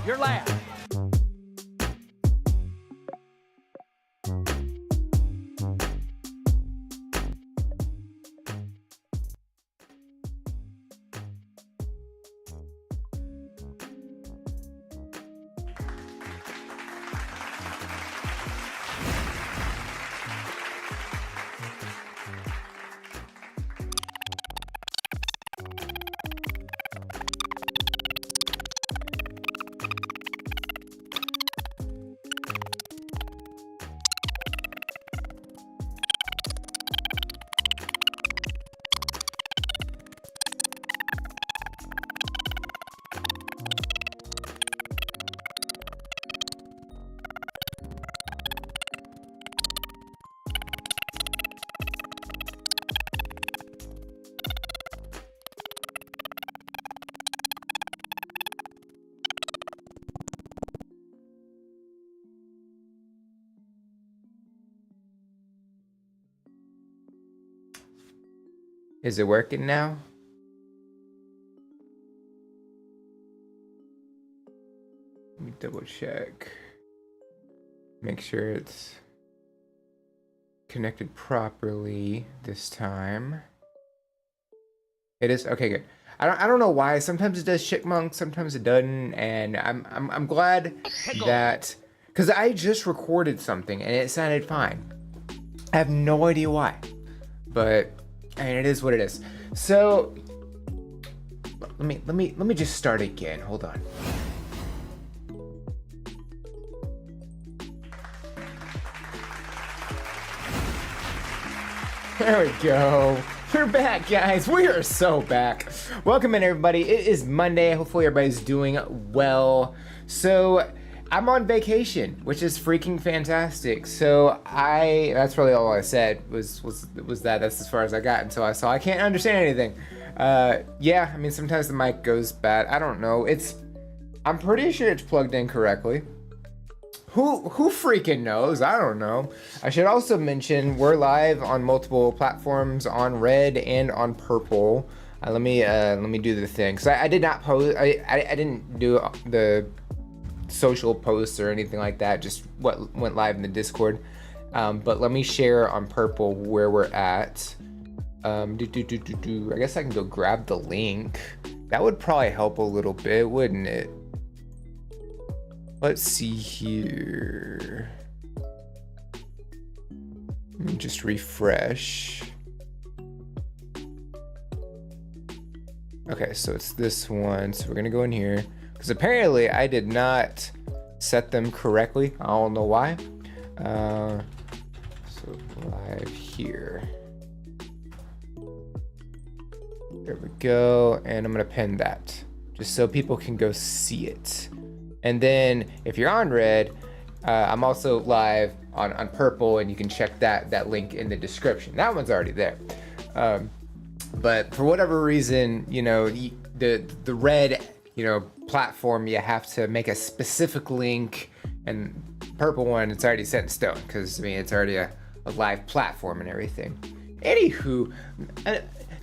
You're last. Is it working now? Let me double check. Make sure it's connected properly this time. It is okay, good. I don't know why. Sometimes it does chipmunk, sometimes it doesn't, and I'm glad that because I just recorded something and it sounded fine. I have no idea why, but I mean, it is what it is. So let me just start again. Hold on. There we go. We're back, guys. We are so back. Welcome in, everybody. It is Monday. Hopefully everybody's doing well. So I'm on vacation, which is freaking fantastic. So that's really all I said was that. That's as far as I got until I saw I can't understand anything. Yeah, I mean, sometimes the mic goes bad. I don't know. I'm pretty sure it's plugged in correctly. Who freaking knows? I don't know. I should also mention we're live on multiple platforms, on Red and on Purple. Let me do the thing. So I did not post. I didn't do the social posts or anything like that. Just what went live in the Discord. But let me share on Purple where we're at. I guess I can go grab the link. That would probably help a little bit, wouldn't it? Let's see here. Let me just refresh. Okay, so it's this one. So we're gonna go in here because apparently I did not set them correctly. I don't know why. So live here. There we go. And I'm gonna pin that just so people can go see it. And then if you're on Red, I'm also live on Purple, and you can check that link in the description. That one's already there. But for whatever reason, you know, the Red, you know, platform, you have to make a specific link, and Purple one, it's already set in stone because I mean it's already a live platform and everything. Anywho,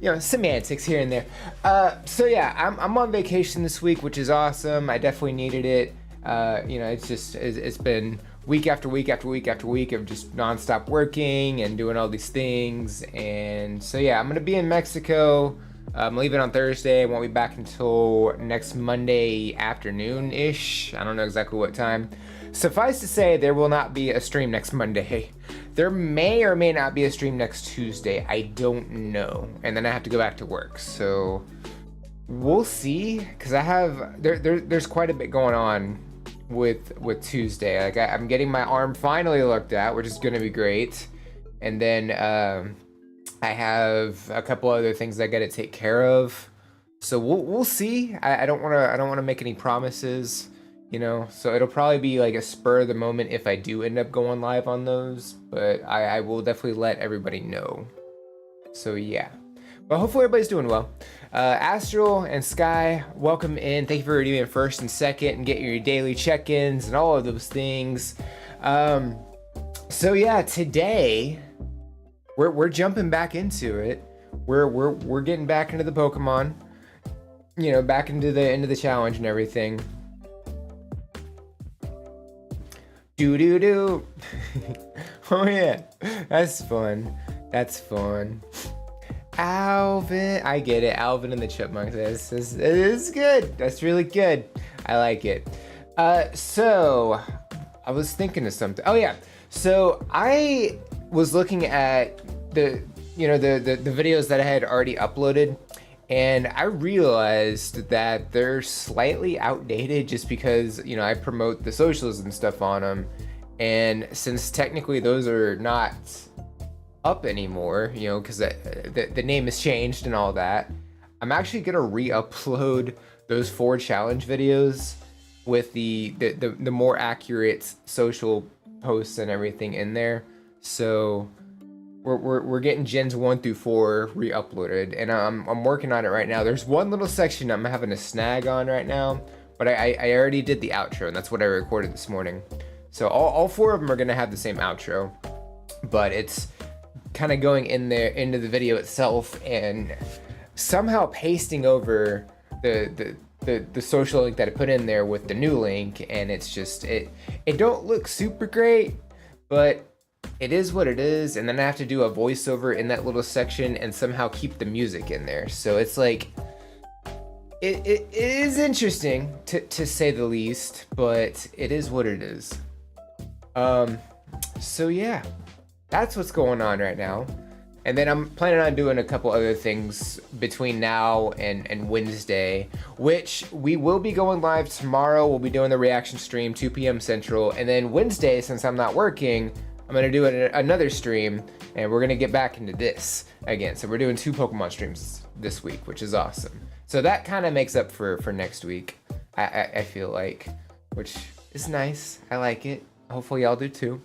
you know, semantics here and there. So yeah, I'm on vacation this week, which is awesome. I definitely needed it. You know, it's been week after week after week after week of just nonstop working and doing all these things. And so yeah, I'm gonna be in Mexico. I'm leaving on Thursday. I won't be back until next Monday afternoon-ish. I don't know exactly what time. Suffice to say, there will not be a stream next Monday. There may or may not be a stream next Tuesday. I don't know. And then I have to go back to work. So we'll see. Because I have there's quite a bit going on with Tuesday. Like I'm getting my arm finally looked at, which is going to be great. And then I have a couple other things I got to take care of. So we'll see. I don't want to make any promises. You know, so it'll probably be like a spur of the moment if I do end up going live on those, but I will definitely let everybody know. So yeah, but hopefully everybody's doing well. Astral and Sky, welcome in. Thank you for doing first and second and getting your daily check-ins and all of those things. So yeah, today we're jumping back into it. We're getting back into the Pokemon, you know, back into the challenge and everything. Do. Oh yeah, that's fun. That's fun. Alvin, I get it. Alvin and the Chipmunks. It is good. That's really good. I like it. So I was thinking of something. Oh yeah. So I was looking at the videos that I had already uploaded. And I realized that they're slightly outdated just because, you know, I promote the socials and stuff on them. And since technically those are not up anymore, you know, because the name has changed and all that, I'm actually going to re-upload those 4 challenge videos with the more accurate social posts and everything in there. So we're getting gens 1 through 4 re-uploaded, and I'm working on it right now. There's one little section I'm having a snag on right now, but I already did the outro, and that's what I recorded this morning. So all 4 of them are gonna have the same outro, but it's kind of going in there into the video itself and somehow pasting over the social link that I put in there with the new link, and it's just it don't look super great, but it is what it is. And then I have to do a voiceover in that little section and somehow keep the music in there, so it's like it is interesting to say the least, but it is what it is. So yeah, that's what's going on right now. And then I'm planning on doing a couple other things between now and Wednesday, which we will be going live tomorrow. We'll be doing the reaction stream, 2 p.m. Central. And then Wednesday, since I'm not working, I'm going to do another stream, and we're going to get back into this again. So we're doing 2 Pokemon streams this week, which is awesome. So that kind of makes up for next week, I feel like, which is nice. I like it. Hopefully y'all do too.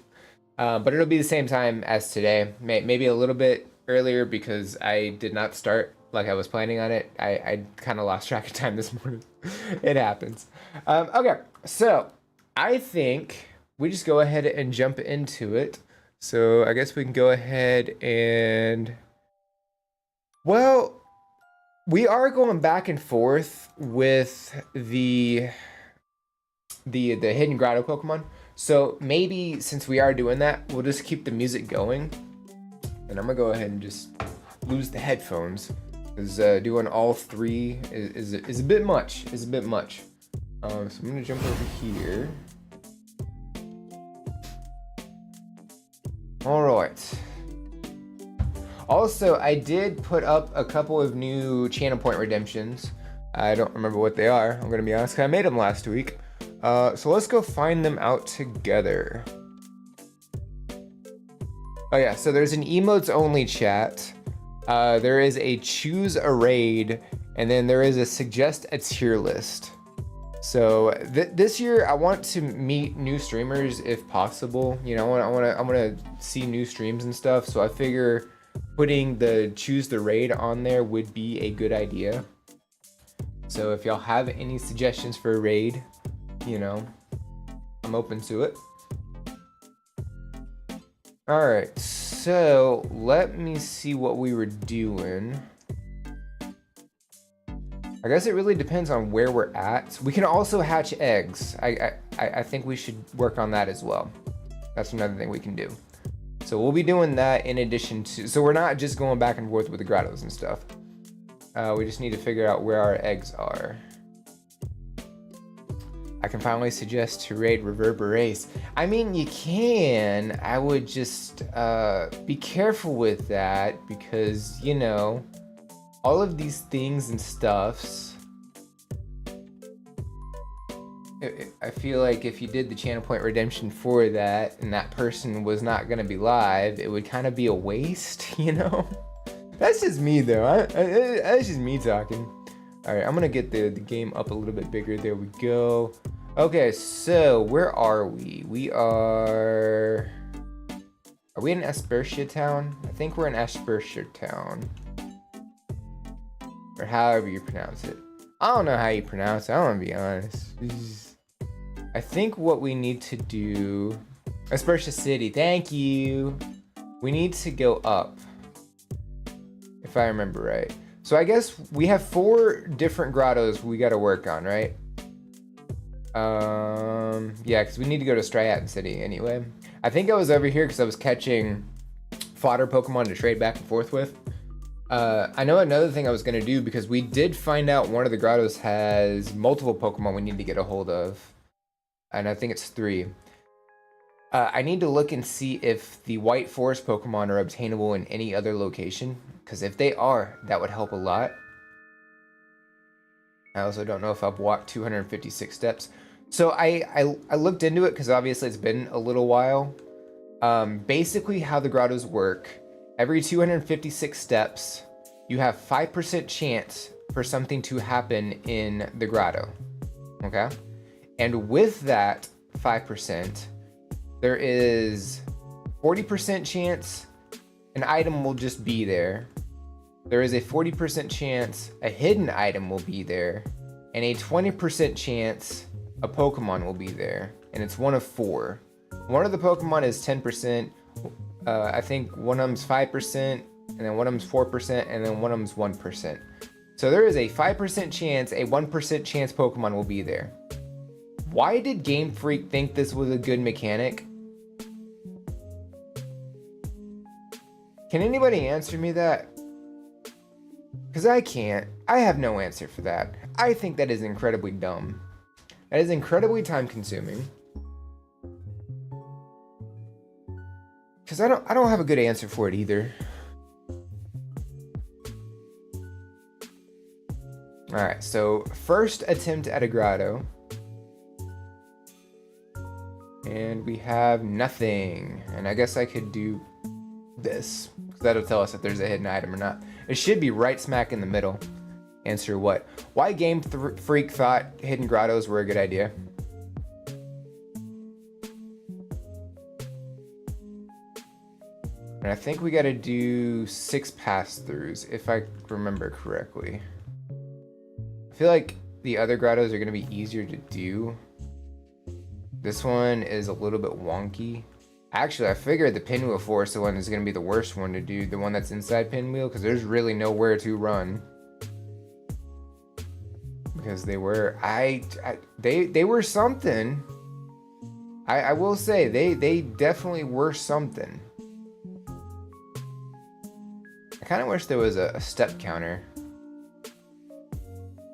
But it'll be the same time as today, maybe a little bit earlier because I did not start like I was planning on it. I kind of lost track of time this morning. It happens. Okay, so I think we just go ahead and jump into it. So I guess we can go ahead and, well, we are going back and forth with the hidden grotto Pokemon. So maybe since we are doing that, we'll just keep the music going. And I'm gonna go ahead and just lose the headphones, because doing all 3 is a bit much. So I'm gonna jump over here. All right. Also, I did put up a couple of new channel point redemptions. I don't remember what they are, I'm gonna be honest, 'cause I made them last week. So let's go find them out together. Oh yeah, so there's an emotes only chat. There is a choose a raid, and then there is a suggest a tier list. So this year I want to meet new streamers if possible. You know, I want to see new streams and stuff. So I figure putting the choose the raid on there would be a good idea. So if y'all have any suggestions for a raid, you know, I'm open to it. All right, so let me see what we were doing. I guess it really depends on where we're at. We can also hatch eggs. I think we should work on that as well. That's another thing we can do. So we'll be doing that in addition to, so we're not just going back and forth with the grottos and stuff. We just need to figure out where our eggs are. I can finally suggest to raid Reverberace. I mean, you can. I would just be careful with that, because, you know, all of these things and stuffs, I feel like if you did the channel point redemption for that and that person was not going to be live, it would kind of be a waste, you know? That's just me, though. That's just me talking. All right, I'm going to get the game up a little bit bigger. There we go. Okay, so where are we? Are we in Aspertia Town? I think we're in Aspertia Town. Or however you pronounce it. I don't know how you pronounce it, I want to be honest. I think what we need to do... Aspertia City, thank you! We need to go up, if I remember right. So I guess we have 4 different grottos we gotta work on, right? Yeah, because we need to go to Striaton City anyway. I think I was over here because I was catching fodder Pokemon to trade back and forth with. I know another thing I was going to do, because we did find out one of the grottos has multiple Pokemon we need to get a hold of. And I think it's 3. I need to look and see if the White Forest Pokemon are obtainable in any other location, because if they are, that would help a lot. I also don't know if I've walked 256 steps. So I looked into it, because obviously it's been a little while. Basically how the grottos work, every 256 steps, you have 5% chance for something to happen in the grotto, okay? And with that 5%, there is 40% chance an item will just be there. There is a 40% chance a hidden item will be there, and a 20% chance a Pokemon will be there, and it's one of 4. One of the Pokemon is 10%, I think one of them's 5%, and then one of them's 4%, and then one of them's 1%. So there is a 5% chance, a 1% chance Pokemon will be there. Why did Game Freak think this was a good mechanic? Can anybody answer me that? Because I can't. I have no answer for that. I think that is incredibly dumb. That is incredibly time consuming. Because I don't have a good answer for it either. Alright, so first attempt at a grotto. And we have nothing. And I guess I could do this. Because that'll tell us if there's a hidden item or not. It should be right smack in the middle. Answer what? Why Game Freak thought hidden grottos were a good idea? And I think we gotta do 6 pass-throughs, if I remember correctly. I feel like the other grottos are gonna be easier to do. This one is a little bit wonky. Actually, I figured the Pinwheel Forest one is gonna be the worst one to do, the one that's inside Pinwheel, because there's really nowhere to run. Because they were, they were something. I will say, they definitely were something. I kind of wish there was a step counter.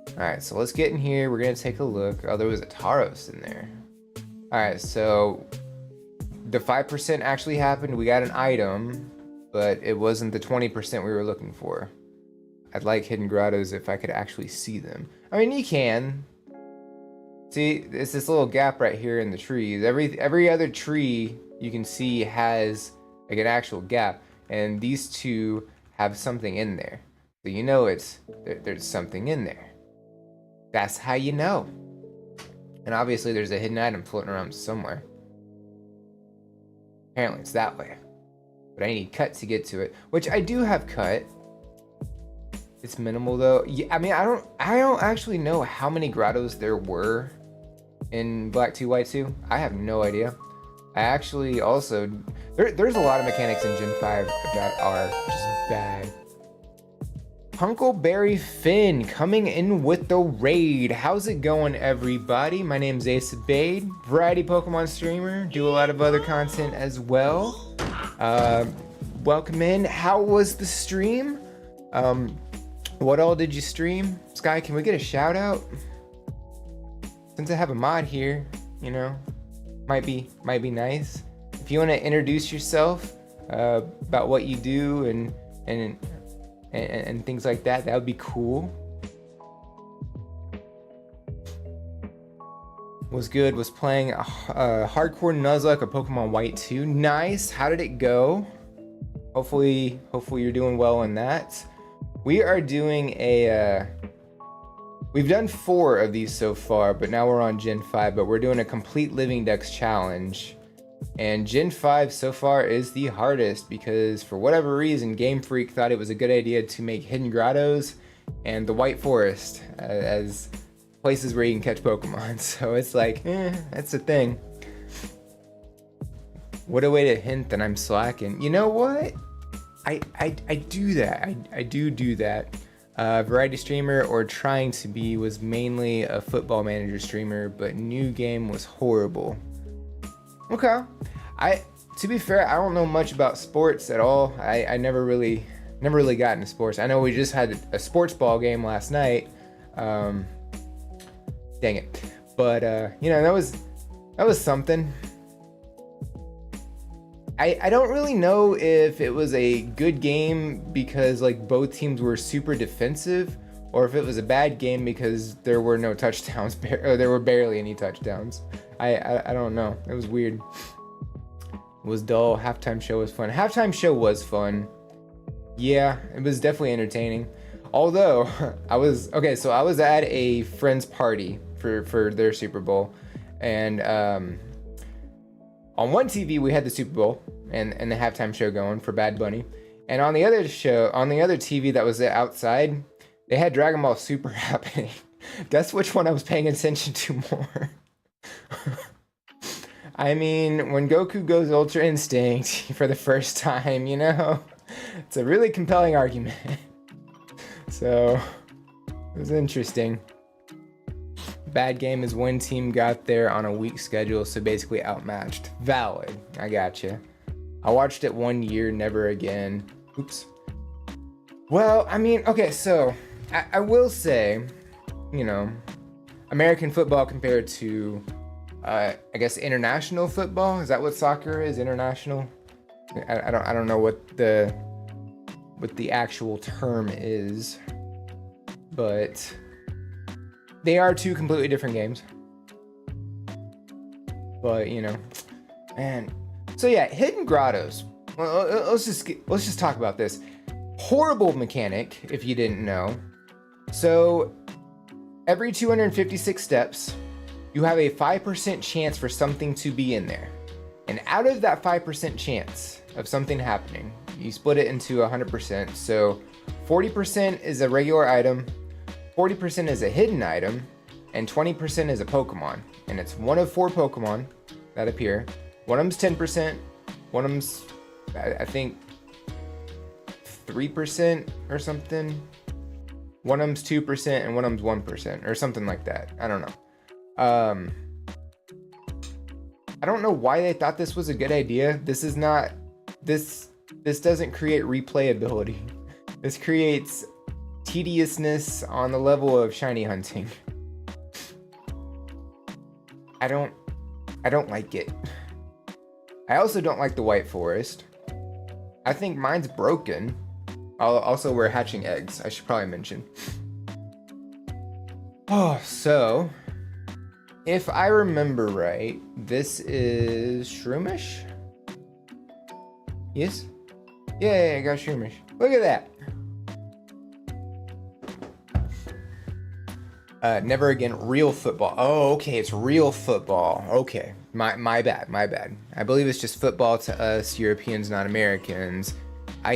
Alright, so let's get in here. We're going to take a look. Oh, there was a Tauros in there. Alright, so the 5% actually happened. We got an item, but it wasn't the 20% we were looking for. I'd like hidden grottos if I could actually see them. I mean, you can. See, it's this little gap right here in the trees. Every other tree you can see has like an actual gap, and these two have something in there. So you know there's something in there. That's how you know. And obviously there's a hidden item floating around somewhere. Apparently it's that way. But I need cut to get to it, which I do have cut. It's minimal though. Yeah, I mean, I don't actually know how many grottos there were in Black 2 White 2. I have no idea. I actually also there's a lot of mechanics in Gen 5 that are just bad. Hunkleberry Finn coming in with the raid. How's it going, everybody? My name's Ace Abade, variety Pokemon streamer. Do a lot of other content as well. Welcome in. How was the stream? What all did you stream? Sky, can we get a shout out? Since I have a mod here, you know, might be nice. If you want to introduce yourself, about what you do and things like that, that would be cool. Was good. Was playing a hardcore Nuzlocke of Pokemon White 2. Nice. How did it go? Hopefully you're doing well in that. We are doing a we've done 4 of these so far, but now we're on Gen 5, but we're doing a complete Living Dex challenge. And Gen 5 so far is the hardest because for whatever reason, Game Freak thought it was a good idea to make hidden grottos and the White Forest as places where you can catch Pokemon. So it's like, that's a thing. What a way to hint that I'm slacking. You know what? I do that. I do that. Variety streamer or trying to be was mainly a Football Manager streamer, but new game was horrible. Okay. To be fair, I don't know much about sports at all. I never really got into sports. I know we just had a sports ball game last night. Dang it. But you know, that was something. I don't really know if it was a good game because like both teams were super defensive, or if it was a bad game because there were no touchdowns, or there were barely any touchdowns. I don't know. It was weird. It was dull. Halftime show was fun. Halftime show was fun. Yeah, it was definitely entertaining. Although I was at a friend's party for their Super Bowl, and on one TV we had the Super Bowl and the halftime show going for Bad Bunny, and on the other TV that was outside, they had Dragon Ball Super happening. Guess which one I was paying attention to more? I mean, when Goku goes Ultra Instinct for the first time, you know, it's a really compelling argument. So, it was interesting. Bad game is one team got there on a weak schedule, so basically outmatched. Valid. I gotcha. I watched it 1 year, never again. Oops. Well, I mean, okay, so I will say, you know, American football compared to, I guess, international football. Is that what soccer is? International? I don't know what the actual term is, but they are two completely different games. But you know, man. So yeah, hidden grottos. Well, let's just talk about this. Horrible mechanic, if you didn't know. So every 256 steps, you have a 5% chance for something to be in there. And out of that 5% chance of something happening, you split it into 100%. So 40% is a regular item, 40% is a hidden item, and 20% is a Pokemon. And it's one of 4 Pokemon that appear. One of them's 10%, one of them's, I think, 3% or something. One of them's 2% and one of them's 1% or something like that. I don't know. I don't know why they thought this was a good idea. This is not, this doesn't create replayability. This creates tediousness on the level of shiny hunting. I don't like it. I also don't like the White Forest. I think mine's broken. Also, we're hatching eggs, I should probably mention. Oh, so if I remember right, this is Shroomish? Yes? Yeah, I got Shroomish. Look at that. Never again, real football. Oh, okay, it's real football. Okay, my bad. I believe it's just football to us Europeans, not Americans. I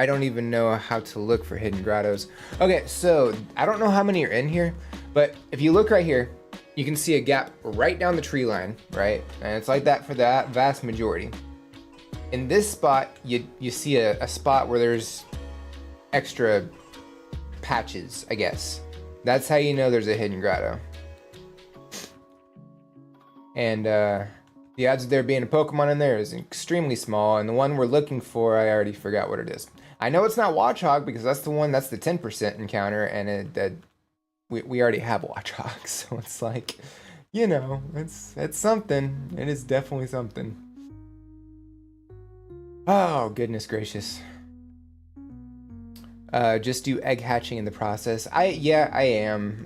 don't even know how to look for hidden grottos. Okay, so I don't know how many are in here, but if you look right here, you can see a gap right down the tree line, right? And it's like that for the vast majority. In this spot, you see a spot where there's extra patches, I guess. That's how you know there's a hidden grotto. And the odds of there being a Pokemon in there is extremely small, and the one we're looking for, I already forgot what it is. I know it's not Watchog because that's the 10% encounter, and we already have Watchog, so it's like, you know, it's something. It is definitely something. Oh, goodness gracious. Just do egg hatching in the process. I am.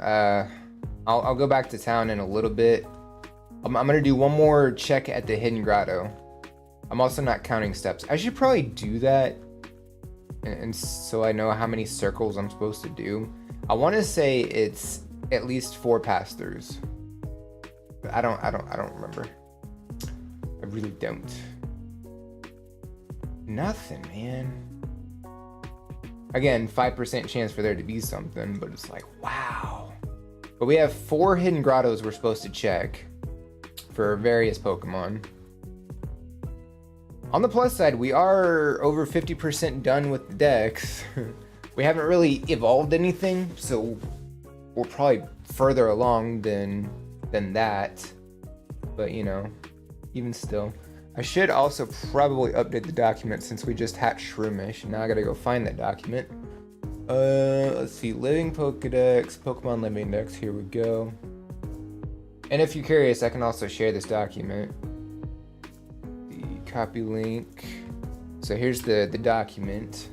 I'll go back to town in a little bit. I'm gonna do one more check at the hidden grotto. I'm also not counting steps. I should probably do that, and so I know how many circles I'm supposed to do. I want to say it's at least 4 pass-throughs, but I don't remember. I really don't. Nothing, man. Again, 5% chance for there to be something, but it's like, wow. But we have 4 hidden grottos we're supposed to check for various Pokemon. On the plus side, we are over 50% done with the Dex. We haven't really evolved anything, so we're probably further along than that. But you know, even still. I should also probably update the document since we just hatched Shroomish. Now I gotta go find that document. Let's see, Living Pokedex, Pokemon Living Index, here we go. And if you're curious, I can also share this document. The copy link. So here's the document.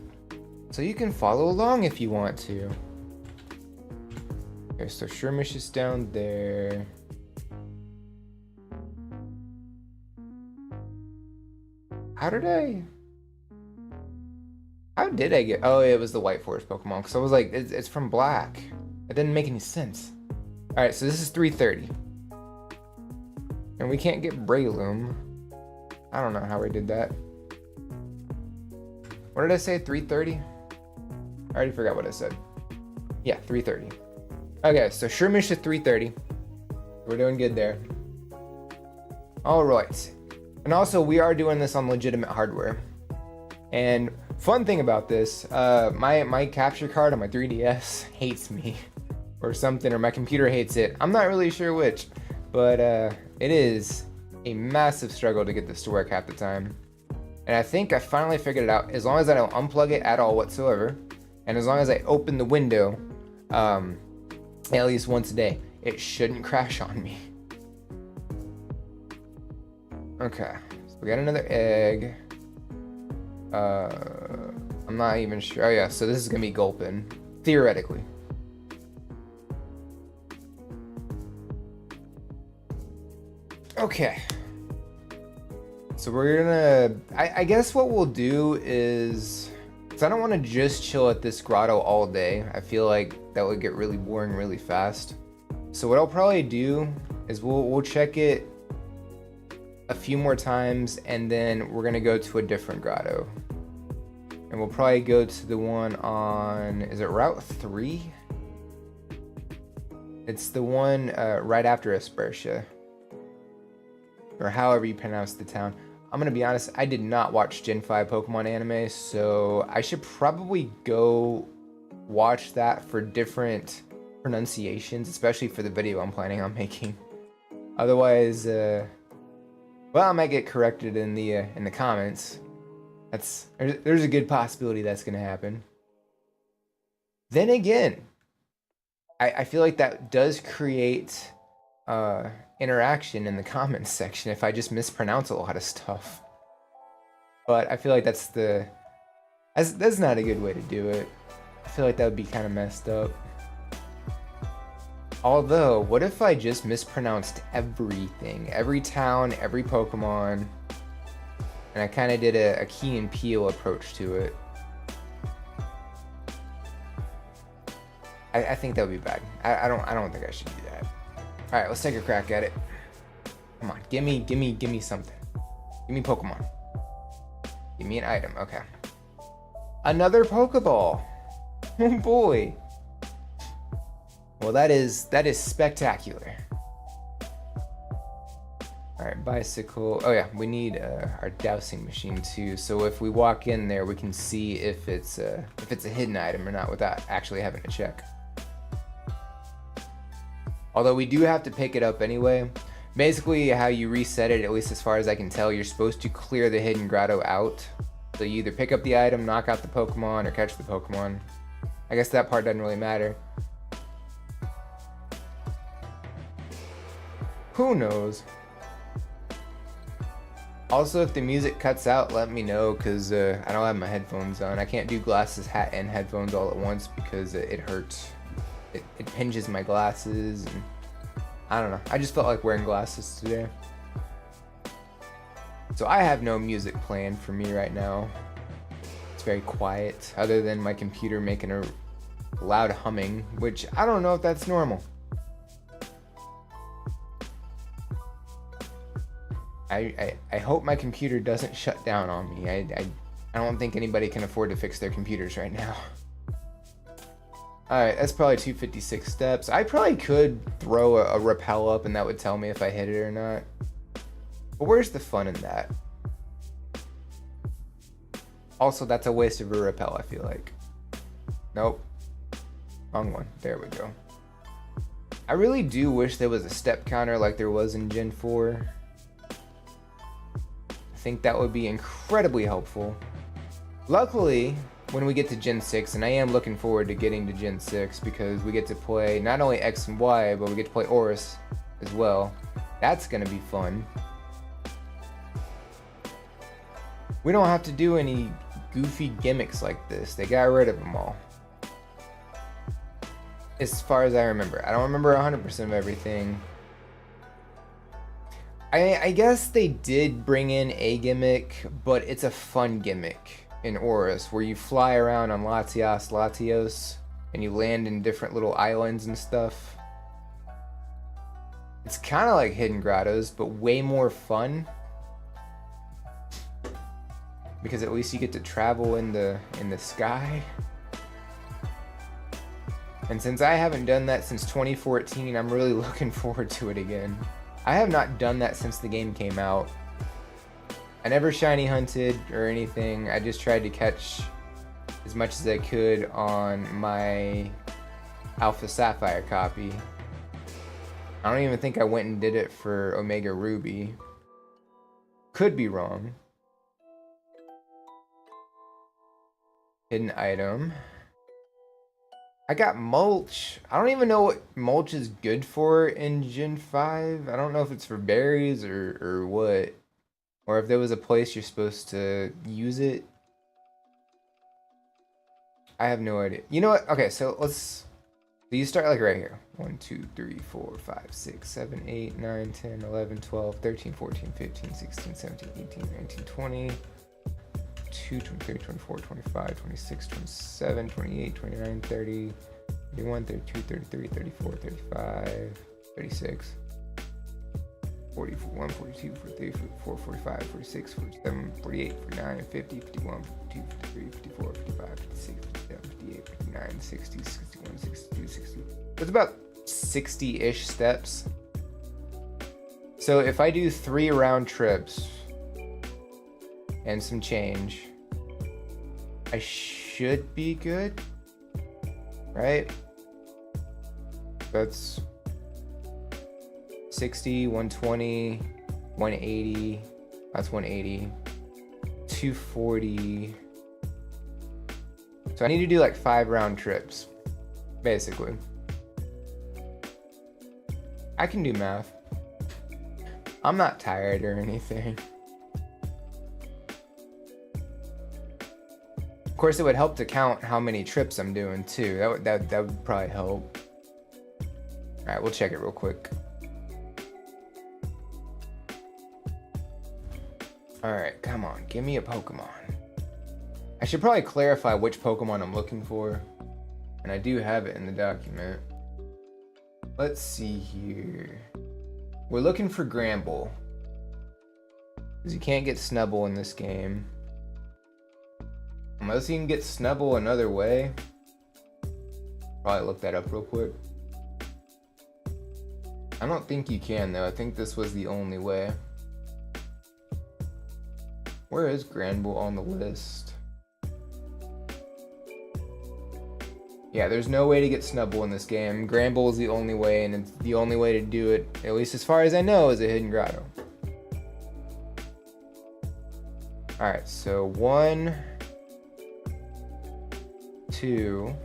So you can follow along if you want to. Okay, so Shroomish is down there. How did I get, oh, it was the White Forest Pokemon, because I was like, it's from Black. It didn't make any sense. All right, so this is 330. And we can't get Breloom. I don't know how we did that. What did I say, 330? I already forgot what I said. Yeah, 330. Okay, so Shroomish is 330. We're doing good there. All right. And also, we are doing this on legitimate hardware. And fun thing about this, my capture card on my 3DS hates me or something, or my computer hates it. I'm not really sure which, but it is a massive struggle to get this to work half the time. And I think I finally figured it out. As long as I don't unplug it at all whatsoever, and as long as I open the window at least once a day, it shouldn't crash on me. Okay, so we got another egg. I'm not even sure. Oh yeah, so this is gonna be gulpin, theoretically. Okay. So we're gonna, I guess what we'll do is, because I don't want to just chill at this grotto all day. I feel like that would get really boring really fast. So what I'll probably do is we'll check it a few more times, and then we're gonna go to a different grotto. And we'll probably go to the one on, is it Route 3? It's the one right after Aspertia, or however you pronounce the town. I'm gonna be honest, I did not watch Gen 5 Pokemon anime, so I should probably go watch that for different pronunciations, especially for the video I'm planning on making. Otherwise, well, I might get corrected in the comments. There's a good possibility that's gonna happen. Then again, I feel like that does create interaction in the comments section if I just mispronounce a lot of stuff. But I feel like that's not a good way to do it. I feel like that would be kind of messed up. Although, what if I just mispronounced everything? Every town, every Pokemon, and I kind of did a Key and Peele approach to it. I think that would be bad. I don't think I should do that. All right, let's take a crack at it. Come on, give me something. Give me Pokemon. Give me an item. Okay. Another Pokeball. Oh boy. Well, that is spectacular. All right, bicycle. Oh yeah, we need our dowsing machine too. So if we walk in there, we can see if it's a hidden item or not without actually having to check. Although we do have to pick it up anyway. Basically, how you reset it, at least as far as I can tell, you're supposed to clear the hidden grotto out. So you either pick up the item, knock out the Pokemon, or catch the Pokemon. I guess that part doesn't really matter. Who knows? Also, if the music cuts out, let me know, because I don't have my headphones on. I can't do glasses, hat, and headphones all at once because it hurts. It pinches my glasses, and I don't know. I just felt like wearing glasses today. So I have no music planned for me right now. It's very quiet, other than my computer making a loud humming, which I don't know if that's normal. I hope my computer doesn't shut down on me. I don't think anybody can afford to fix their computers right now. Alright, that's probably 256 steps. I probably could throw a rappel up and that would tell me if I hit it or not. But where's the fun in that? Also, that's a waste of a rappel, I feel like. Nope. Wrong one. There we go. I really do wish there was a step counter like there was in Gen 4. I think that would be incredibly helpful. Luckily, when we get to Gen 6, and I am looking forward to getting to Gen 6 because we get to play not only X and Y, but we get to play Oris as well. That's gonna be fun. We don't have to do any goofy gimmicks like this. They got rid of them all. As far as I remember. I don't remember 100% of everything. I guess they did bring in a gimmick, but it's a fun gimmick in Oris, where you fly around on Latios, and you land in different little islands and stuff. It's kind of like Hidden Grottos, but way more fun. Because at least you get to travel in the sky. And since I haven't done that since 2014, I'm really looking forward to it again. I have not done that since the game came out. I never shiny hunted or anything. I just tried to catch as much as I could on my Alpha Sapphire copy. I don't even think I went and did it for Omega Ruby. Could be wrong. Hidden item. I got mulch. I don't even know what mulch is good for in Gen 5. I don't know if it's for berries or what. Or if there was a place you're supposed to use it. I have no idea. You know what? Okay, so let's... So you start like right here. 1, 2, 3, 4, 5, 6, 7, 8, 9, 10, 11, 12, 13, 14, 15, 16, 17, 18, 19, 20, 22, 23, 24, 25, 26, 27, 28, 29, 30, 31, 32, 33, 34, 35, 36, 41, 42, 43, 44, 45, 46, 47, 48, 49, 50, 51, 52, 53, 54, 55, 56, 57, 58, 59, 60, 61, 62, 60. It's about 60-ish steps. So if I do 3 round trips and some change, I should be good, right? That's 60, 120, 180, that's 180, 240. So I need to do like 5 round trips, basically. I can do math. I'm not tired or anything. Of course, it would help to count how many trips I'm doing too. That would probably help. All right, we'll check it real quick. All right, come on, give me a Pokemon. I should probably clarify which Pokemon I'm looking for, and I do have it in the document. Let's see here. We're looking for Gramble, because you can't get Snubble in this game. Unless you can get Snubble another way. Probably look that up real quick. I don't think you can though. I think this was the only way. Where is Granbull on the list? Yeah, there's no way to get Snubbull in this game. Granbull is the only way, and it's the only way to do it, at least as far as I know, is a hidden grotto. Alright, so 1, 2,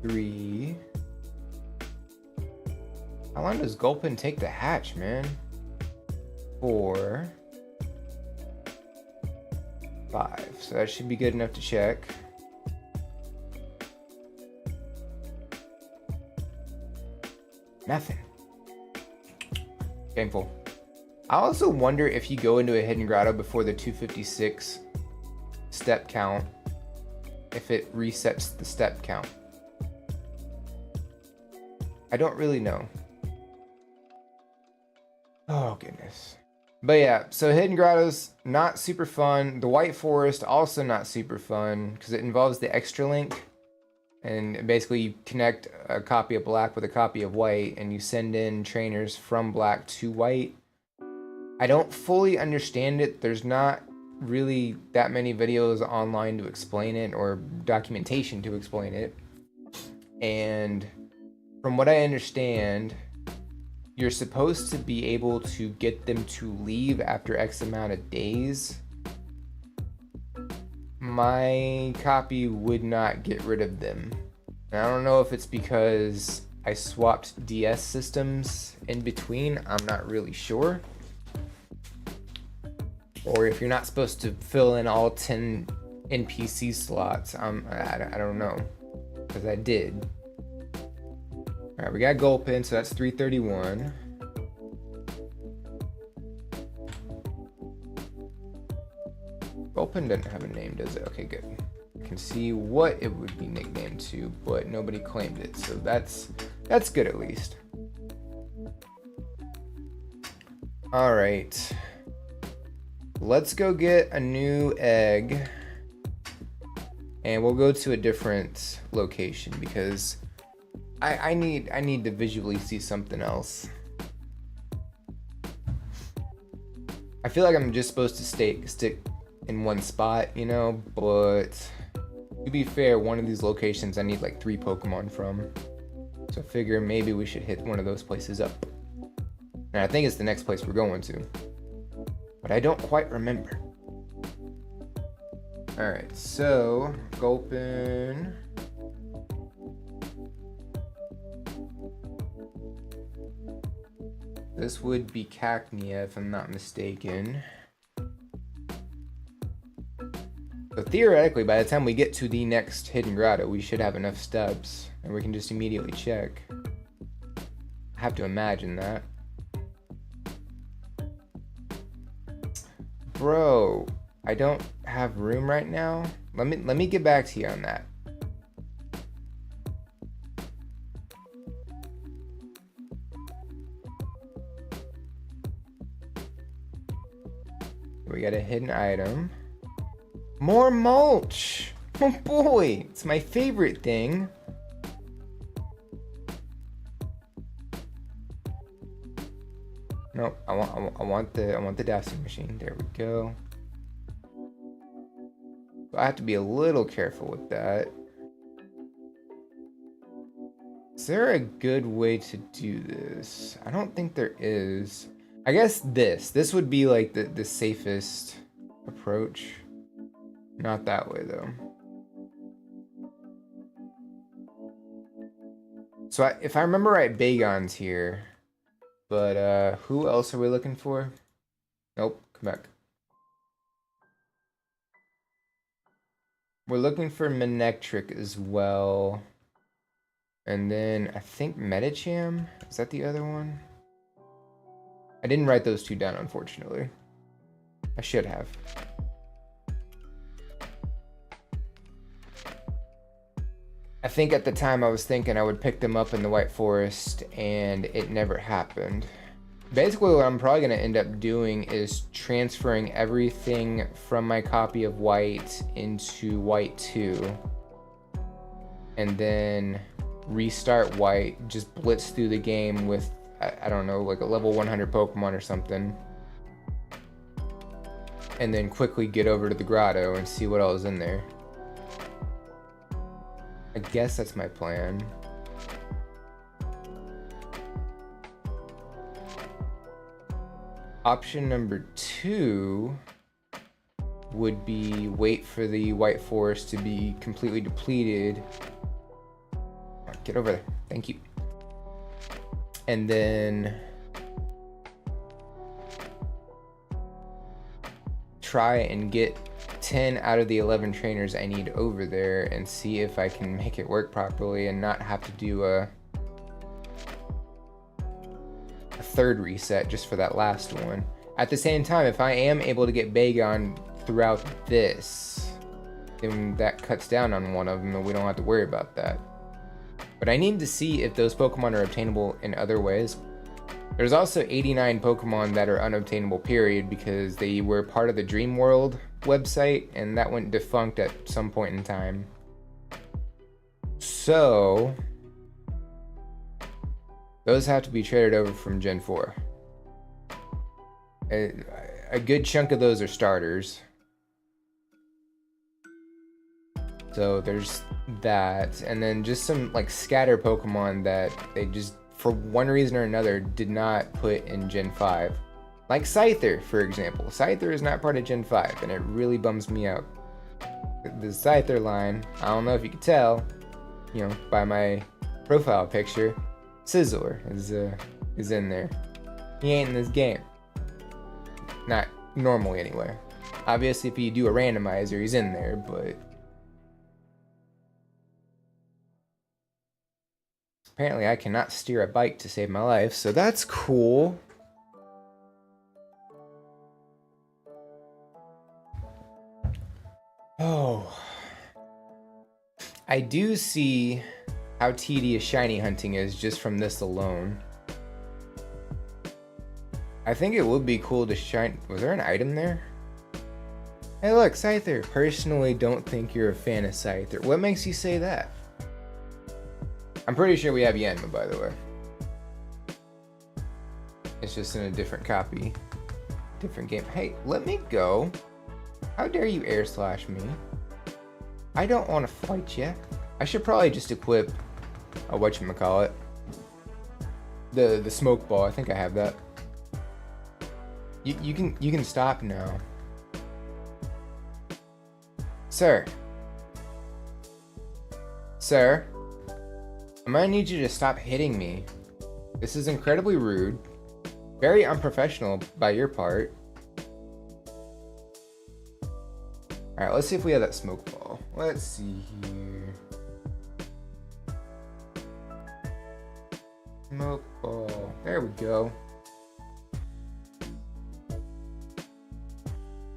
3. How long does Gulpin take to hatch, man? 4, 5. So that should be good enough to check. Nothing. Painful. I also wonder if you go into a hidden grotto before the 256 step count, if it resets the step count. I don't really know. Oh goodness. But yeah, so hidden grottos, not super fun. The White Forest, also not super fun because it involves the extra link. And basically you connect a copy of black with a copy of white and you send in trainers from black to white. I don't fully understand it. There's not really that many videos online to explain it or documentation to explain it. And from what I understand, you're supposed to be able to get them to leave after X amount of days. My copy would not get rid of them. And I don't know if it's because I swapped DS systems in between. I'm not really sure. Or if you're not supposed to fill in all 10 NPC slots. I don't know. Because I did. Alright, we got Gulpin, so that's 331. Gulpin doesn't have a name, does it? Okay, good. I can see what it would be nicknamed to, but nobody claimed it, so that's good at least. Alright. Let's go get a new egg. And we'll go to a different location because I need to visually see something else. I feel like I'm just supposed to stick in one spot, you know, but to be fair, one of these locations I need like 3 Pokemon from. So I figure maybe we should hit one of those places up. And I think it's the next place we're going to. But I don't quite remember. Alright, so Gulpin. This would be Cacnea if I'm not mistaken. So theoretically, by the time we get to the next hidden grotto, we should have enough steps, and we can just immediately check. I have to imagine that. Bro, I don't have room right now. Let me get back to you on that. We got a hidden item. More mulch! Oh boy, it's my favorite thing. Nope, I want the dowsing machine. There we go. I have to be a little careful with that. Is there a good way to do this? I don't think there is. I guess this would be like the safest approach. Not that way though. So if I remember right, Bagon's here. But who else are we looking for? Nope, come back. We're looking for Manectric as well. And then I think Medicham? Is that the other one? I didn't write those 2 down, unfortunately. I should have. I think at the time I was thinking I would pick them up in the White Forest, and it never happened. Basically what I'm probably going to end up doing is transferring everything from my copy of White into White 2. And then restart White, just blitz through the game with, I don't know, like a level 100 Pokemon or something. And then quickly get over to the grotto and see what else is in there. I guess that's my plan. Option number 2 would be wait for the White Forest to be completely depleted. Get over there. Thank you. And then try and get 10 out of the 11 trainers I need over there and see if I can make it work properly and not have to do a 3rd reset just for that last one. At the same time, if I am able to get Bagon throughout this, then that cuts down on one of them and we don't have to worry about that. But I need to see if those Pokemon are obtainable in other ways. There's also 89 Pokemon that are unobtainable, period, because they were part of the Dream World website and that went defunct at some point in time. So those have to be traded over from Gen 4. A good chunk of those are starters. So there's that, and then just some like scatter Pokemon that they just, for one reason or another, did not put in Gen 5. Like Scyther, for example. Scyther is not part of Gen 5, and it really bums me out. The Scyther line, I don't know if you can tell, you know, by my profile picture, Scizor is in there. He ain't in this game. Not normally anyway. Obviously, if you do a randomizer, he's in there, but apparently I cannot steer a bike to save my life, so that's cool. Oh. I do see how tedious shiny hunting is just from this alone. I think it would be cool to shine. Was there an item there? Hey look, Scyther. Personally don't think you're a fan of Scyther. What makes you say that? I'm pretty sure we have Yenma, by the way. It's just in a different copy. Different game. Hey, let me go. How dare you air slash me? I don't want to fight you. I should probably just equip a whatchamacallit. The smoke ball. I think I have that. You can stop now. Sir. Sir. I'm gonna need you to stop hitting me. This is incredibly rude. Very unprofessional by your part. Alright, let's see if we have that smoke ball. Let's see here. Smoke ball. There we go.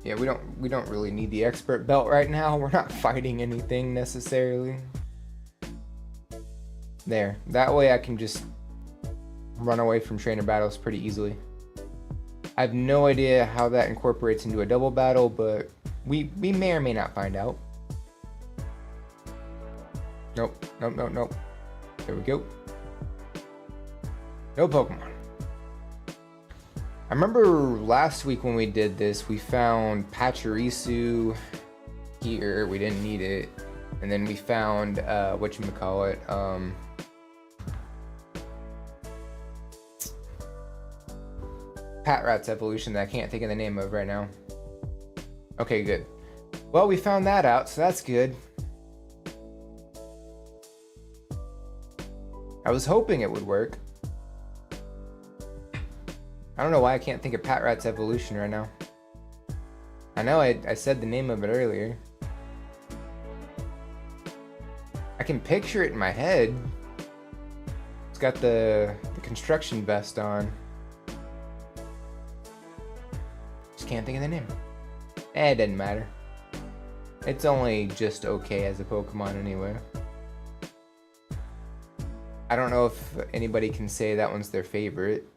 Yeah, we don't really need the expert belt right now. We're not fighting anything necessarily. There. That way I can just run away from trainer battles pretty easily. I have no idea how that incorporates into a double battle, but we may or may not find out. Nope. There we go. No Pokemon. I remember last week when we did this, we found Pachirisu here. We didn't need it. And then we found, whatchamacallit, Patrat's evolution that I can't think of the name of right now. Okay, good. Well, we found that out, so that's good. I was hoping it would work. I don't know why I can't think of Patrat's evolution right now. I know I said the name of it earlier. I can picture it in my head. It's got the construction vest on. Just can't think of the name. It doesn't matter. It's only just okay as a Pokemon anyway. I don't know if anybody can say that one's their favorite.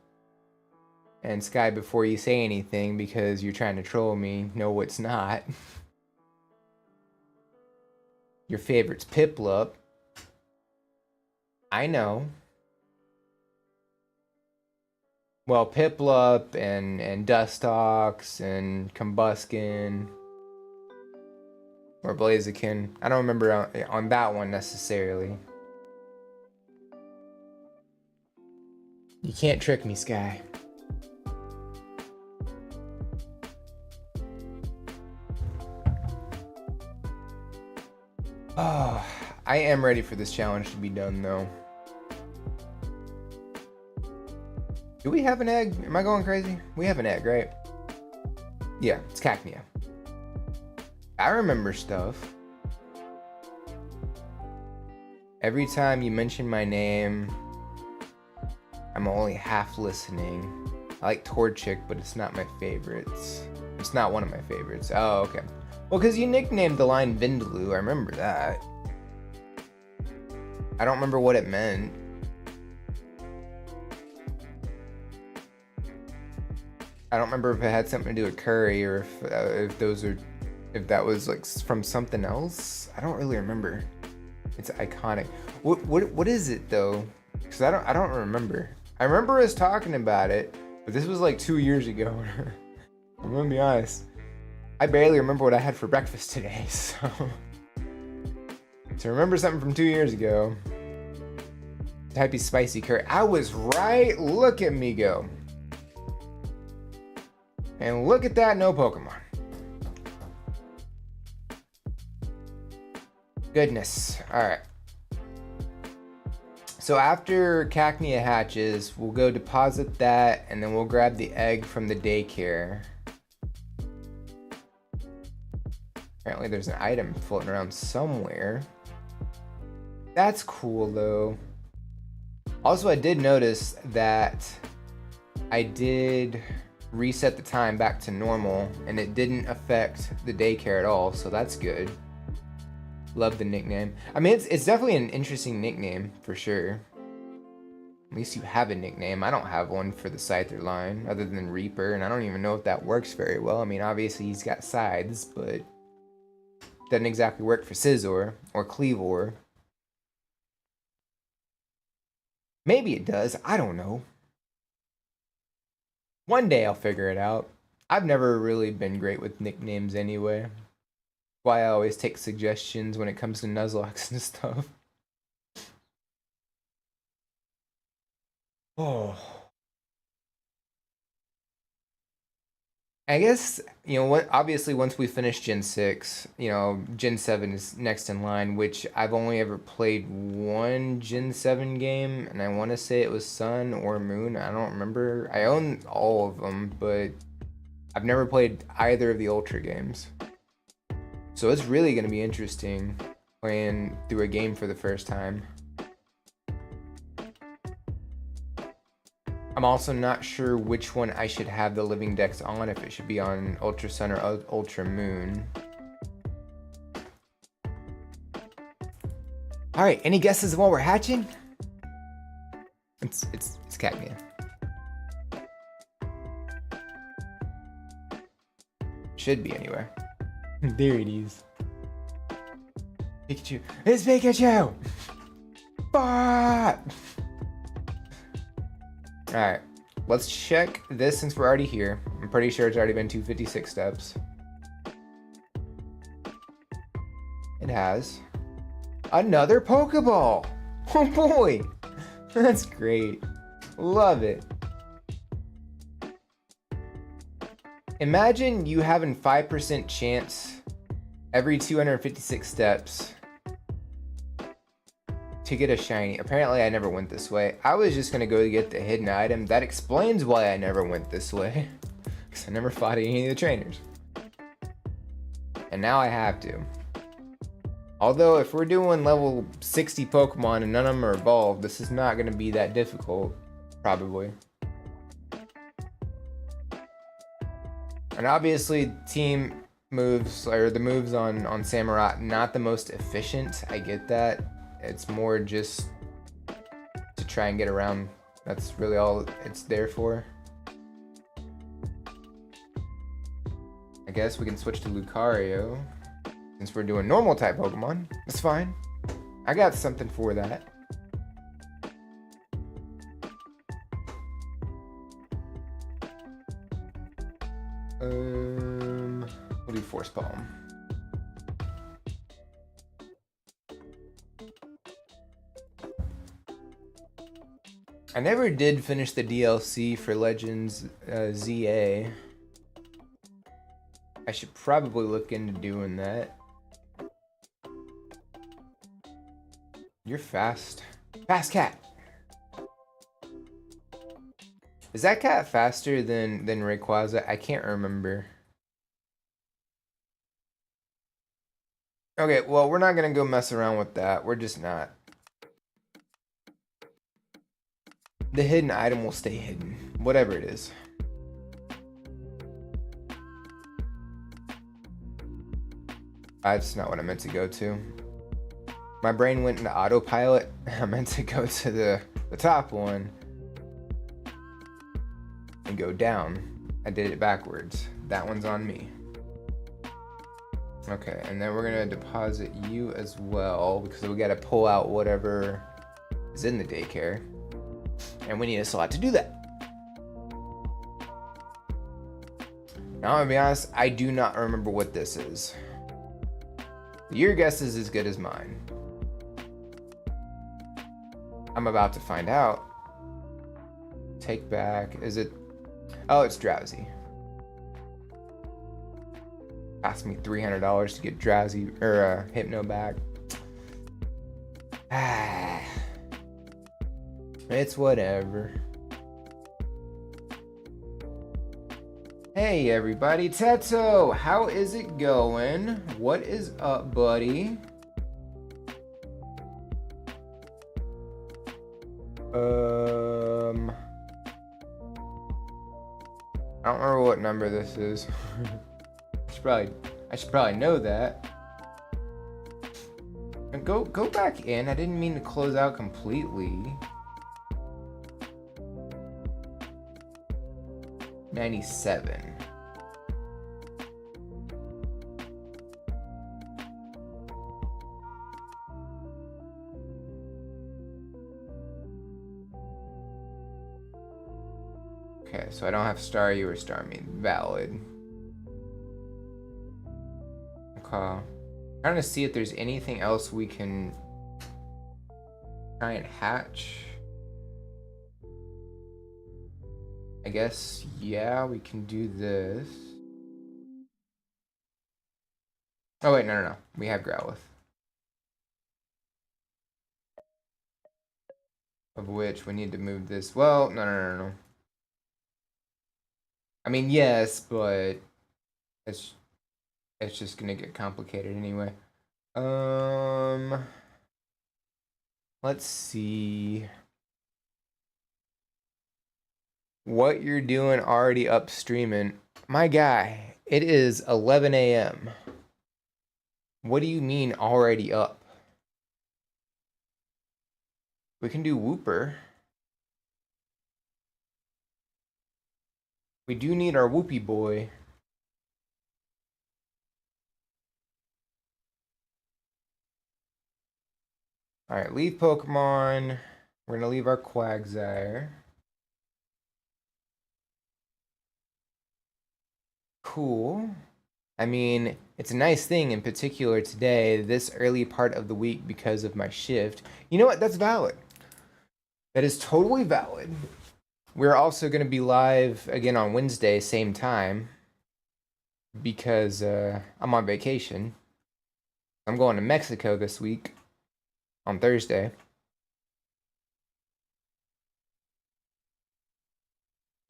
And Sky, before you say anything, because you're trying to troll me, no, it's not. Your favorite's Piplup. I know. Well, Piplup and Dustox and Combuskin. Or Blaziken. I don't remember on that one necessarily. You can't trick me, Sky. Oh, I am ready for this challenge to be done, though. Do we have an egg? Am I going crazy? We have an egg, right? Yeah, it's Cacnea. I remember stuff. Every time you mention my name, I'm only half listening. I like Torchic, but it's not my favorites. It's not one of my favorites. Oh, okay. Well, because you nicknamed the line Vindaloo, I remember that. I don't remember what it meant. I don't remember if it had something to do with curry or if that was like from something else. I don't really remember. It's iconic. What is it though? Because I don't remember. I remember us talking about it, but this was like 2 years ago. I'm gonna be honest. I barely remember what I had for breakfast today, so to remember something from 2 years ago. Typey spicy curry. I was right. Look at me go. And look at that, no Pokemon. Goodness. Alright. So after Cacnea hatches, we'll go deposit that, and then we'll grab the egg from the daycare. Apparently there's an item floating around somewhere. That's cool though. Also, I did notice that I did reset the time back to normal and it didn't affect the daycare at all, so that's good. Love the nickname. I mean, it's definitely an interesting nickname for sure. At least you have a nickname. I don't have one for the Scyther line other than Reaper, and I don't even know if that works very well. I mean, obviously he's got scythes, but doesn't exactly work for Scizor or Cleavor. Maybe it does. I don't know. One day I'll figure it out. I've never really been great with nicknames anyway. Why I always take suggestions when it comes to Nuzlocke and stuff. Oh. I guess, you know what, obviously once we finish Gen 6, you know, Gen 7 is next in line, which I've only ever played one Gen 7 game, and I want to say it was Sun or Moon. I don't remember. I own all of them, but I've never played either of the Ultra games. So it's really going to be interesting playing through a game for the first time. I'm also not sure which one I should have the living dex on, if it should be on Ultra Sun or Ultra Moon. Alright, any guesses while we're hatching? It's Cacnea. Should be anyway. There it is. Pikachu. It's Pikachu! But alright, let's check this since we're already here. I'm pretty sure it's already been 256 steps. It has. Another Pokeball! Oh boy! That's great. Love it. Imagine you having 5% chance every 256 steps to get a shiny. Apparently I never went this way. I was just gonna go get the hidden item. That explains why I never went this way. Because I never fought any of the trainers. And now I have to. Although if we're doing level 60 Pokemon and none of them are evolved, this is not gonna be that difficult. Probably. And obviously team moves, or the moves on Samurott, not the most efficient. I get that. It's more just to try and get around. That's really all it's there for. I guess we can switch to Lucario since we're doing normal type Pokemon. That's fine. I got something for that. We'll do Force Palm. I never did finish the DLC for Legends ZA. I should probably look into doing that. You're fast. Fast cat! Is that cat faster than Rayquaza? I can't remember. Okay, well, we're not gonna go mess around with that. We're just not. The hidden item will stay hidden, whatever it is. That's not what I meant to go to. My brain went into autopilot. I meant to go to the top one and go down. I did it backwards. That one's on me. Okay, and then we're gonna deposit you as well because we gotta pull out whatever is in the daycare. And we need a slot to do that. Now, I'm gonna be honest, I do not remember what this is. Your guess is as good as mine. I'm about to find out. Take back, is it? Oh, it's Drowsy. Cost me $300 to get Drowsy, or Hypno back. Ah. It's whatever. Hey everybody, Teto, how is it going? What is up, buddy? I don't remember what number this is. I should probably know that. And go back in. I didn't mean to close out completely. 97. Okay, so I don't have star you or star me. Valid. Okay. Trying to see if there's anything else we can try and hatch. I guess, yeah, we can do this. Oh, wait, no. We have Growlithe. Of which we need to move this. Well, no. I mean, yes, but it's just gonna get complicated anyway. Let's see what you're doing already up streaming. My guy, it is 11 a.m. What do you mean already up? We can do Wooper. We do need our Whoopie boy. Alright, leave Pokemon. We're gonna leave our Quagsire. Cool. I mean, it's a nice thing in particular today, this early part of the week because of my shift. You know what? That's valid. That is totally valid. We're also going to be live again on Wednesday, same time, because I'm on vacation. I'm going to Mexico this week on Thursday.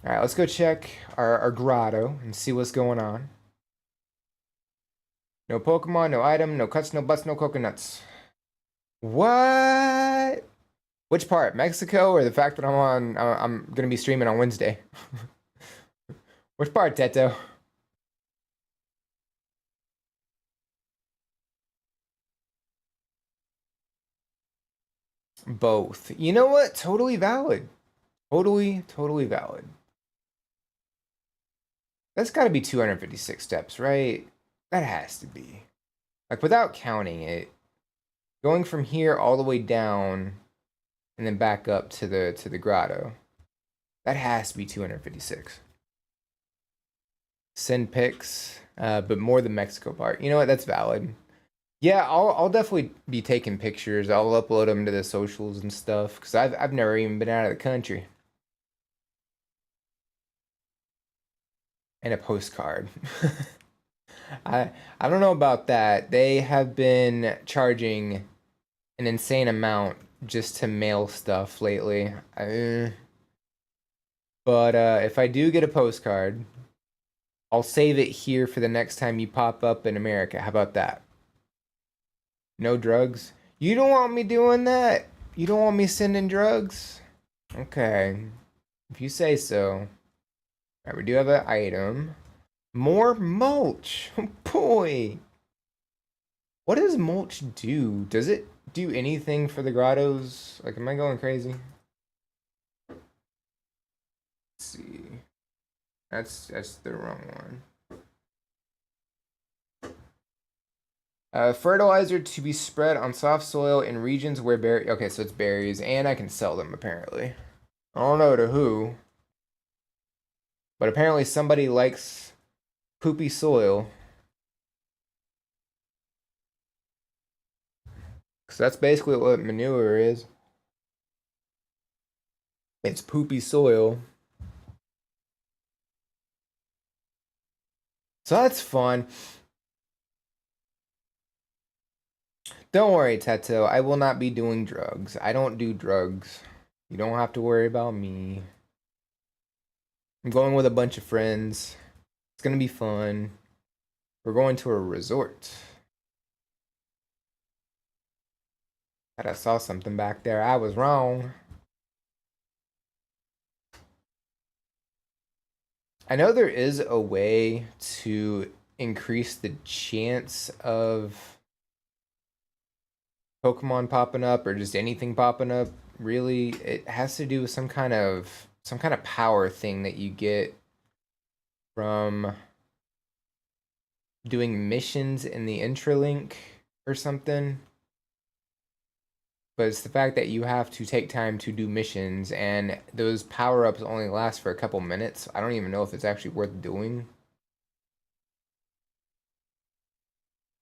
All right, let's go check our grotto and see what's going on. No Pokemon, no item, no cuts, no butts, no coconuts. What? Which part? Mexico or the fact that I'm gonna be streaming on Wednesday? Which part, Teto? Both. You know what? Totally valid. Totally valid. That's got to be 256 steps, right? That has to be. Like, without counting it, going from here all the way down and then back up to the grotto. That has to be 256. Send pics, but more the Mexico part. You know what? That's valid. Yeah, I'll definitely be taking pictures. I'll upload them to the socials and stuff because I've never even been out of the country. And a postcard. I don't know about that. They have been charging an insane amount just to mail stuff lately. But if I do get a postcard, I'll save it here for the next time you pop up in America. How about that? No drugs? You don't want me doing that? You don't want me sending drugs? Okay. If you say so. Alright, we do have an item. More mulch! Boy! What does mulch do? Does it do anything for the grottos? Like, am I going crazy? Let's see. That's the wrong one. Fertilizer to be spread on soft soil in regions where berry. Okay, so it's berries, and I can sell them apparently. I don't know to who, but apparently somebody likes poopy soil. Cause that's basically what manure is. It's poopy soil. So that's fun. Don't worry, Teto. I will not be doing drugs. I don't do drugs. You don't have to worry about me. I'm going with a bunch of friends. It's gonna be fun. We're going to a resort. I saw something back there. I was wrong. I know there is a way to increase the chance of Pokemon popping up or just anything popping up. Really, it has to do with some kind of power thing that you get from doing missions in the Intralink or something. but it's the fact that you have to take time to do missions, and those power-ups only last for a couple minutes. I don't even know if it's actually worth doing.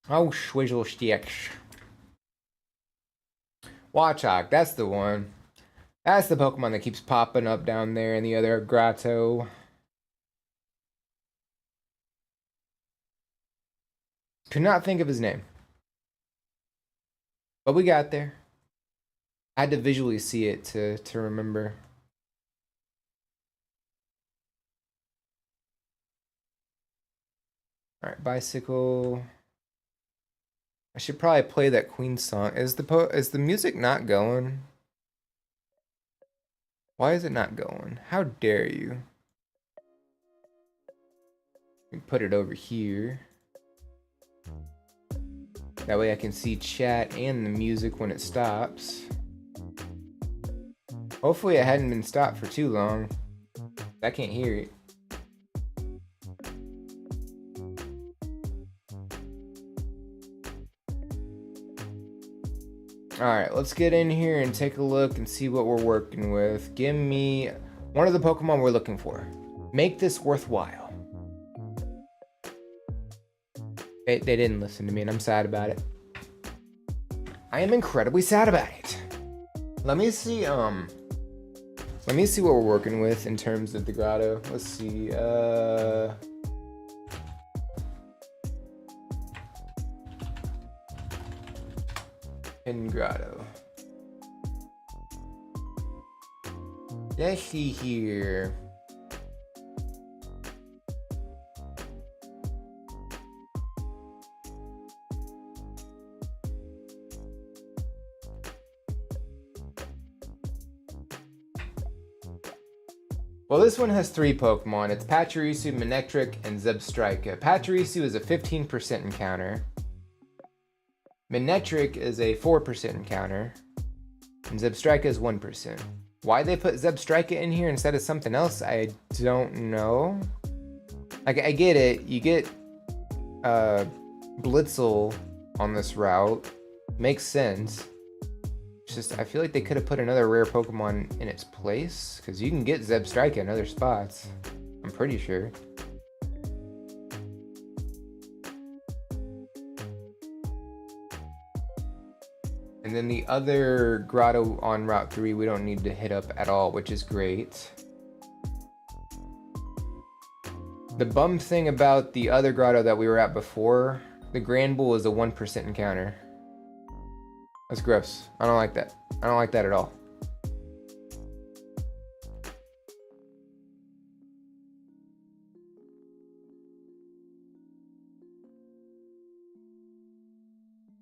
Oh, Schwizzle sticks. Watchog, that's the one. That's the Pokemon that keeps popping up down there in the other grotto. Could not think of his name. But we got there. I had to visually see it to remember. Alright, bicycle. I should probably play that Queen song. Is the music not going? Why is it not going? How dare you? Let me put it over here. That way I can see chat and the music when it stops. Hopefully it hadn't been stopped for too long. I can't hear it. Alright, let's get in here and take a look and see what we're working with. Give me one of the Pokemon we're looking for. Make this worthwhile. They didn't listen to me and I'm sad about it. I am incredibly sad about it. Let me see what we're working with in terms of the grotto. Let's see, Hidden Grotto. Let's see here. Well, this one has 3 Pokemon. It's Pachirisu, Manectric, and Zebstrika. Pachirisu is a 15% encounter. Manectric is a 4% encounter. And Zebstrika is 1%. Why they put Zebstrika in here instead of something else, I don't know. Like, I get it. You get Blitzel on this route. Makes sense. It's just, I feel like they could have put another rare Pokemon in its place. Because you can get Zebstrika in other spots. I'm pretty sure. And then the other grotto on Route 3 we don't need to hit up at all, which is great. The bum thing about the other grotto that we were at before, the Grand Bull is a 1% encounter. That's gross. I don't like that. I don't like that at all.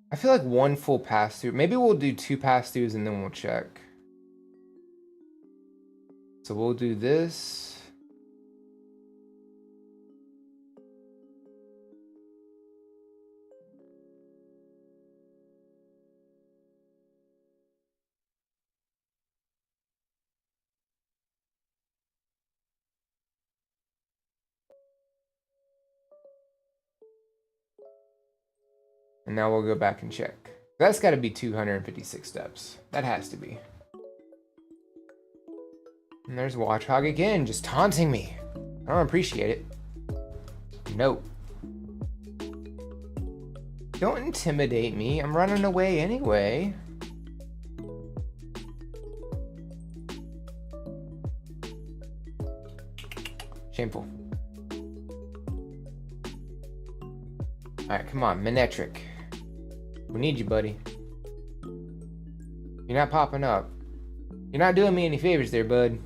I feel like one full pass through. Maybe we'll do 2 pass throughs and then we'll check. So we'll do this. And now we'll go back and check. That's got to be 256 steps. That has to be. And there's Watchog again, just taunting me. I don't appreciate it. No. Don't intimidate me. I'm running away anyway. Shameful. Alright, come on, Manectric. We need you, buddy. You're not popping up. You're not doing me any favors there, bud.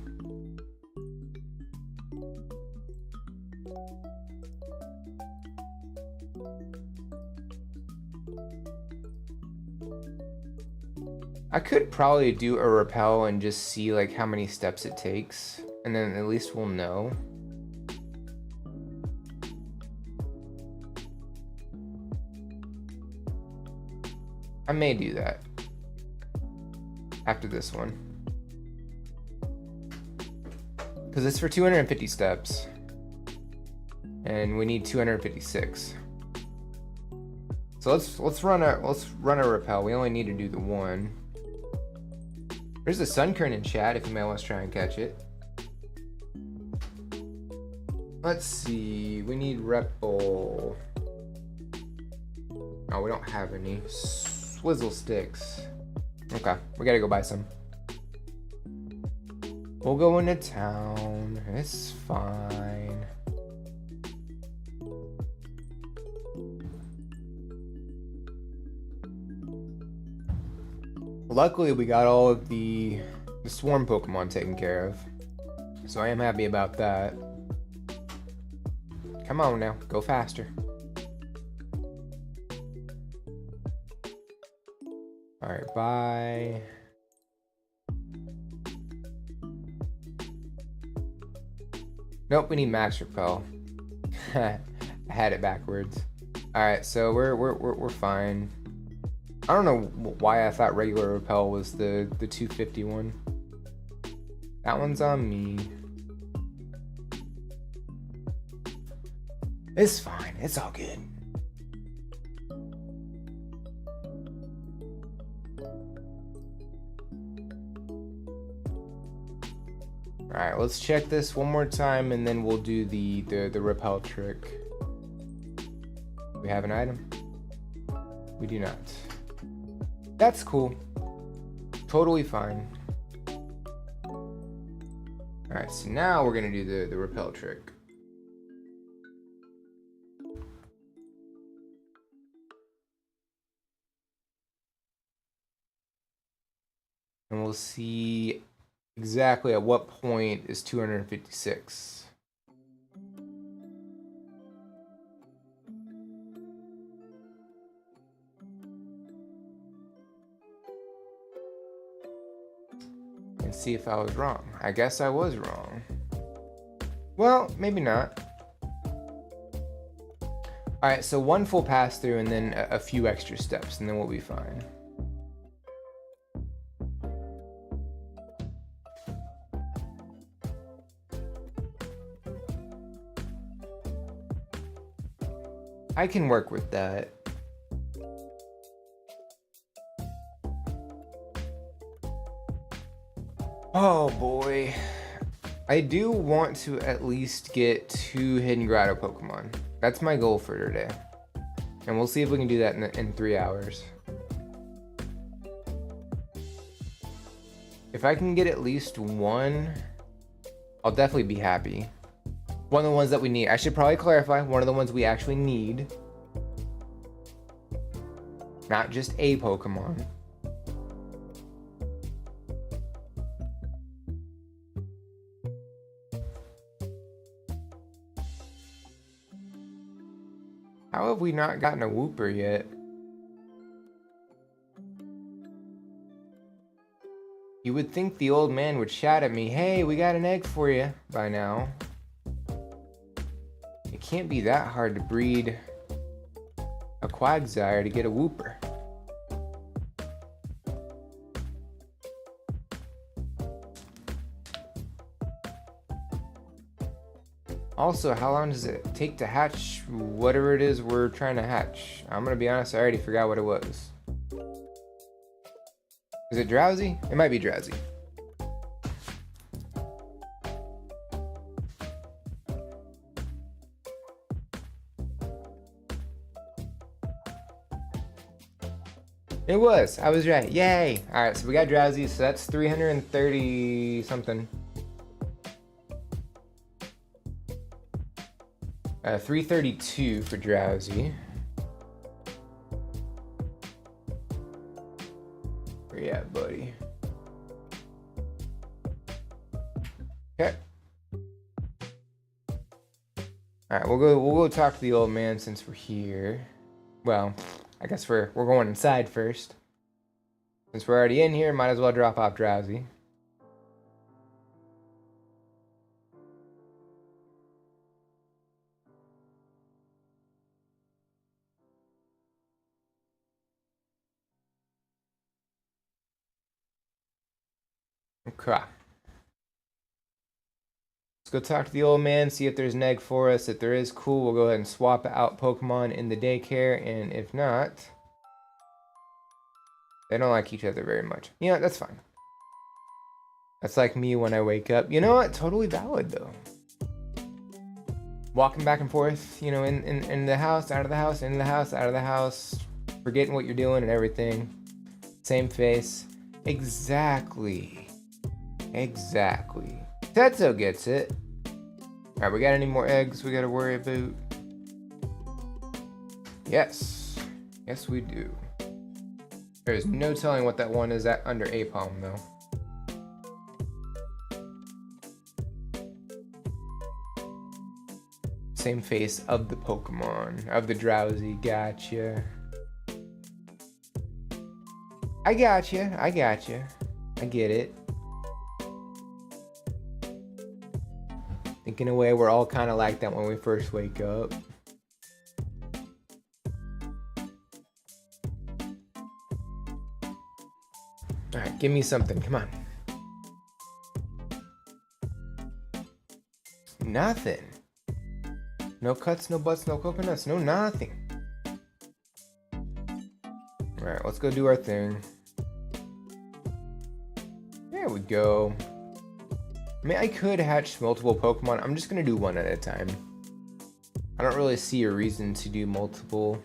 I could probably do a repel and just see like how many steps it takes, and then at least we'll know. I may do that after this one, because it's for 250 steps and we need 256. So let's run a repel. We only need to do the one. There's a Sunkern in chat if you might want to try and catch it. Let's see. We need Repel. Oh, we don't have any. Swizzle sticks. Okay, we gotta go buy some. We'll go into town. It's fine. Luckily, we got all of the swarm Pokemon taken care of. So I am happy about that. Come on now, go faster. Alright, bye. Nope, we need Max Repel. I had it backwards. Alright, so we're fine. I don't know why I thought regular Repel was the 250 one. That one's on me. It's fine, it's all good. Alright, let's check this one more time and then we'll do the repel trick. We have an item? We do not. That's cool. Totally fine. Alright, so now we're gonna do the repel trick. And we'll see exactly at what point is 256. And see if I was wrong. I guess I was wrong. Well, maybe not. Alright, so one full pass through and then a few extra steps and then we'll be fine. I can work with that. Oh boy. I do want to at least get 2 Hidden Grotto Pokemon. That's my goal for today. And we'll see if we can do that in 3 hours. If I can get at least one, I'll definitely be happy. One of the ones that we need. I should probably clarify, one of the ones we actually need. Not just a Pokemon. How have we not gotten a Wooper yet? You would think the old man would shout at me, "Hey, we got an egg for you," by now. It can't be that hard to breed a Quagsire to get a Wooper. Also, how long does it take to hatch whatever it is we're trying to hatch? I'm gonna be honest, I already forgot what it was. Is it Drowsy? It might be Drowsy. It was. I was right. Yay! Alright, so we got Drowsy, so that's 330 something. 332 for Drowsy. Where you at, buddy? Okay. Alright, we'll go talk to the old man since we're here. Well, I guess we're going inside first. Since we're already in here, might as well drop off Drowsy. Okay. Let's go talk to the old man, see if there's an egg for us. If there is, cool. We'll go ahead and swap out Pokemon in the daycare. And if not, they don't like each other very much. You know, that's fine. That's like me when I wake up. You know what? Totally valid though. Walking back and forth, you know, in the house, out of the house, in the house, out of the house, forgetting what you're doing and everything. Same face. Exactly. Exactly. Tetsuo gets it. Alright, we got any more eggs we gotta worry about? Yes. Yes, we do. There's no telling what that one is at under Apom, though. Same face of the Pokemon, of the Drowsy. Gotcha. I gotcha. I gotcha. I get it. Think in a way we're all kind of like that when we first wake up. Alright, give me something. Come on. Nothing. No cuts, no butts, no coconuts, no nothing. Alright, let's go do our thing. There we go. I mean, I could hatch multiple Pokemon. I'm just gonna do one at a time. I don't really see a reason to do multiple.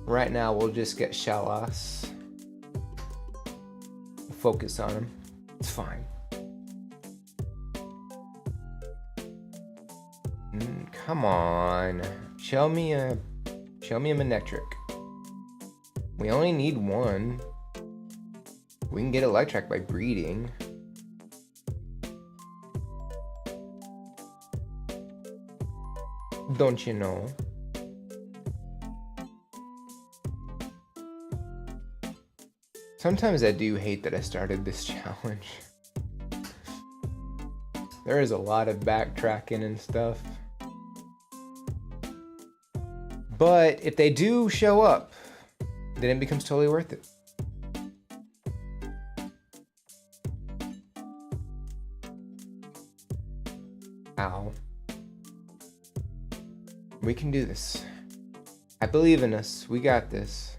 Right now, we'll just get Shalas. We'll focus on him. It's fine. Come on. Show me a Manectric. We only need one. We can get Electric by breeding. Don't you know? Sometimes I do hate that I started this challenge. There is a lot of backtracking and stuff. But if they do show up, then it becomes totally worth it. Ow. We can do this. I believe in us. We got this.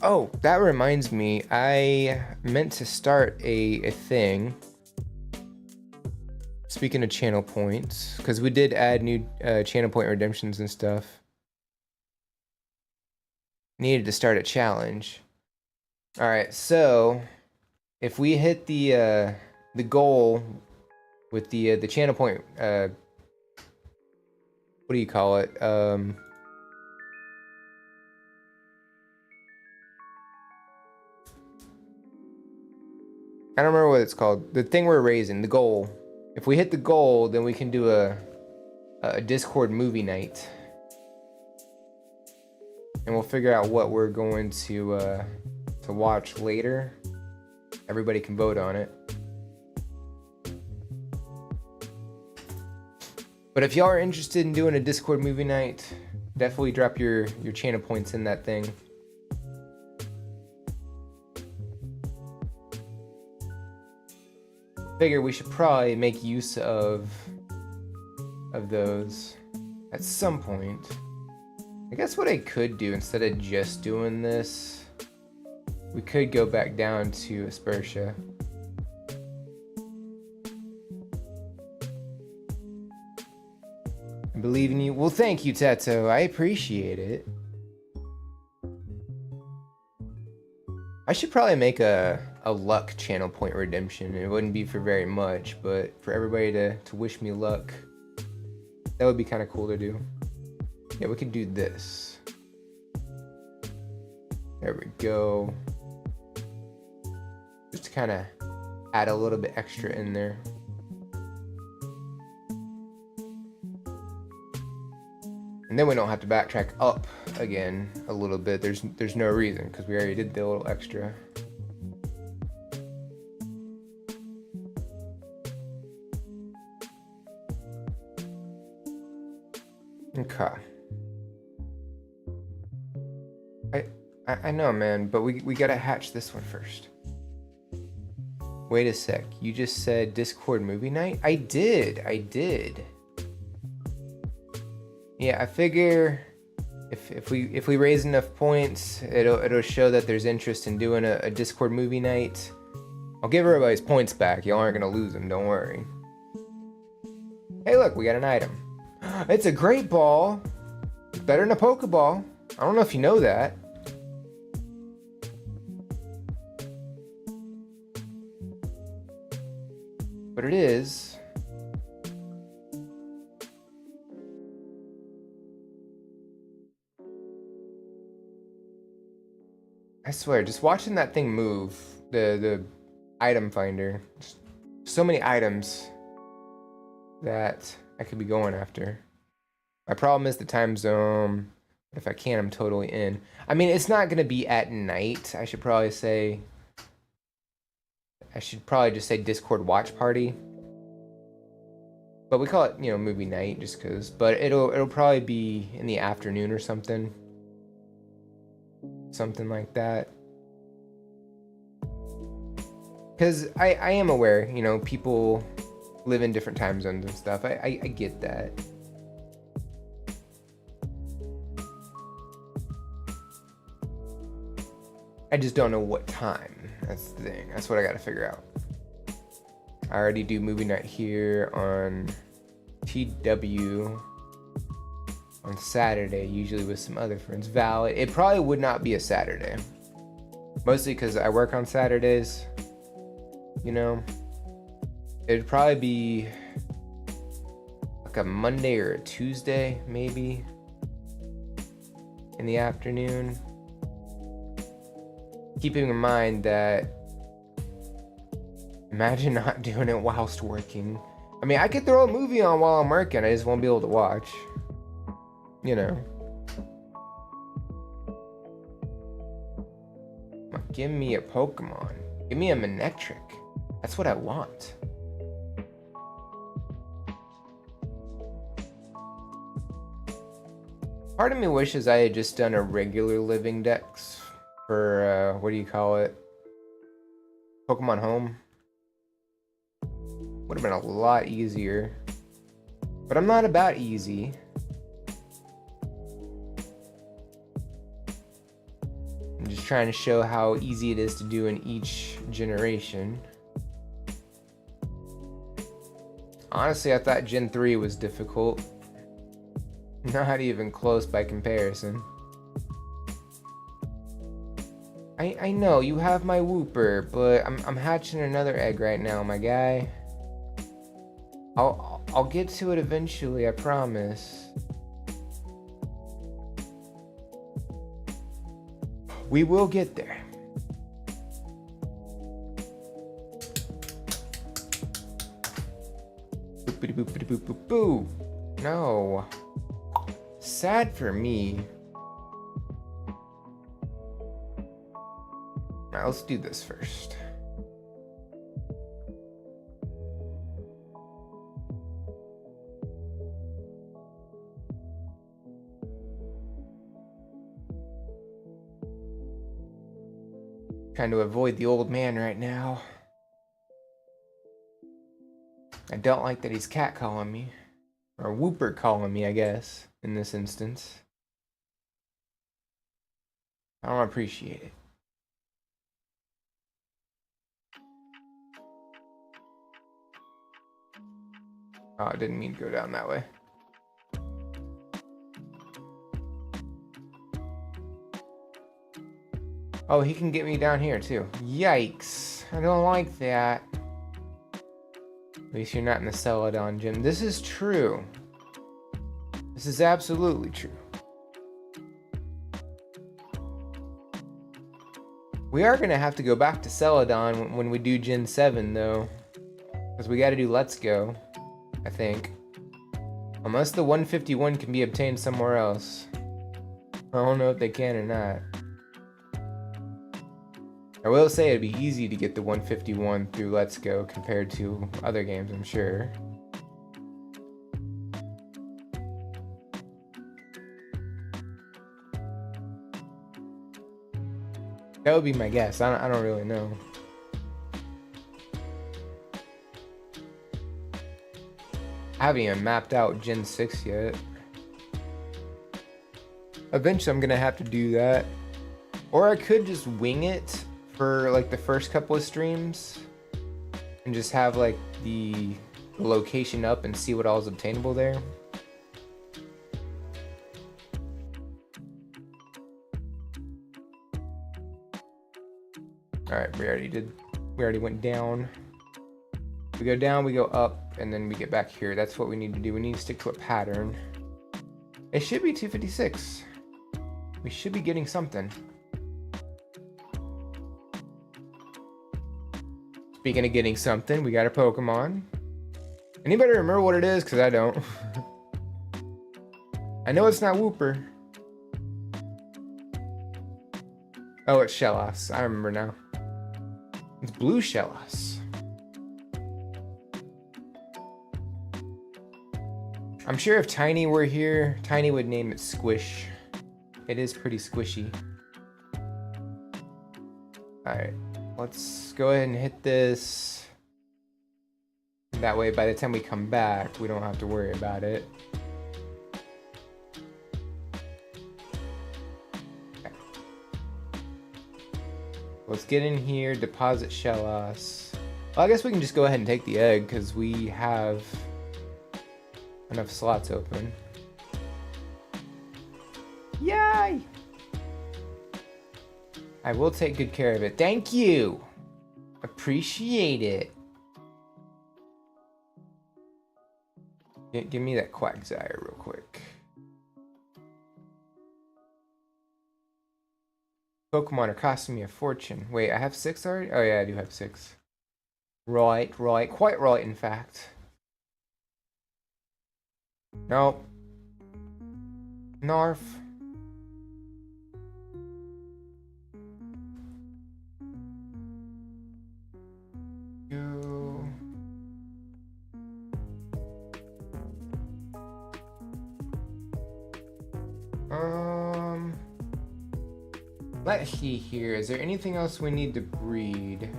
Oh, that reminds me. I meant to start a thing. Speaking of channel points, because we did add new channel point redemptions and stuff. Needed to start a challenge. All right, so if we hit the goal with the channel point, what do you call it? I don't remember what it's called. The thing we're raising, the goal. If we hit the goal, then we can do a Discord movie night. And we'll figure out what we're going to watch later. Everybody can vote on it. But if y'all are interested in doing a Discord movie night, definitely drop your channel points in that thing. Figure we should probably make use of those at some point. I guess what I could do instead of just doing this, we could go back down to Aspertia. I believe in you. Well, thank you, Teto. I appreciate it. I should probably make a luck channel point redemption. It wouldn't be for very much, but for everybody to wish me luck, that would be kind of cool to do. Yeah, we could do this. There we go. Just to kind of add a little bit extra in there. And then we don't have to backtrack up again a little bit. There's no reason because we already did the little extra. Okay. I know, man, but we gotta hatch this one first. Wait a sec. You just said Discord movie night? I did. Yeah, I figure If we raise enough points, it'll show that there's interest in doing a Discord movie night. I'll give everybody's points back. Y'all aren't gonna lose them, don't worry. Hey, look, we got an item. It's a great ball. It's better than a Pokeball. I don't know if you know that. But it is. I swear, just watching that thing move, the item finder, so many items that I could be going after. My problem is the time zone. If I can, I'm totally in. I mean, it's not gonna be at night. I should probably just say Discord watch party. But we call it, movie night just cause. But it'll probably be in the afternoon or something. Something like that. Cause I am aware, people live in different time zones and stuff. I get that. I just don't know what time. That's the thing. That's what I gotta figure out. I already do movie night here on TW on Saturday, usually with some other friends. Valid. It probably would not be a Saturday. Mostly because I work on Saturdays. It'd probably be like a Monday or a Tuesday, maybe, in the afternoon. Keeping in mind that, imagine not doing it whilst working. I mean, I could throw a movie on while I'm working, I just won't be able to watch. Give me a Pokemon. Give me a Manectric. That's what I want. Part of me wishes I had just done a regular living dex for, what do you call it? Pokemon Home. Would have been a lot easier. But I'm not about easy. I'm just trying to show how easy it is to do in each generation. Honestly, I thought Gen 3 was difficult. Not even close by comparison. I know, you have my Wooper, but I'm hatching another egg right now, my guy. I'll get to it eventually, I promise. We will get there. Boopity boopity boop boop boo. No. Sad for me. Alright, let's do this first. Trying to avoid the old man right now. I don't like that he's catcalling me. Or Wooper calling me, I guess, in this instance. I don't appreciate it. Oh, I didn't mean to go down that way. Oh, he can get me down here too. Yikes. I don't like that. At least you're not in the Celadon gym. This is true. This is absolutely true. We are going to have to go back to Celadon when we do Gen 7 though. Because we got to do Let's Go, I think. Unless the 151 can be obtained somewhere else. I don't know if they can or not. I will say it'd be easy to get the 151 through Let's Go compared to other games, I'm sure. That would be my guess. I don't really know. I haven't even mapped out Gen 6 yet. Eventually I'm gonna have to do that. Or I could just wing it for like the first couple of streams and just have like the location up and see what all is obtainable there. All right, we already went down. We go down, we go up, and then we get back here. That's what we need to do. We need to stick to a pattern. It should be 256. We should be getting something. Speaking of getting something, we got a Pokemon. Anybody remember what it is? Because I don't. I know it's not Wooper. Oh, it's Shellos. I remember now. It's blue Shellos. I'm sure if Tiny were here, Tiny would name it Squish. It is pretty squishy. Alright, let's go ahead and hit this. That way, by the time we come back, we don't have to worry about it. Okay. Let's get in here, deposit Shellos. Well, I guess we can just go ahead and take the egg, because we have enough slots open. Yay! I will take good care of it. Thank you! Appreciate it. Give me that Quagsire real quick. Pokemon are costing me a fortune. Wait, I have 6 already? Oh yeah, I do have 6. Right. Quite right, in fact. Nope. Narf. Go. Let's see here. Is there anything else we need to breed?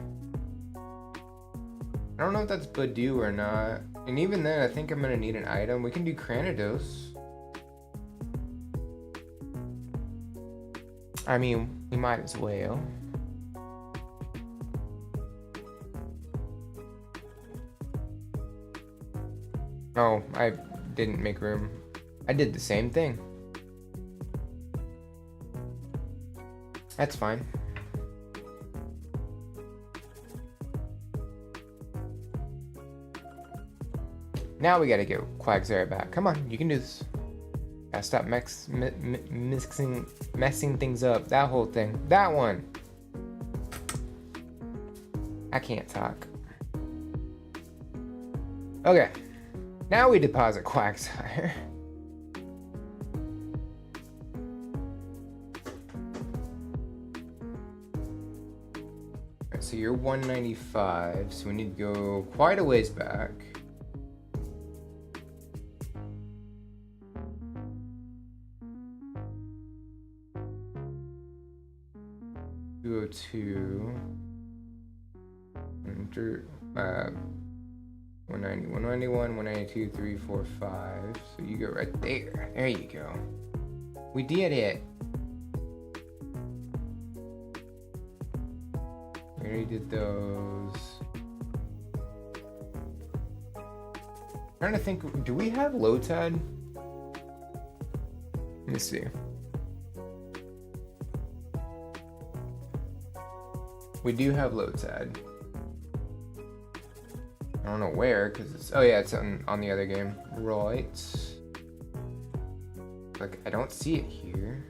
I don't know if that's Badoo or not. And even then, I think I'm gonna need an item. We can do Cranidos. I mean, we might as well. Oh, I didn't make room. I did the same thing. That's fine. Now we gotta get Quagsire back. Come on, you can do this. Gotta stop messing things up. That whole thing. That one. I can't talk. Okay. Now we deposit Quagsire. So you're 195, so we need to go quite a ways back. Two, 190, 191, 192, 3, 4, 5. So you go right there. There you go. We did it. We already did those. Trying to think, do we have Lotad? Let me see. We do have Lotad. I don't know where, because it's... Oh yeah, it's on the other game. Right. Like, I don't see it here.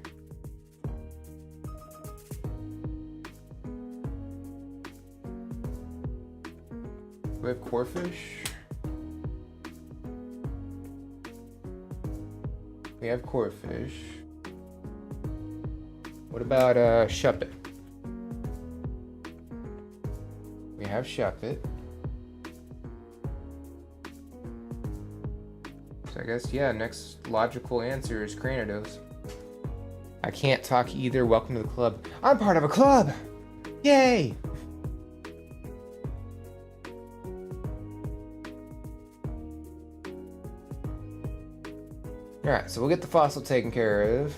Do we have Corphish? We have Corphish. What about Shuppet? We have Shuppet. So I guess, yeah, next logical answer is Cranidos. I can't talk either. Welcome to the club. I'm part of a club! Yay! Alright, so we'll get the fossil taken care of.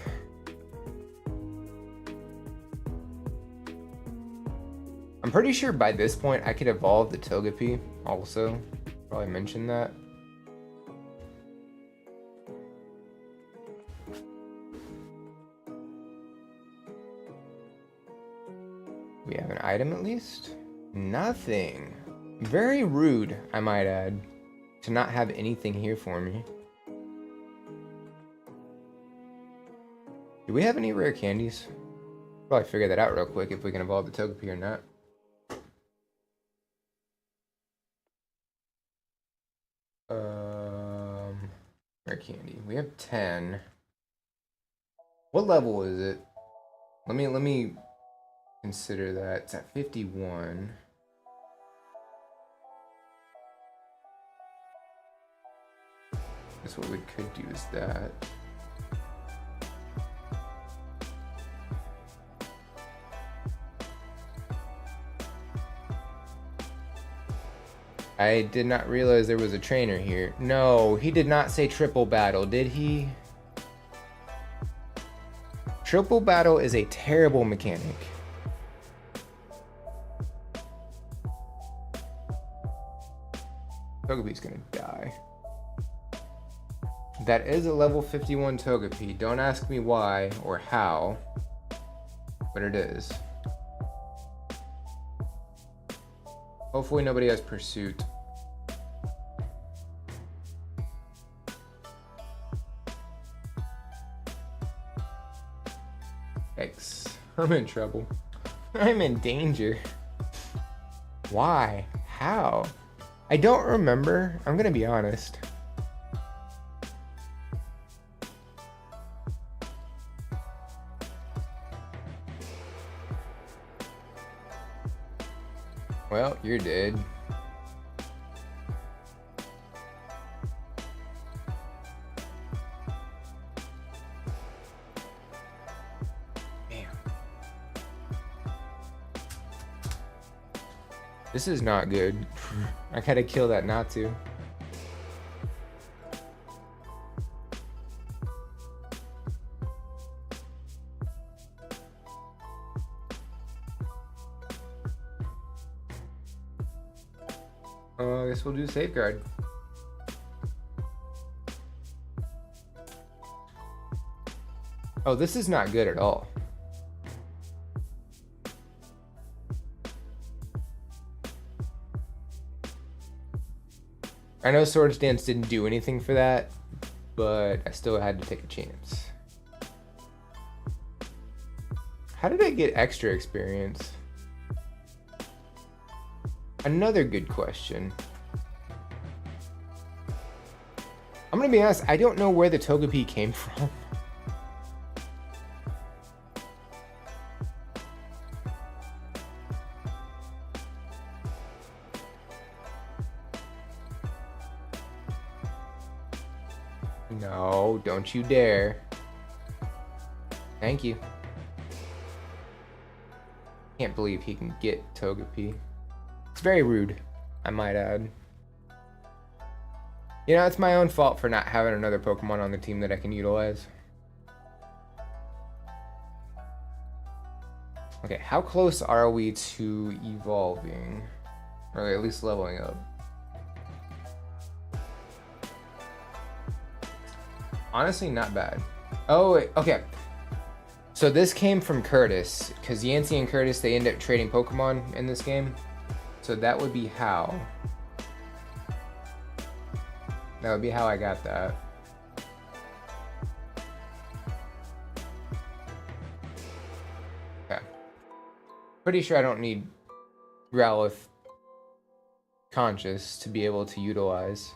I'm pretty sure by this point I could evolve the Togepi also. Probably mentioned that. We have an item at least? Nothing. Very rude, I might add, to not have anything here for me. Do we have any rare candies? Probably figure that out real quick if we can evolve the Togepi or not. Rare candy. We have 10. What level is it? Let me consider that. It's at 51. Guess what we could do is that. I did not realize there was a trainer here. No, he did not say triple battle, did he? Triple battle is a terrible mechanic. Togepi's gonna die. That is a level 51 Togepi. Don't ask me why or how, but it is. Hopefully nobody has pursuit. Yikes. I'm in trouble. I'm in danger. Why? How? I don't remember. I'm gonna be honest. Well, you're dead. Damn. This is not good. I gotta kill that Natsu. I guess we'll do safeguard. Oh, this is not good at all. I know Swords Dance didn't do anything for that, but I still had to take a chance. How did I get extra experience? Another good question. I'm gonna be honest, I don't know where the Togepi came from. No, don't you dare. Thank you. Can't believe he can get Togepi. It's very rude, I might add. You know, it's my own fault for not having another Pokemon on the team that I can utilize. Okay, how close are we to evolving? Or at least leveling up? Honestly, not bad. Oh, wait, okay. So this came from Curtis, because Yancey and Curtis, they end up trading Pokemon in this game. So that would be how. That would be how I got that. Okay. Pretty sure I don't need Growlithe Conscious to be able to utilize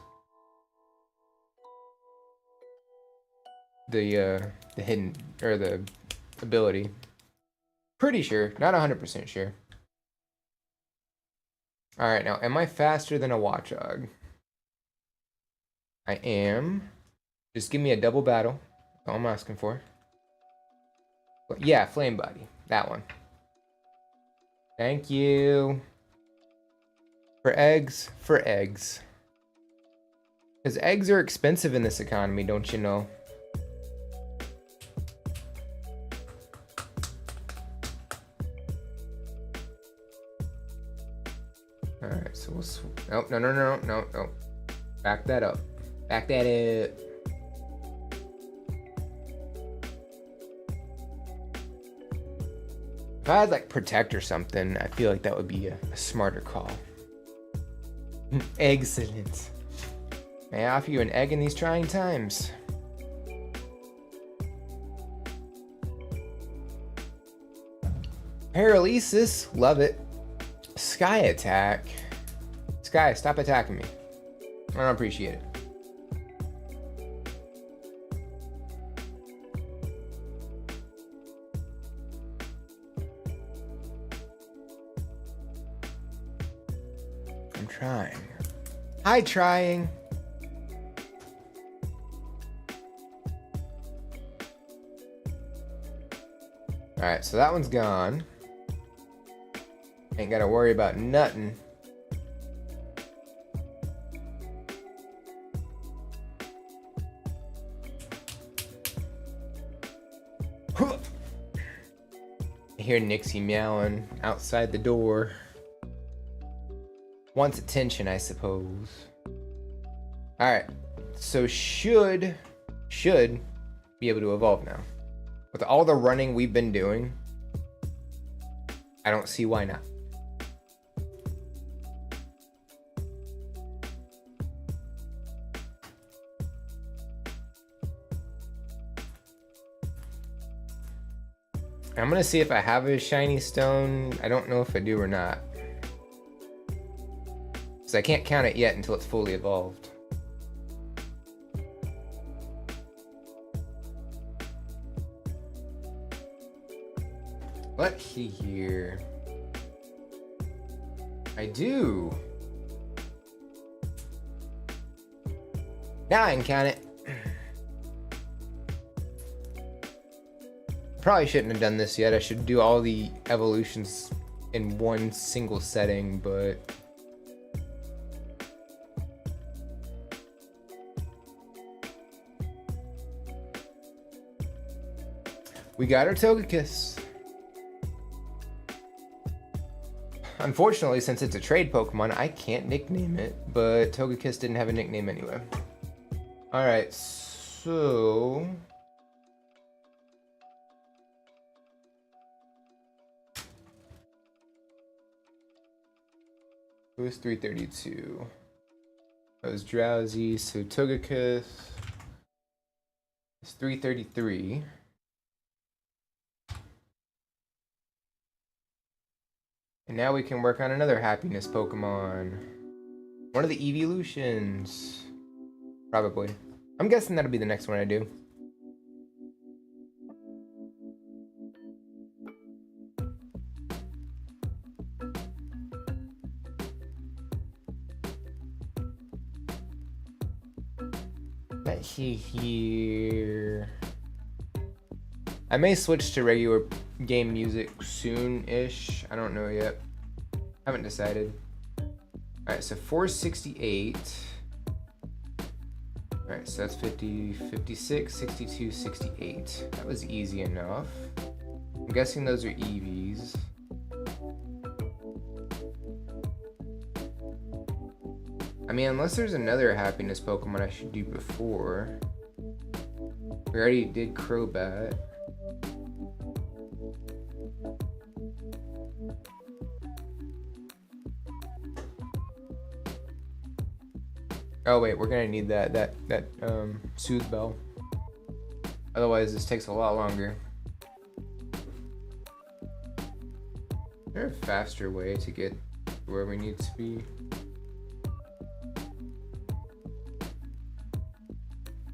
the hidden, or the ability. Pretty sure, not 100% sure. Alright, now, am I faster than a Watchog? I am. Just give me a double battle. That's all I'm asking for. But yeah, Flame Body. That one. Thank you. For eggs, for eggs. Because eggs are expensive in this economy, don't you know? Nope, no. Back that up. Back that up. If I had like Protect or something, I feel like that would be a smarter call. Excellent. May I offer you an egg in these trying times? Paralysis, love it. Sky attack. Sky, stop attacking me. I don't appreciate it. I'm trying. Hi, trying. Alright, so that one's gone. Ain't gotta worry about nothing. I hear Nixie meowing outside the door. Wants attention, I suppose. Alright, so should be able to evolve now. With all the running we've been doing, I don't see why not. I'm gonna see if I have a shiny stone. I don't know if I do or not. So I can't count it yet until it's fully evolved. Let's see here. I do. Now I can count it. Probably shouldn't have done this yet. I should do all the evolutions in one single setting, but we got our Togekiss. Unfortunately, since it's a trade Pokemon, I can't nickname it, but Togekiss didn't have a nickname anyway. Alright, so it was 332. I was drowsy, so Togekiss is 333. And now we can work on another happiness Pokemon. One of the evolutions. Probably. I'm guessing that'll be the next one I do. Let's see here. I may switch to regular game music soon-ish. I don't know yet. Haven't decided. Alright, so 468. Alright, so that's 50, 56, 62, 68. That was easy enough. I'm guessing those are EVs. I mean, unless there's another happiness Pokemon I should do before. We already did Crobat. Oh wait, we're gonna need that Soothe Bell. Otherwise this takes a lot longer. Is there a faster way to get where we need to be?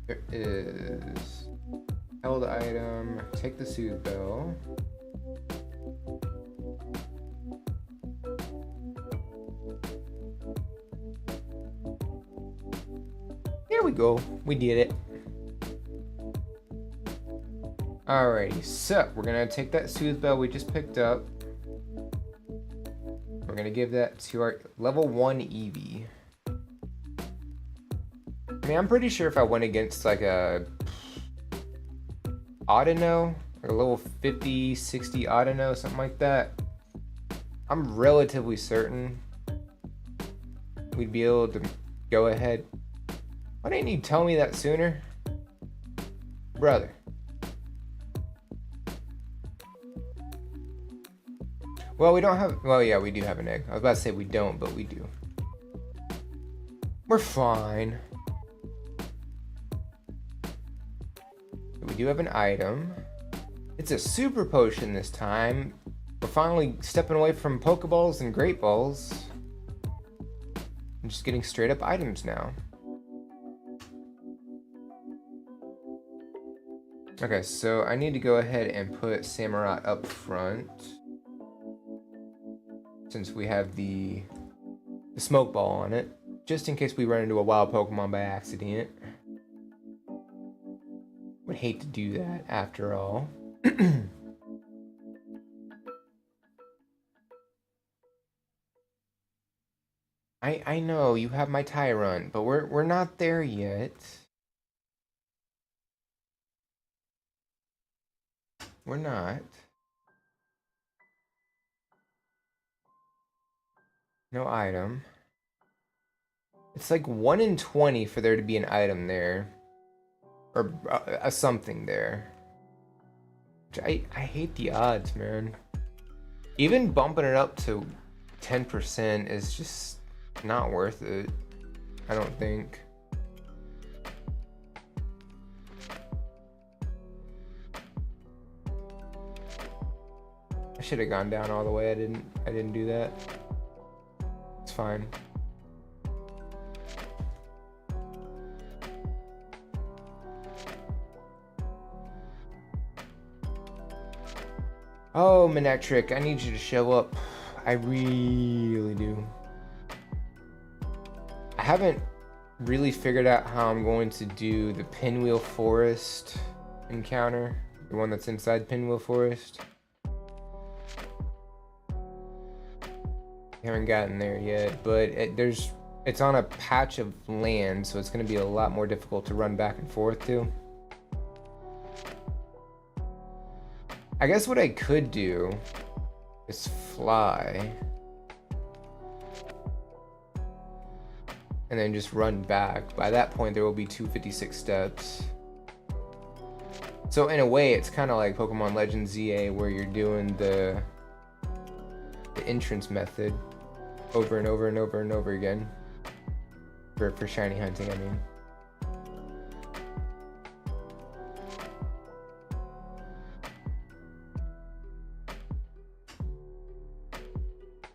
There is. Held item, take the Soothe Bell. There we go. We did it. Alrighty, so we're gonna take that Soothe Bell we just picked up. We're gonna give that to our level 1 Eevee. I mean, I'm pretty sure if I went against like a Audino, or a level 50, 60 Audino, something like that, I'm relatively certain we'd be able to go ahead. Why didn't you tell me that sooner? Brother. Well, we don't have, well, yeah, we do have an egg. I was about to say we don't, but we do. We're fine. We do have an item. It's a super potion this time. We're finally stepping away from Pokeballs and Great Balls. I'm just getting straight up items now. Okay, so I need to go ahead and put Samurott up front. Since we have the smoke ball on it. Just in case we run into a wild Pokemon by accident. Would hate to do that after all. I know you have my Tyrant, but we're not there yet. We're not. No item. It's like 1 in 20 for there to be an item there. Or a something there. Which I hate the odds, man. Even bumping it up to 10% is just not worth it. I don't think. I should have gone down all the way. I didn't do that. It's fine. Oh, Manectric, I need you to show up. I really do. I haven't really figured out how I'm going to do the Pinwheel Forest encounter. The one that's inside Pinwheel Forest. Haven't gotten there yet, but it's on a patch of land, so it's going to be a lot more difficult to run back and forth to. I guess what I could do is fly and then just run back. By that point, there will be 256 steps. So in a way, it's kind of like Pokemon Legends ZA, where you're doing the entrance method over and over and over and over again for shiny hunting, I mean.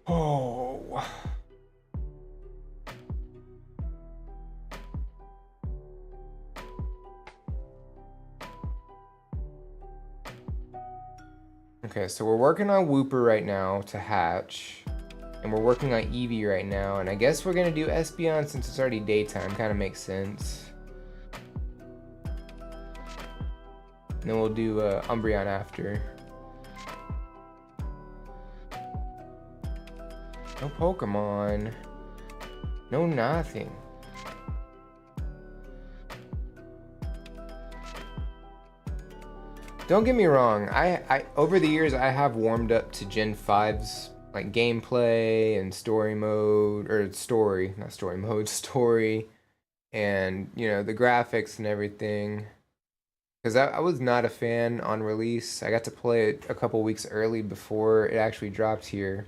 Oh. Okay, so we're working on Wooper right now to hatch. And we're working on Eevee right now. And I guess we're gonna do Espeon since it's already daytime. Kind of makes sense. And then we'll do Umbreon after. No Pokemon. No nothing. Don't get me wrong, I over the years I have warmed up to Gen 5's like gameplay and story mode, or story, not story mode, story, and you know, the graphics and everything. Because I was not a fan on release. I got to play it a couple weeks early before it actually dropped here.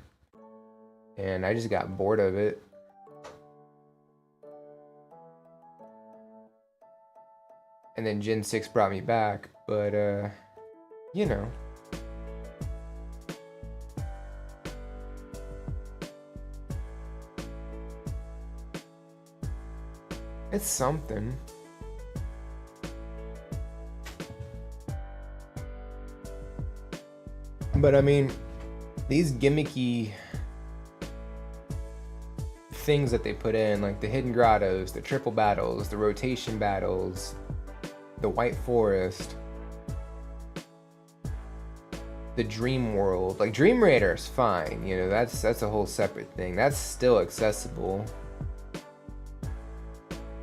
And I just got bored of it. And then Gen 6 brought me back, but you know. It's something. But I mean, these gimmicky things that they put in, like the hidden grottos, the triple battles, the rotation battles, the White Forest, the Dream World, like Dream Raider is fine, you know, that's a whole separate thing. That's still accessible.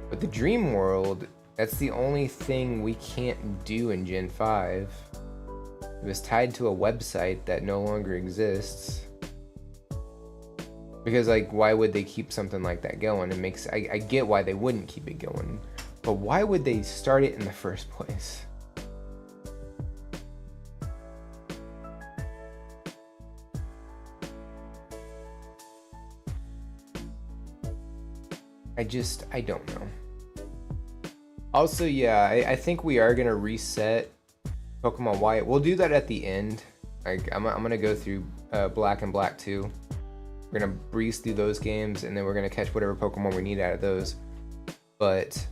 But the Dream World, that's the only thing we can't do in Gen 5. It was tied to a website that no longer exists. Because like, why would they keep something like that going? It makes I get why they wouldn't keep it going, but why would they start it in the first place? I don't know. Also, yeah, I think we are gonna reset Pokemon White. We'll do that at the end. Like, I'm gonna go through Black and Black 2. We're gonna breeze through those games, and then we're gonna catch whatever Pokemon we need out of those. But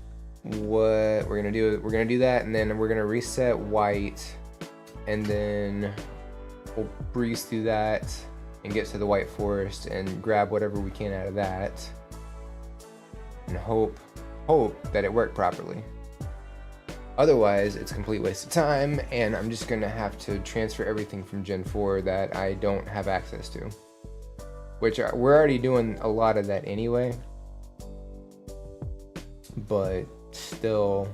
what we're gonna do that, and then we're gonna reset White, and then we'll breeze through that and get to the White Forest and grab whatever we can out of that, and hope that it worked properly. Otherwise, it's a complete waste of time, and I'm just gonna have to transfer everything from Gen 4 that I don't have access to. Which we're already doing a lot of that anyway. But still,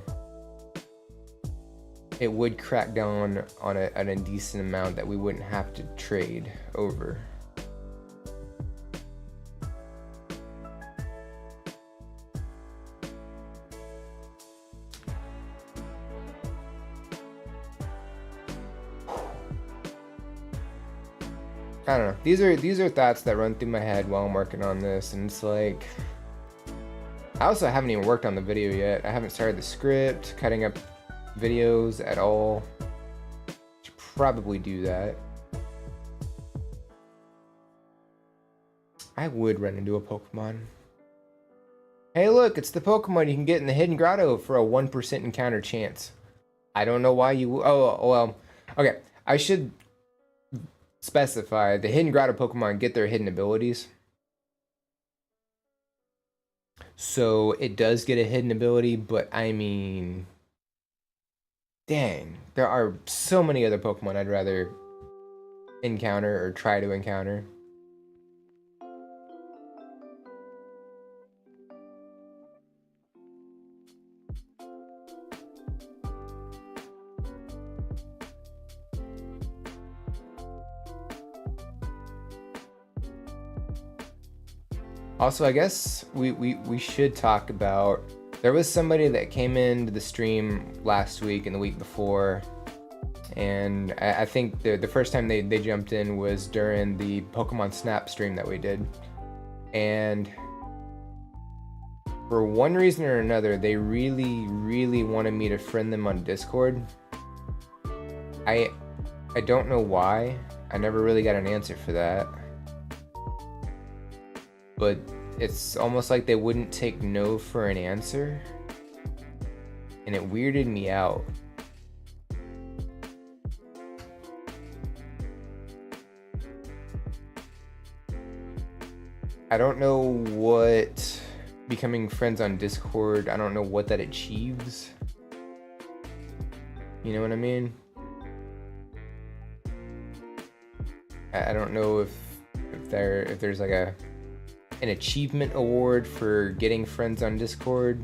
it would crack down on an indecent amount that we wouldn't have to trade over. I don't know. These are thoughts that run through my head while I'm working on this, and it's like, I also haven't even worked on the video yet. I haven't started the script, cutting up videos at all. Should probably do that. I would run into a Pokemon. Hey, look, it's the Pokemon you can get in the Hidden Grotto for a 1% encounter chance. I don't know why you. Oh well. Okay, I should specify the Hidden Grotto Pokemon get their hidden abilities. So it does get a hidden ability, but I mean, dang, there are so many other Pokemon I'd rather encounter or try to encounter. Also, I guess we should talk about, there was somebody that came into the stream last week and the week before, and I think the first time they jumped in was during the Pokemon Snap stream that we did, and for one reason or another, they really wanted me to friend them on Discord. I don't know why. I never really got an answer for that. But it's almost like they wouldn't take no for an answer, and it weirded me out. I don't know what becoming friends on Discord, I don't know what that achieves. You know what I mean? I don't know if there's like an achievement award for getting friends on Discord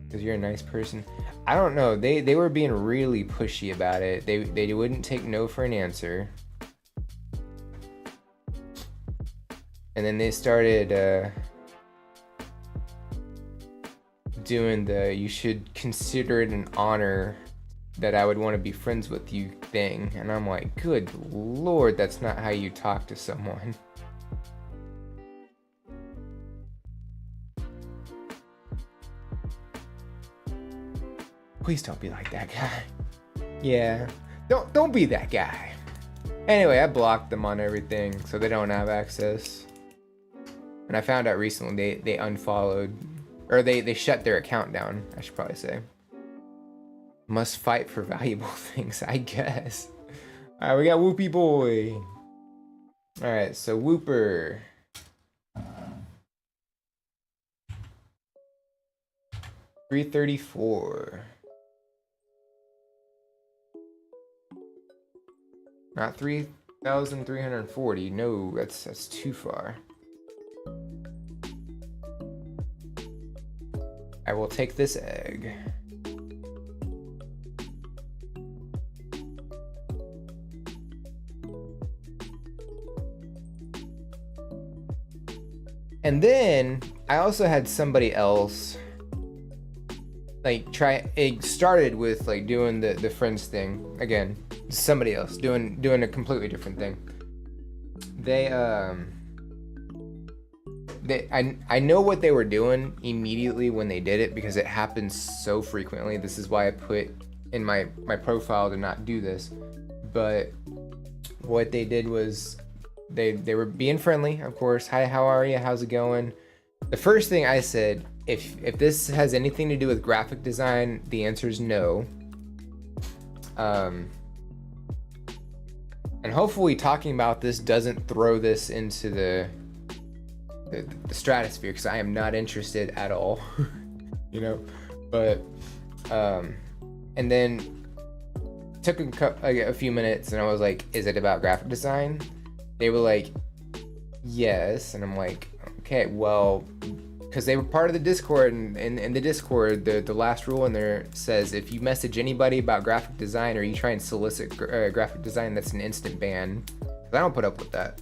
because you're a nice person. I don't know. They were being really pushy about it. They wouldn't take no for an answer. And then they started doing the "you should consider it an honor that I would want to be friends with you" thing. And I'm like, good lord, that's not how you talk to someone. Please don't be like that guy. Yeah, don't be that guy. Anyway, I blocked them on everything so they don't have access. And I found out recently they unfollowed, or they shut their account down, I should probably say. Must fight for valuable things, I guess. Alright, we got Whoopie Boy. Alright, so Whooper. $334. Not 3,340. No, that's too far. I will take this egg. And then I also had somebody else like it started with like doing the friends thing again. Somebody else doing a completely different thing. I know what they were doing immediately when they did it, because it happens so frequently. This is why I put in my profile to not do this. But what they did was they were being friendly, of course. Hi, how are you? How's it going? The first thing I said, if this has anything to do with graphic design, the answer is no. And hopefully talking about this doesn't throw this into the stratosphere, because I am not interested at all. You know, but and then took a few minutes, and I was like, is it about graphic design? They were like, yes. And I'm like, okay, well, because they were part of the Discord, and in the Discord, the last rule in there says if you message anybody about graphic design or you try and solicit graphic design, that's an instant ban. I don't put up with that.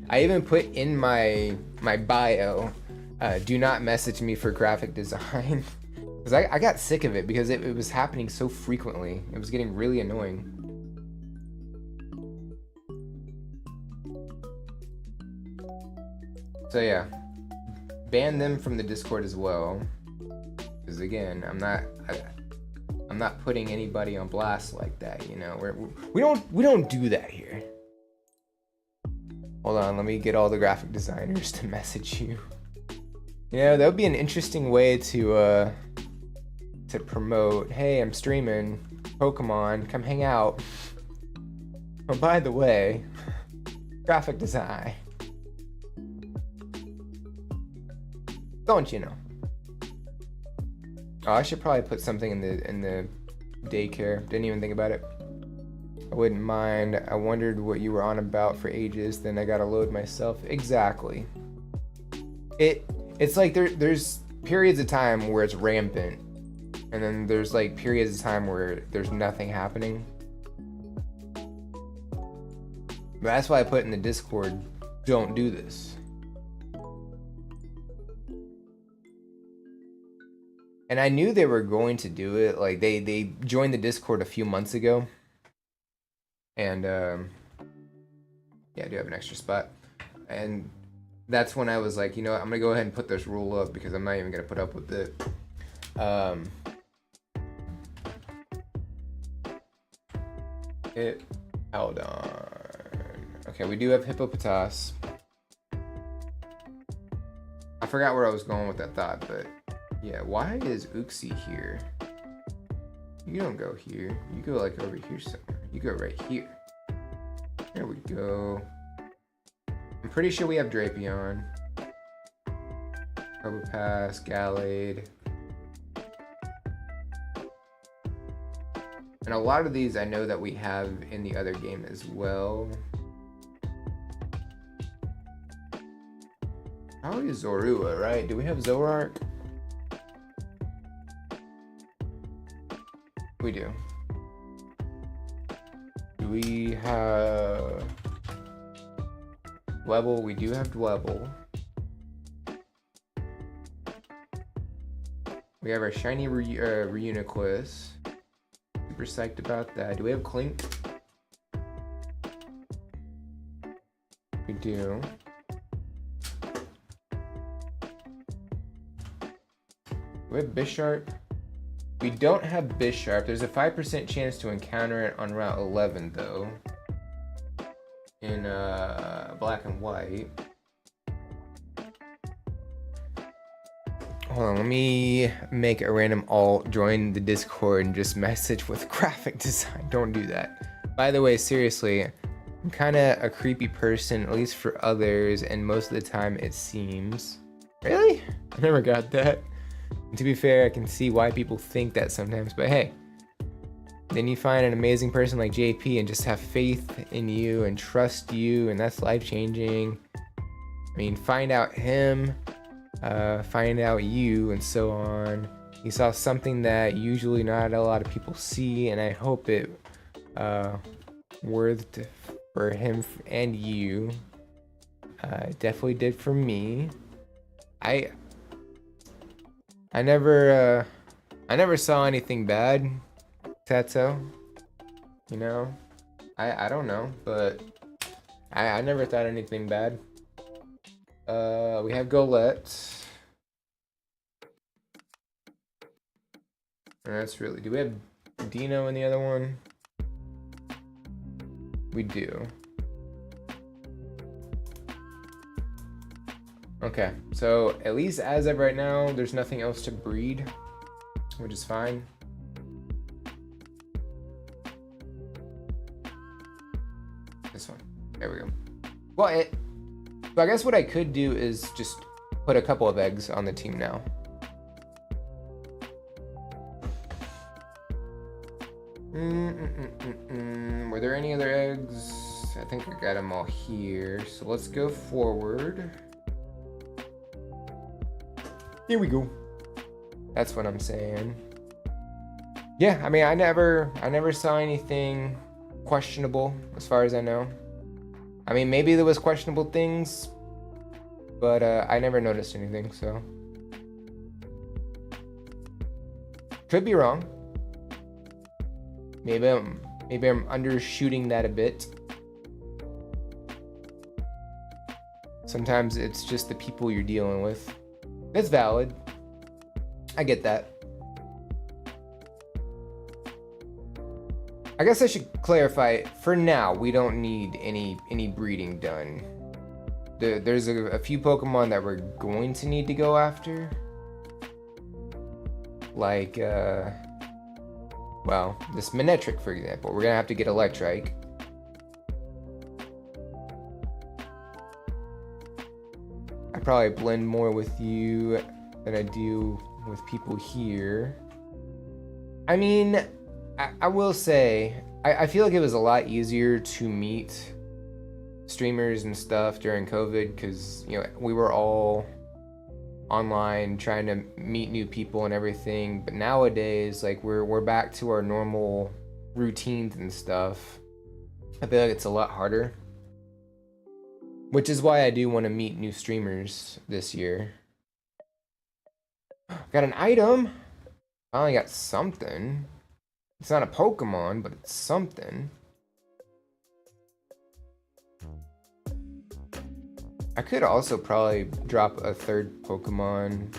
I even put in my bio, do not message me for graphic design. Because I got sick of it, because it was happening so frequently. It was getting really annoying. So yeah, ban them from the Discord as well. Because again, I'm not putting anybody on blast like that. You know, we don't do that here. Hold on, let me get all the graphic designers to message you. You know, that would be an interesting way to promote, hey, I'm streaming Pokemon, come hang out. Oh, by the way, graphic design. Don't you know? Oh, I should probably put something in the daycare. Didn't even think about it. I wouldn't mind. I wondered what you were on about for ages. Then I gotta load myself. Exactly. It's like there's periods of time where it's rampant, and then there's like periods of time where there's nothing happening. But that's why I put in the Discord, don't do this. And I knew they were going to do it. Like they joined the Discord a few months ago. And yeah, I do have an extra spot. And that's when I was like, you know what, I'm gonna go ahead and put this rule up, because I'm not even gonna put up with it. Hold on. Okay, we do have Hippopotas. I forgot where I was going with that thought, but yeah, why is Uxie here? You don't go here. You go like over here somewhere. You go right here. There we go. I'm pretty sure we have Drapion. Probopass, Gallade. And a lot of these I know that we have in the other game as well. Probably Zorua, right? Do we have Zoroark? We do. Do we have Dwebble? We do have Dwebble. We have our shiny Reuniclus. Super psyched about that. Do we have Clink? We do. Do we have Bisharp? We don't have Bisharp. There's a 5% chance to encounter it on Route 11, though. In black and white. Hold on, let me make a random alt, join the Discord, and just message with graphic design. Don't do that. By the way, seriously, I'm kind of a creepy person, at least for others, and most of the time it seems. Really? I never got that. And to be fair, I can see why people think that sometimes, but hey, then you find an amazing person like JP and just have faith in you and trust you, and that's life-changing. I mean, find out him, find out you, and so on. He saw something that usually not a lot of people see, and I hope it worthed for him and you. It definitely did for me. I I never saw anything bad, Tato. You know? I don't know, but I never thought anything bad. We have Golette. And that's really, do we have Dino in the other one? We do. Okay, so at least as of right now, there's nothing else to breed, which is fine. This one. There we go. Well, so I guess what I could do is just put a couple of eggs on the team now. Were there any other eggs? I think I got them all here. So let's go forward. Here we go. That's what I'm saying. Yeah, I mean, I never saw anything questionable as far as I know. I mean, maybe there was questionable things, but I never noticed anything, so. Could be wrong. Maybe I'm undershooting that a bit. Sometimes it's just the people you're dealing with. It's valid. I get that. I guess I should clarify, for now, we don't need any breeding done. There's a few Pokemon that we're going to need to go after. Like, well, this Manectric, for example. We're gonna have to get Electrike. I probably blend more with you than I do with people here. I mean, I will say, I feel like it was a lot easier to meet streamers and stuff during COVID because, you know, we were all online trying to meet new people and everything. But nowadays, like, we're back to our normal routines and stuff. I feel like it's a lot harder. Which is why I do want to meet new streamers this year. Got an item. I only got something. It's not a Pokemon, but it's something. I could also probably drop a third Pokemon,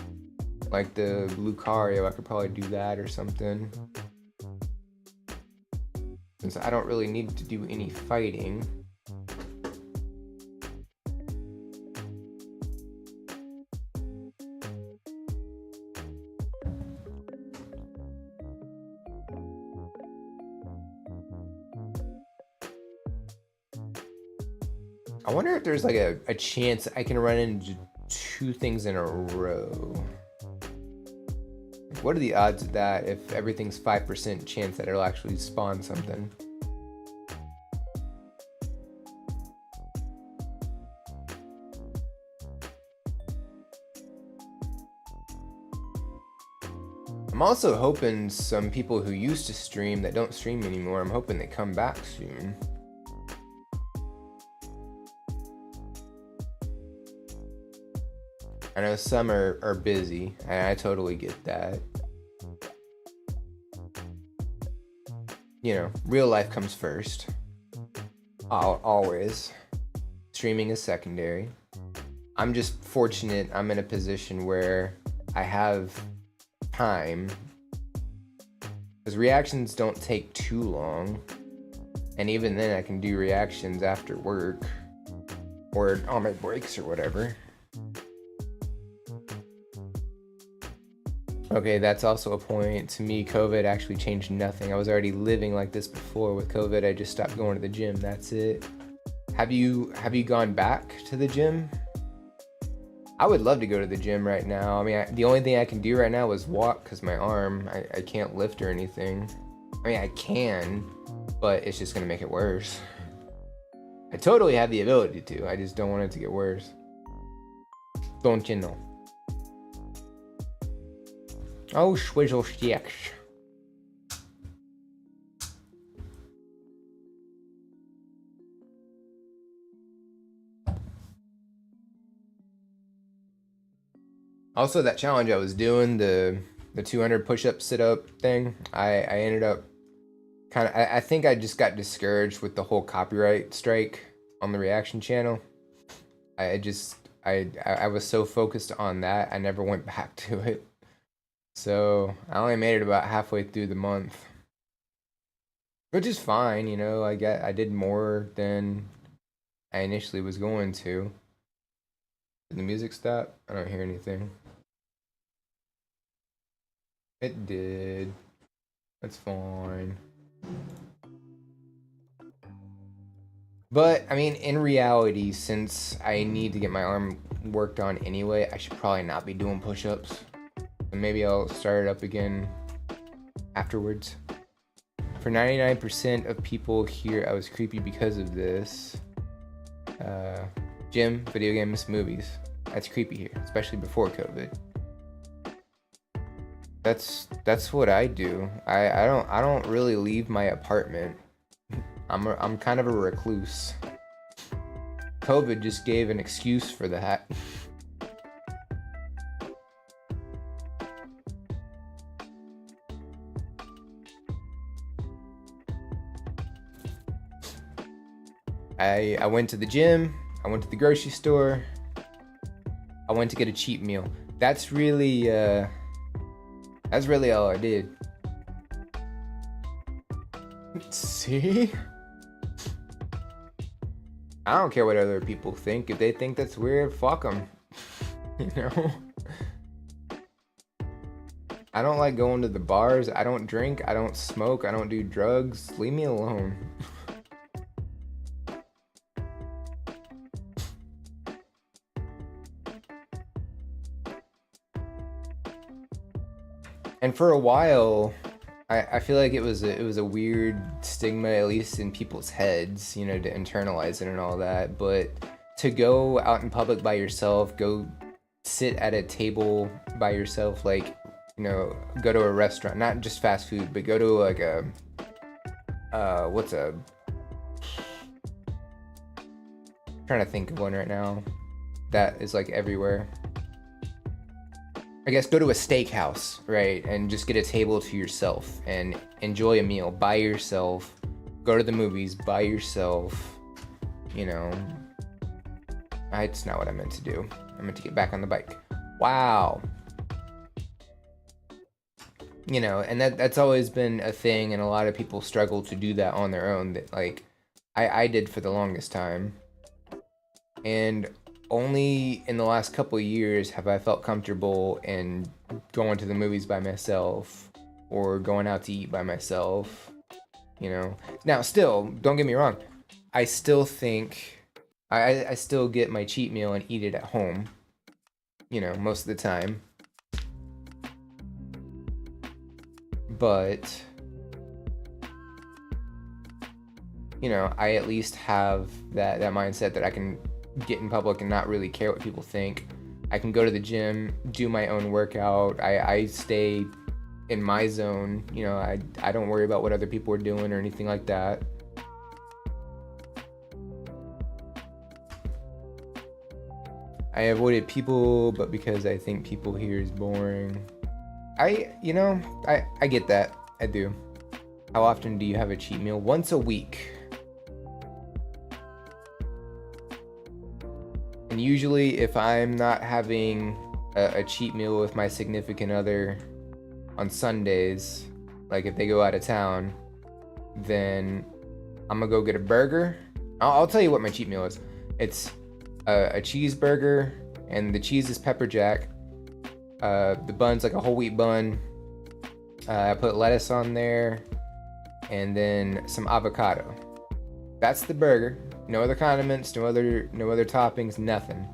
like the Lucario. I could probably do that or something. Since I don't really need to do any fighting. I wonder if there's like a chance I can run into two things in a row. What are the odds of that if everything's 5% chance that it'll actually spawn something? I'm also hoping some people who used to stream that don't stream anymore, I'm hoping they come back soon. I know some are busy, and I totally get that. You know, real life comes first. Always. Streaming is secondary. I'm just fortunate I'm in a position where I have time. Because reactions don't take too long. And even then I can do reactions after work. Or on my breaks or whatever. Okay, that's also a point. To me, COVID actually changed nothing. I was already living like this before. With COVID, I just stopped going to the gym. That's it. Have you gone back to the gym? I would love to go to the gym right now. I mean, the only thing I can do right now is walk because my arm, I can't lift or anything. I mean, I can, but it's just gonna make it worse. I totally have the ability to. I just don't want it to get worse. Don't you know? Oh, swizzle sticks. Also, that challenge I was doing, the 200 push-up sit-up thing, I ended up kind of, I think I just got discouraged with the whole copyright strike on the reaction channel. I just, I was so focused on that, I never went back to it. So I only made it about halfway through the month, which is fine, you know. I did more than I initially was going to. Did the music stop? I don't hear anything. It did. That's fine. But I mean, in reality, since I need to get my arm worked on anyway, I should probably not be doing push-ups. And maybe I'll start it up again afterwards. For 99% of people here, I was creepy because of this. Gym, video games, movies. That's creepy here, especially before COVID. That's what I do. I don't really leave my apartment. I'm kind of a recluse. COVID just gave an excuse for that. I went to the gym, I went to the grocery store, I went to get a cheap meal. That's really all I did. See? I don't care what other people think. If they think that's weird, fuck them. You know? I don't like going to the bars. I don't drink. I don't smoke. I don't do drugs. Leave me alone. And for a while, I feel like it was a weird stigma, at least in people's heads, you know, to internalize it and all that. But to go out in public by yourself, go sit at a table by yourself, like, you know, go to a restaurant, not just fast food, but go to like a, I'm trying to think of one right now that is like everywhere. I guess go to a steakhouse, right, and just get a table to yourself and enjoy a meal by yourself. Go to the movies by yourself. You know, it's not what I meant to do. I meant to get back on the bike. Wow. You know, and that's always been a thing, and a lot of people struggle to do that on their own. That, like, I did for the longest time. And only in the last couple of years have I felt comfortable in going to the movies by myself or going out to eat by myself, you know. Now, still, don't get me wrong, I still think I still get my cheat meal and eat it at home, you know, most of the time. But, you know, I at least have that mindset that I can get in public and not really care what people think. I can go to the gym, do my own workout. I stay in my zone. You know, I don't worry about what other people are doing or anything like that. I avoided people, but because I think people here is boring. I get that. I do. How often do you have a cheat meal? Once a week. And usually if I'm not having a cheat meal with my significant other on Sundays, like if they go out of town, then I'm gonna go get a burger. I'll tell you what my cheat meal is. It's a cheeseburger, and the cheese is pepper jack. The bun's like a whole wheat bun. I put lettuce on there, and then some avocado. That's the burger. No other condiments, no other toppings, nothing.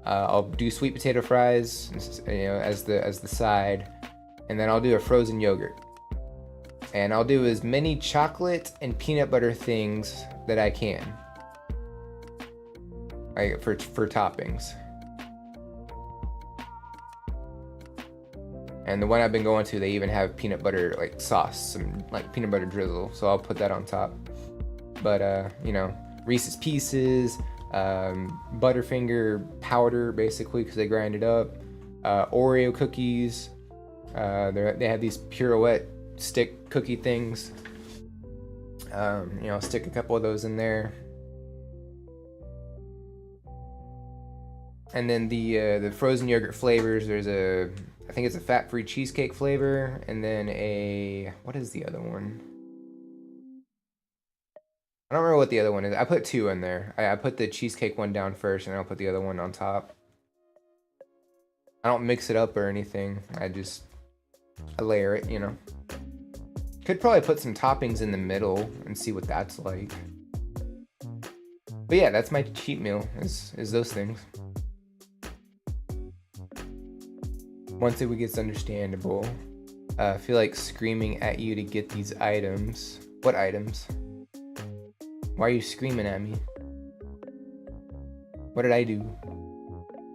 I'll do sweet potato fries, you know, as the side, and then I'll do a frozen yogurt. And I'll do as many chocolate and peanut butter things that I can, like for toppings. And the one I've been going to, they even have peanut butter like sauce, some like peanut butter drizzle, so I'll put that on top. But you know, Reese's Pieces, Butterfinger powder, basically, because they grind it up. Oreo cookies. They have these pirouette stick cookie things. You know, stick a couple of those in there. And then the frozen yogurt flavors. There's I think it's a fat-free cheesecake flavor, and then what is the other one? I don't remember what the other one is. I put 2 in there. I put the cheesecake one down first, and I'll put the other one on top. I don't mix it up or anything. I layer it, you know. Could probably put some toppings in the middle and see what that's like. But yeah, that's my cheat meal, is those things. Once it gets understandable, I feel like screaming at you to get these items. What items? Why are you screaming at me? What did I do?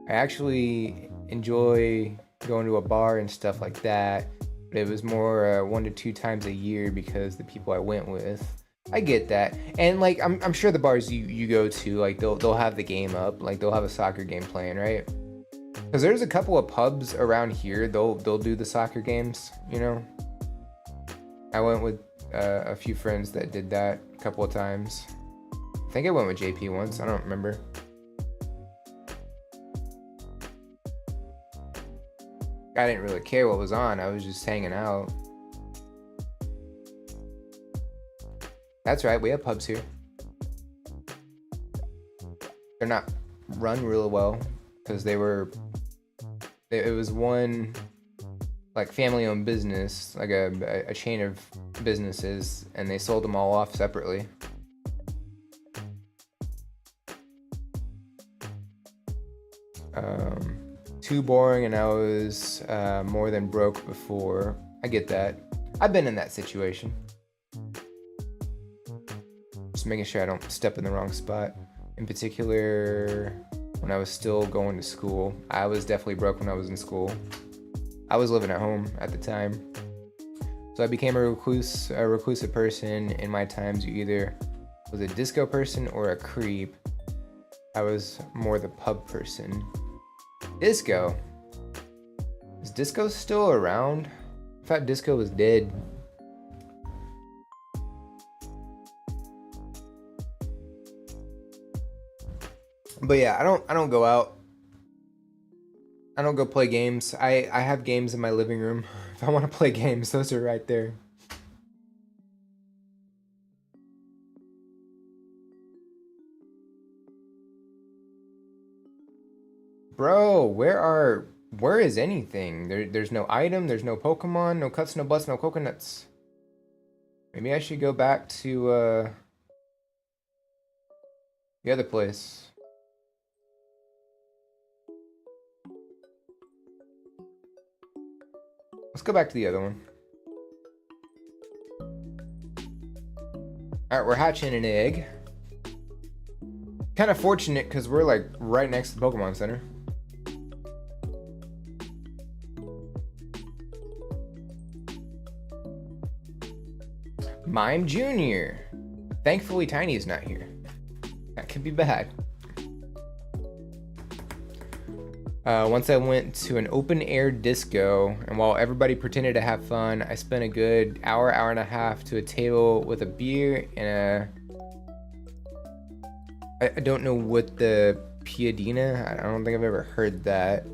I actually enjoy going to a bar and stuff like that, but it was more 1 to 2 times a year because the people I went with. I get that, and like I'm sure the bars you go to, like they'll have the game up, like they'll have a soccer game playing, right? Because there's a couple of pubs around here, they'll do the soccer games, you know. I went with a few friends that did that a couple of times. I think I went with JP once, I don't remember. I didn't really care what was on, I was just hanging out. That's right, we have pubs here. They're not run really well because it was one like family-owned business, like a chain of businesses, and they sold them all off separately. Too boring, and I was more than broke before. I get that. I've been in that situation. Just making sure I don't step in the wrong spot. In particular, when I was still going to school. I was definitely broke when I was in school. I was living at home at the time. So I became a reclusive person. In my times, you either was a disco person or a creep. I was more the pub person. Disco? Is disco still around? I thought disco was dead. But yeah, I don't go out. I don't go play games. I have games in my living room. If I want to play games, those are right there. Bro, where is anything? There's no item, there's no Pokemon, no cuts, no butts, no coconuts. Maybe I should go back to the other place. Let's go back to the other one. Alright, we're hatching an egg. Kind of fortunate because we're like right next to the Pokemon Center. Mime Jr. Thankfully, Tiny is not here. That could be bad. Once I went to an open air disco, and while everybody pretended to have fun, I spent a good hour and a half to a table with a beer and I don't know what the piadina. I don't think I've ever heard that.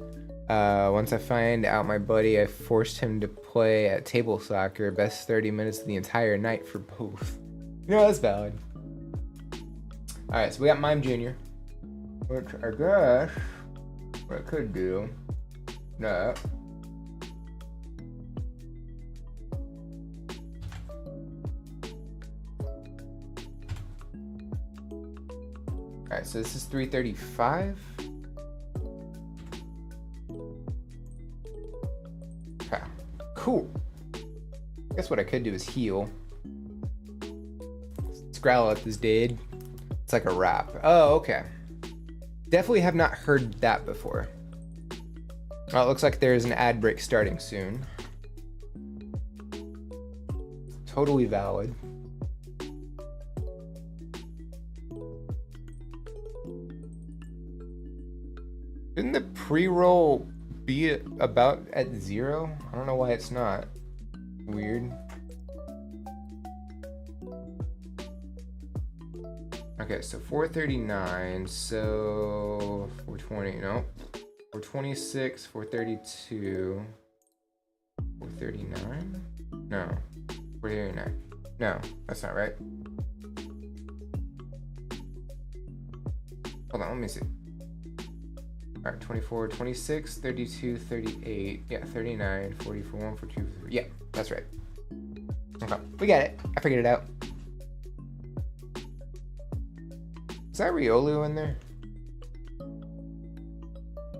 Once I find out my buddy, I forced him to play at table soccer, best 30 minutes of the entire night for both. You know, that's valid. Alright, so we got Mime Jr. Which I guess what I could do. No. Alright, so this is 335. Okay, cool. Guess what I could do is heal. Scrowleth is dead. It's like a wrap. Oh, okay. Definitely have not heard that before. Oh, it looks like there's an ad break starting soon. Totally valid. Didn't the pre-roll should be about at 0. I don't know why it's not. Weird. Okay, so 439, so 420, no. 426, 432, 439? No, 439. No, that's not right. Hold on, let me see. All right, 24, 26, 32, 38, yeah, 39, 44, 1, 42, 43. Yeah, that's right. Okay, we got it. I figured it out. Is that Riolu in there?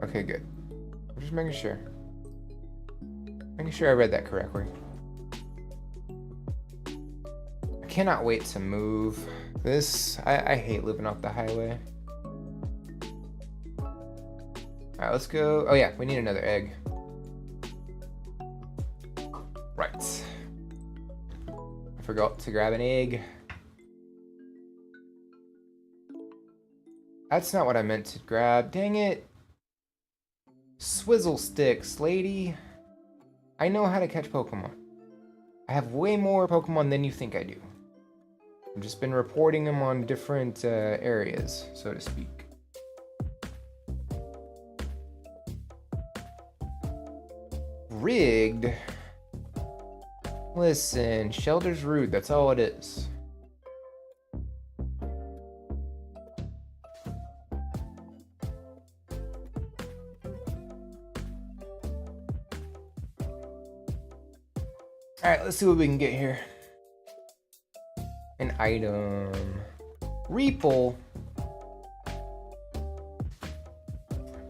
Okay, good. I'm just making sure. Making sure I read that correctly. I cannot wait to move. This, I hate living off the highway. Alright, let's go. Oh yeah, we need another egg. Right. I forgot to grab an egg. That's not what I meant to grab. Dang it. Swizzle sticks, lady. I know how to catch Pokemon. I have way more Pokemon than you think I do. I've just been reporting them on different areas, so to speak. Rigged? Listen, Shelter's rude, that's all it is. Alright, let's see what we can get here. An item. Reapel.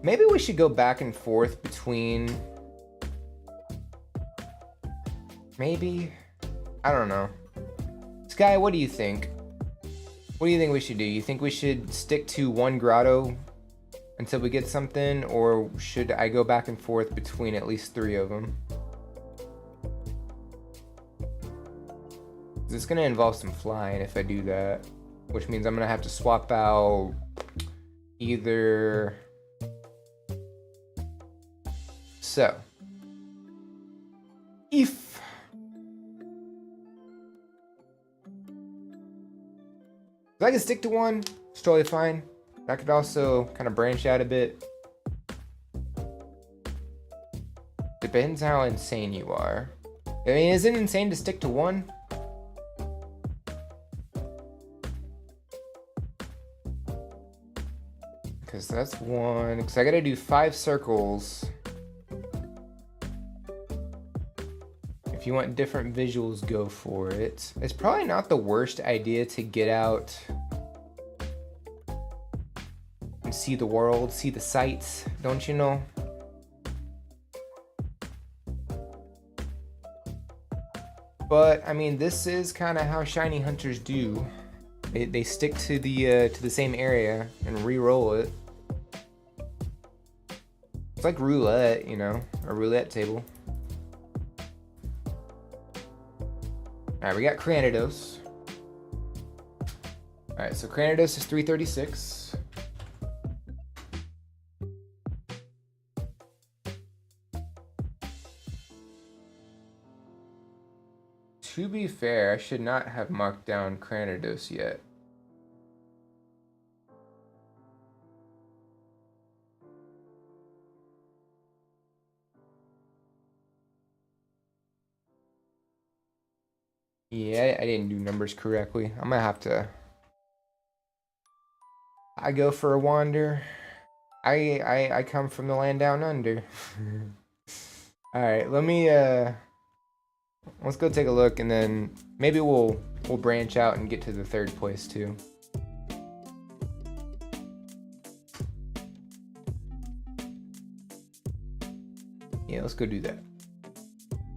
Maybe we should go back and forth between... Maybe? I don't know. Sky, what do you think? What do you think we should do? You think we should stick to one grotto until we get something? Or should I go back and forth between at least 3 of them? It's gonna involve some flying if I do that. Which means I'm gonna have to swap out either... So. If I can stick to one, it's totally fine. I could also kind of branch out a bit. Depends how insane you are. I mean, is it insane to stick to one? Because that's one. Because I gotta do 5 circles. If you want different visuals, go for it. It's probably not the worst idea to get out and see the world, see the sights, don't you know? But I mean, this is kind of how shiny hunters do. They stick to the same area and re-roll it. It's like roulette, you know, a roulette table. Alright, we got Cranidos. Alright, so Cranidos is 336. To be fair, I should not have marked down Cranidos yet. Yeah, I didn't do numbers correctly. I'm gonna have to... I go for a wander. I come from the land down under. Alright, let me let's go take a look and then maybe we'll branch out and get to the 3rd place too. Yeah, let's go do that.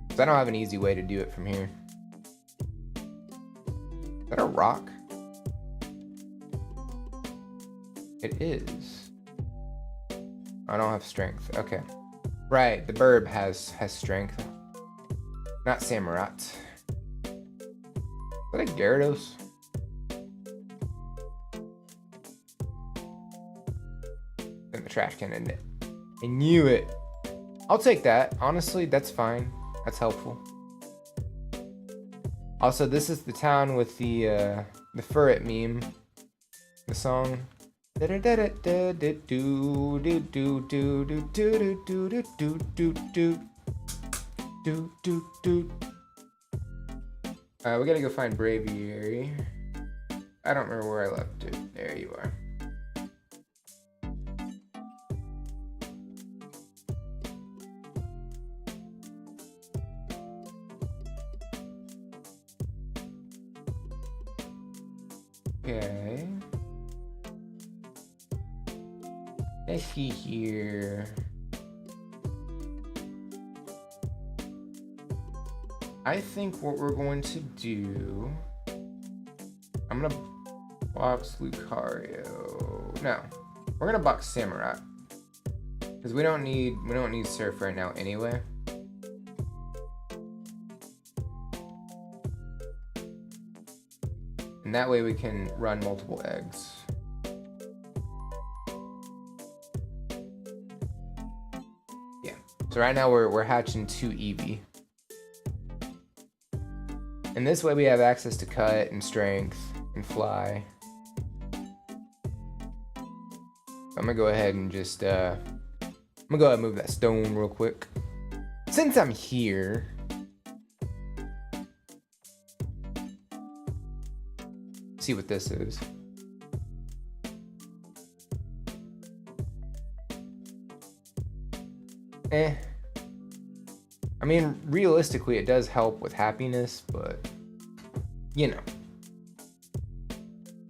'Cause I don't have an easy way to do it from here. Is that a rock? It is. I don't have strength. Okay. Right, the burb has strength. Not Samurott. Is that a Gyarados? In the trash can, isn't it? I knew it. I'll take that. Honestly, that's fine. That's helpful. Also, this is the town with the Furret meme. The song. We gotta go find Braviary. I don't remember where I left it. There you are. Okay. Let's see here. I think what we're going to do, I'm gonna box Lucario. No, we're gonna box Samurai because we don't need Surf right now anyway. And that way we can run multiple eggs. Yeah. So right now we're hatching 2 Eevee. And this way we have access to cut and strength and fly. I'm gonna go ahead and just I'm gonna go ahead and move that stone real quick. Since I'm here, see what this is. I mean, realistically, it does help with happiness, but you know.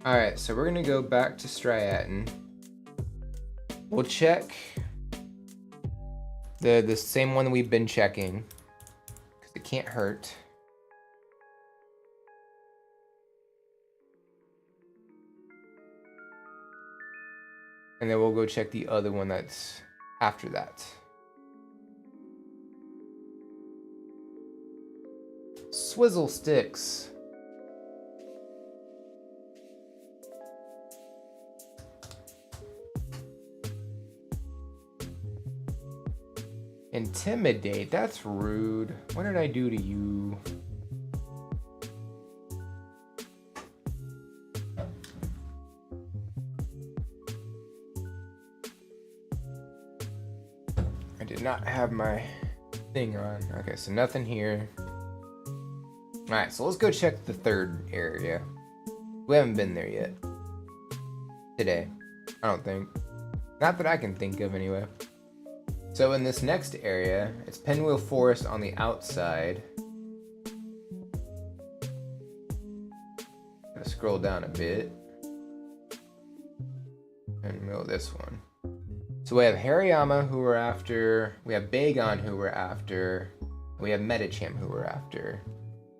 Alright, so we're gonna go back to Striaton. We'll check the same one that we've been checking, because it can't hurt. And then we'll go check the other one that's after that. Swizzle sticks. Intimidate, that's rude. What did I do to you? I did not have my thing on. Okay, so nothing here. Alright, so let's go check the third area. We haven't been there yet. Today. I don't think. Not that I can think of anyway. So in this next area, it's Pinwheel Forest on the outside. Gotta scroll down a bit. And middle this one. So we have Hariyama, who we're after. We have Bagon, who we're after. We have Medicham, who we're after.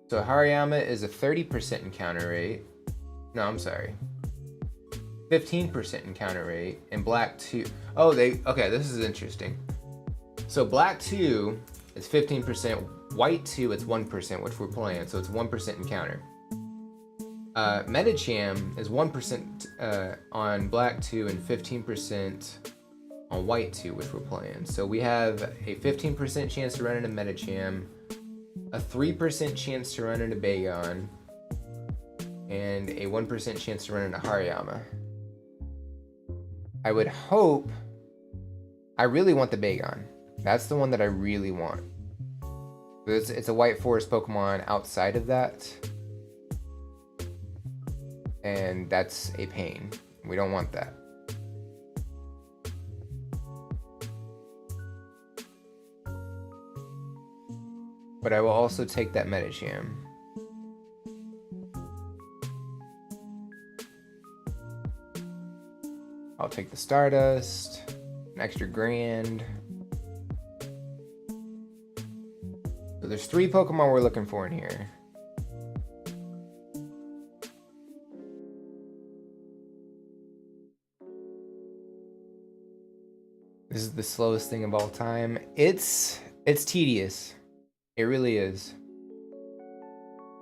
So Hariyama is a 30% encounter rate. No, I'm sorry. 15% encounter rate. And Black 2. Oh, okay, this is interesting. So Black 2 is 15%. White 2, it's 1%, which we're playing. So it's 1% encounter. Medicham is 1% on Black 2 and 15% on White 2, which we're playing. So we have a 15% chance to run into Medicham, a 3% chance to run into Bagon, and a 1% chance to run into Hariyama. I would hope... I really want the Bagon. That's the one that I really want. It's a White Forest Pokemon outside of that. And that's a pain. We don't want that. But I will also take that Medicham. I'll take the Stardust, an extra grand. So there's 3 Pokemon we're looking for in here. This is the slowest thing of all time. It's tedious. It really is.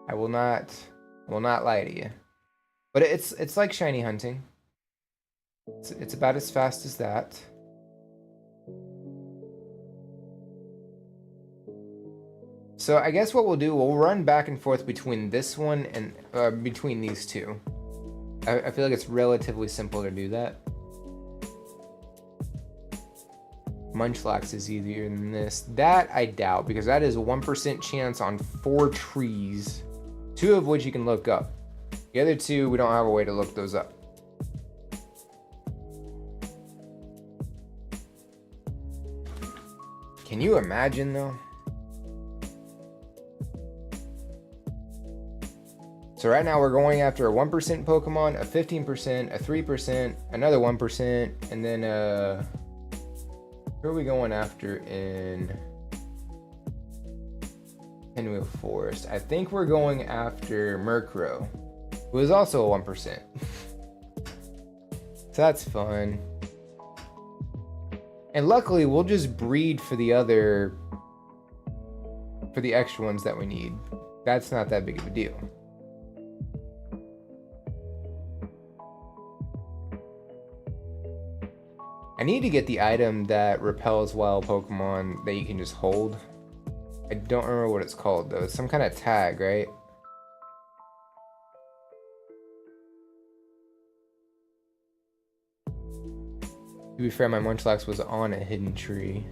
I will not lie to you. But it's like shiny hunting. It's about as fast as that. So I guess what we'll do, we'll run back and forth between this one and between these two. I feel like it's relatively simple to do that. Munchlax is easier than this. That I doubt, because that is a 1% chance on 4 trees, 2 of which you can look up. The other 2, we don't have a way to look those up. Can you imagine though? So right now we're going after a 1% Pokemon, a 15%, a 3%, another 1%, and then who are we going after in Pinwheel Forest? I think we're going after Murkrow, who is also a 1%. So that's fun. And luckily, we'll just breed for the extra ones that we need. That's not that big of a deal. I need to get the item that repels wild Pokemon that you can just hold. I don't remember what it's called though. It's some kind of tag, right? To be fair, my Munchlax was on a hidden tree.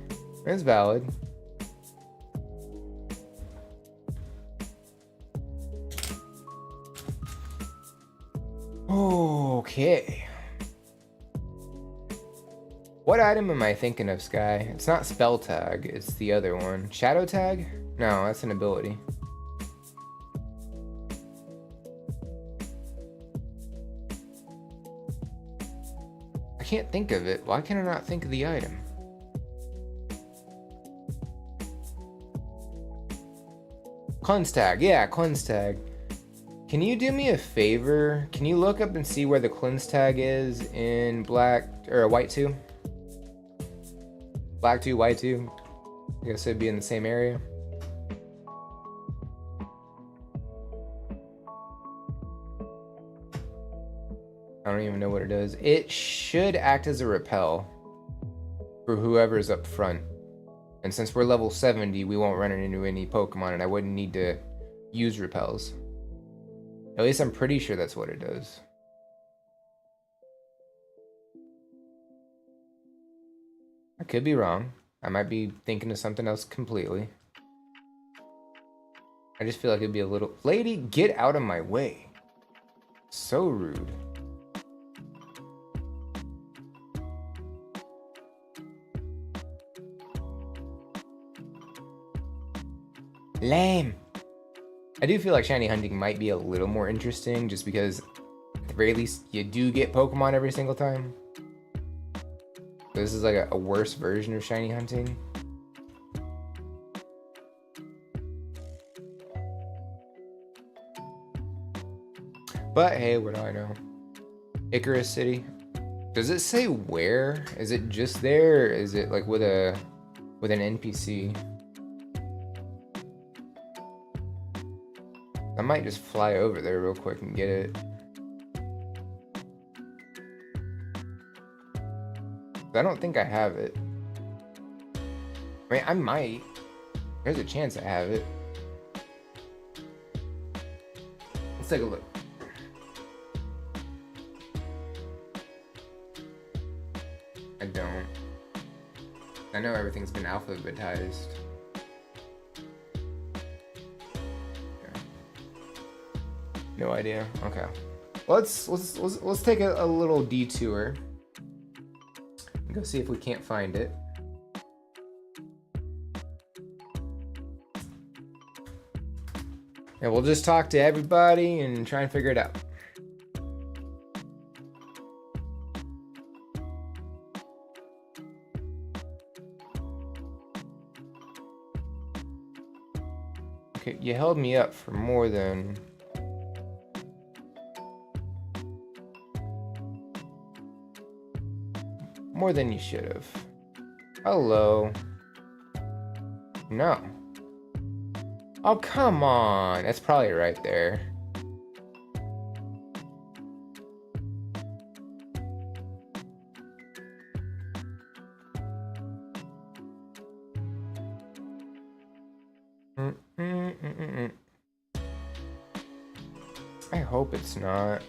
That's valid. Okay. What item am I thinking of, Sky? It's not Spell Tag, it's the other one. Shadow Tag? No, that's an ability. I can't think of it. Why can I not think of the item? Cleanse Tag. Yeah, Cleanse Tag. Can you do me a favor? Can you look up and see where the Cleanse Tag is in Black or White 2? Black 2, White 2. I guess it'd be in the same area. I don't even know what it does. It should act as a repel for whoever's up front. And since we're level 70, we won't run into any Pokemon, and I wouldn't need to use repels. At least I'm pretty sure that's what it does. I could be wrong. I might be thinking of something else completely. I just feel like it'd be a little... Lady, get out of my way. So rude. Lame. I do feel like shiny hunting might be a little more interesting just because at the very least you do get Pokemon every single time. This is like a worse version of shiny hunting. But hey, what do I know? Icarus City. Does it say where? Is it just there? Or is it like with an NPC? I might just fly over there real quick and get it. I don't think I have it. I mean, I might. There's a chance I have it. Let's take a look. I don't. I know everything's been alphabetized. No idea. Okay. Let's take a little detour. Go see if we can't find it. And we'll just talk to everybody and try and figure it out. Okay, you held me up for more than... More than you should have. Hello. No. Oh, come on. That's probably right there. I hope it's not.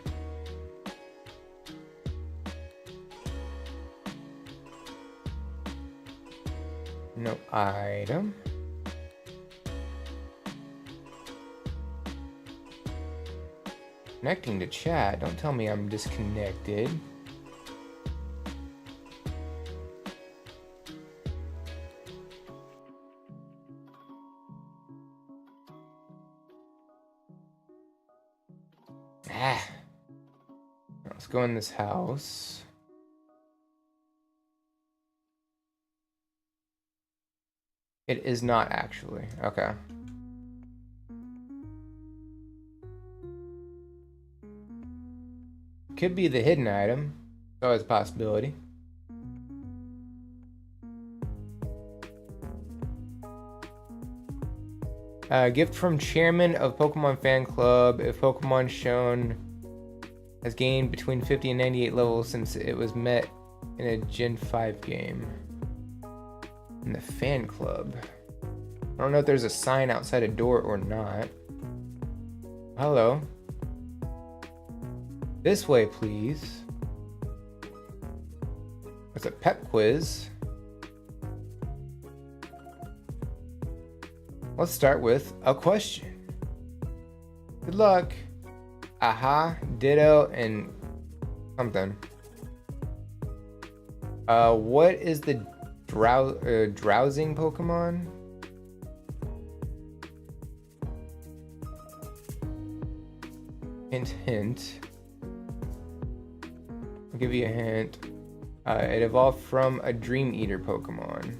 No item. Connecting to chat. Don't tell me I'm disconnected. Let's go in this house. It is not actually. Okay. Could be the hidden item. It's always a possibility. Gift from chairman of Pokemon fan club. If Pokemon shown has gained between 50 and 98 levels since it was met in a Gen 5 game. In the fan club. I don't know if there's a sign outside a door or not. Hello. This way, please. It's a pep quiz. Let's start with a question. Good luck. Aha, ditto, and something. What is the drowsing Pokemon? Hint, hint. I'll give you a hint. It evolved from a Dream Eater Pokemon.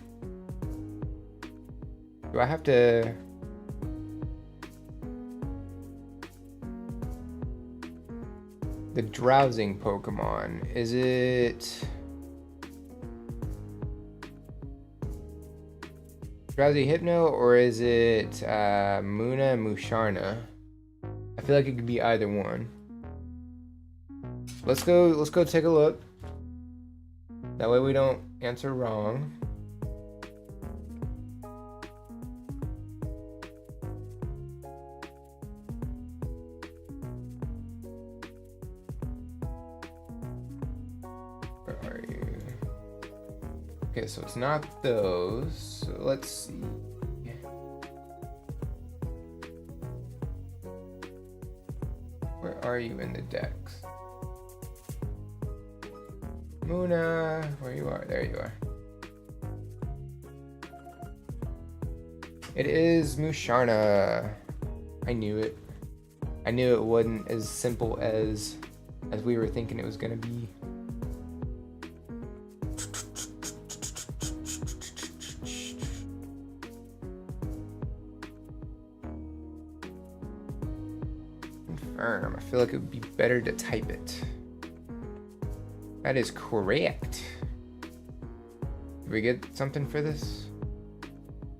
Do I have to... The drowsing Pokemon, is it... Drowsy Hypno, or is it Muna Musharna? I feel like it could be either one. Let's go take a look. That way we don't answer wrong. Where are you? Okay, so it's not those. So let's see. Where are you in the decks? Muna, where you are? There you are. It is Musharna. I knew it. I knew it wasn't as simple as we were thinking it was gonna be. Confirm. I feel like it would be better to type it. That is correct. Did we get something for this?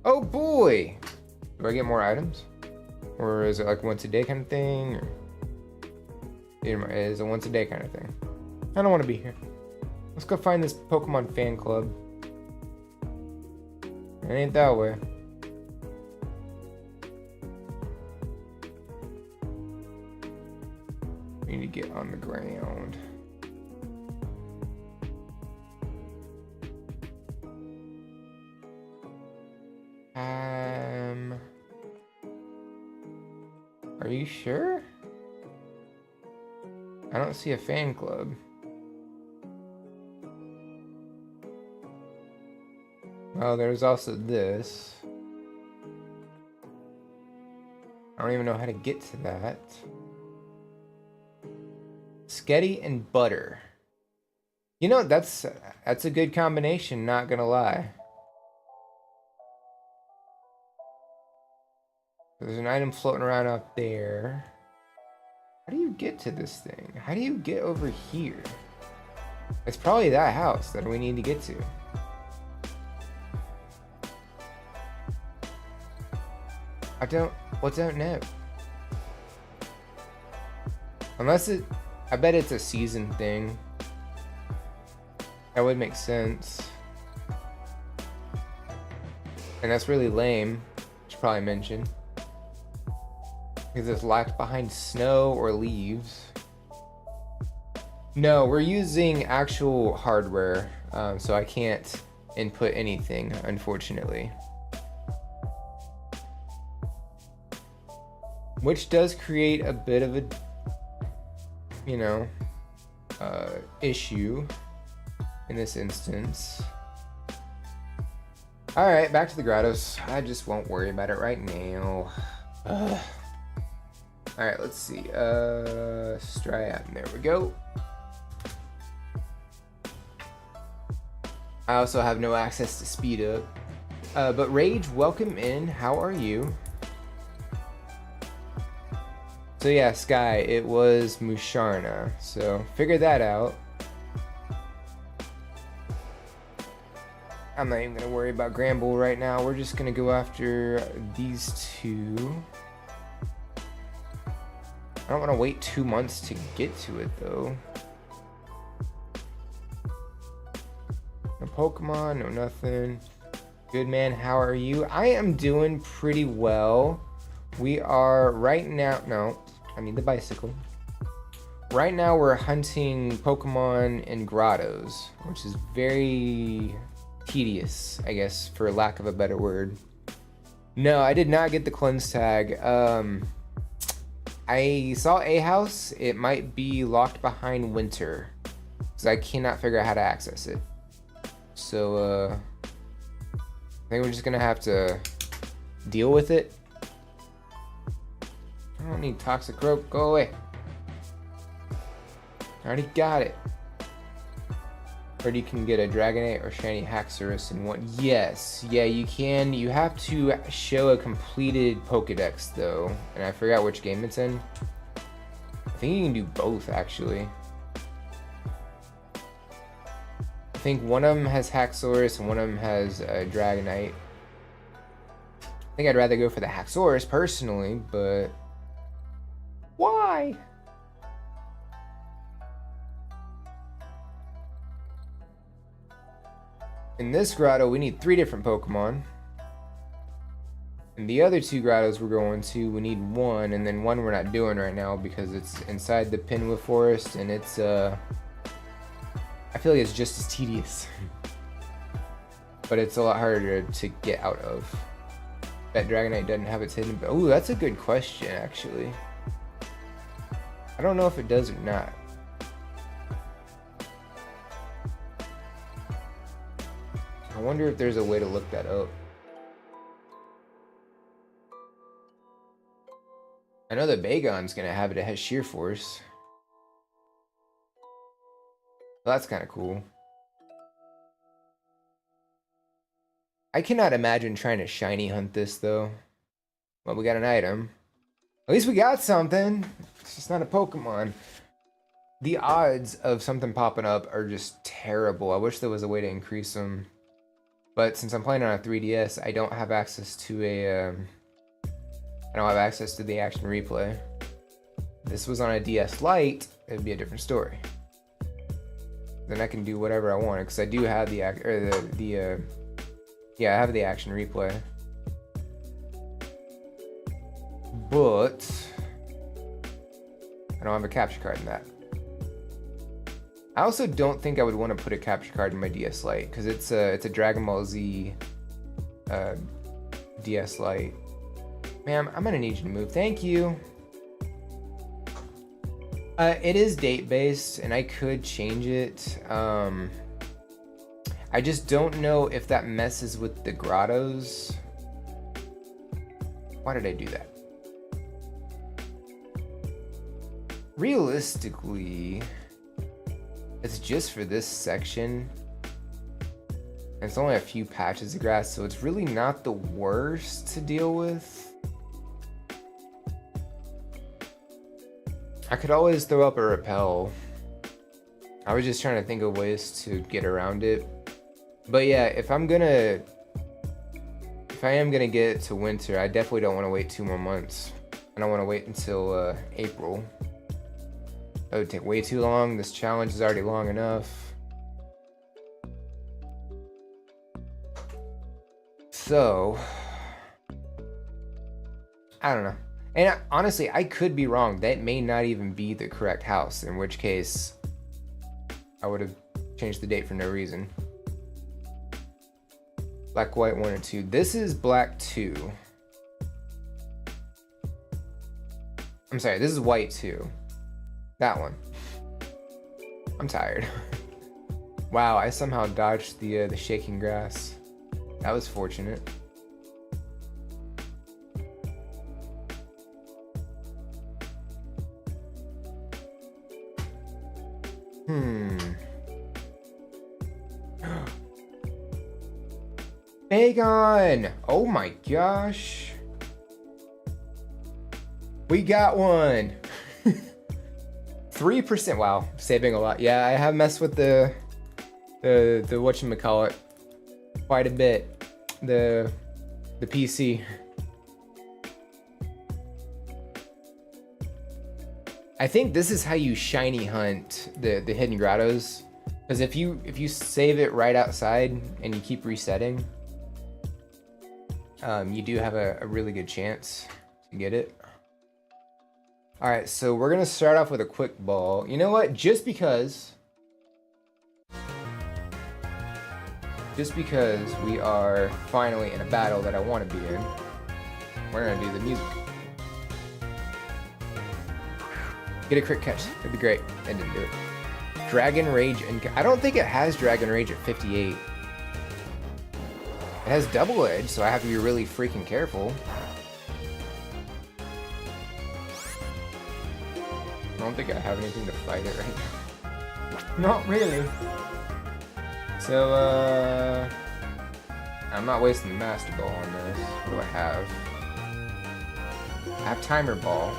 Oh boy! Do I get more items? Or is it like once a day kind of thing? Or is it once a day kind of thing? I don't want to be here. Let's go find this Pokemon fan club. It ain't that way. We need to get on the ground. Are you sure? I don't see a fan club. Oh, there's also this. I don't even know how to get to that. Sketty and butter. You know, that's a good combination, not gonna lie. There's an item floating around out there. How do you get to this thing? How do you get over here? It's probably that house that we need to get to. I don't know. Unless I bet it's a season thing. That would make sense. And that's really lame. Should probably mention. Because it's locked behind snow or leaves. No, we're using actual hardware, so I can't input anything, unfortunately. Which does create a bit of a, you know, issue in this instance. All right, back to the grottos. I just won't worry about it right now. All right, let's see. Striatum, there we go. I also have no access to speed up. But Rage, welcome in. How are you? So yeah, Sky, it was Musharna. So figure that out. I'm not even gonna worry about Granbull right now. We're just gonna go after these two. I don't want to wait 2 months to get to it though. No Pokemon, no nothing. Good man, how are you? I am doing pretty well. We are right now, no, I mean the bicycle. Right now we're hunting Pokemon in grottos, which is very tedious, I guess, for lack of a better word. No, I did not get the cleanse tag. I saw a house. It might be locked behind winter, because I cannot figure out how to access it. So, I think we're just gonna have to deal with it. I don't need toxic rope. Go away. I already got it. Or you can get a Dragonite or Shiny Haxorus in one. Yes, yeah, you can. You have to show a completed Pokedex though, and I forgot which game it's in. I think you can do both actually. I think one of them has Haxorus and one of them has Dragonite. I think I'd rather go for the Haxorus personally, but why? In this grotto, we need 3 different Pokemon. And the other 2 grottos we're going to, we need 1, and then 1 we're not doing right now because it's inside the Pinwood Forest, and it's, I feel like it's just as tedious. But it's a lot harder to get out of. That Dragonite doesn't have its hidden... Oh, that's a good question, actually. I don't know if it does or not. I wonder if there's a way to look that up. I know the Bagon's gonna have it. It has sheer force. Well, that's kind of cool. I cannot imagine trying to shiny hunt this though. Well, we got an item. At least we got something. It's just not a Pokemon. The odds of something popping up are just terrible. I wish there was a way to increase them. But since I'm playing on a 3DS, I don't have access to a, I don't have access to the action replay. If this was on a DS Lite, it'd be a different story. Then I can do whatever I want, because I do have the, yeah, I have the action replay. But I don't have a capture card in that. I also don't think I would want to put a capture card in my DS Lite because it's a Dragon Ball Z DS Lite. Ma'am, I'm gonna need you to move. Thank you. It is date based, and I could change it. I just don't know if that messes with the grottos. Why did I do that? Realistically, it's just for this section. And it's only a few patches of grass, so it's really not the worst to deal with. I could always throw up a repel. I was just trying to think of ways to get around it. But yeah, if I am gonna get to winter, I definitely don't want to wait 2 more months. I don't want to wait until April. That would take way too long. This challenge is already long enough. So, I don't know. And honestly, I could be wrong. That may not even be the correct house, in which case I would have changed the date for no reason. Black, white, 1 and 2. This is black 2. I'm sorry, this is white 2. That one. I'm tired. Wow, I somehow dodged the shaking grass. That was fortunate. Bagon! Oh my gosh. We got one. 3%. Wow, saving a lot. Yeah, I have messed with the whatchamacallit quite a bit. The PC. I think this is how you shiny hunt the hidden grottos. Because if you save it right outside and you keep resetting, you do have a really good chance to get it. All right, so we're gonna start off with a quick ball. You know what? Just because we are finally in a battle that I want to be in, we're gonna do the music. Get a crit catch. It'd be great. I didn't do it. Dragon Rage, and I don't think it has Dragon Rage at 58. It has Double Edge, so I have to be really freaking careful. I don't think I have anything to fight it right now. Not really. So, I'm not wasting the Master Ball on this. What do I have? I have Timer Ball.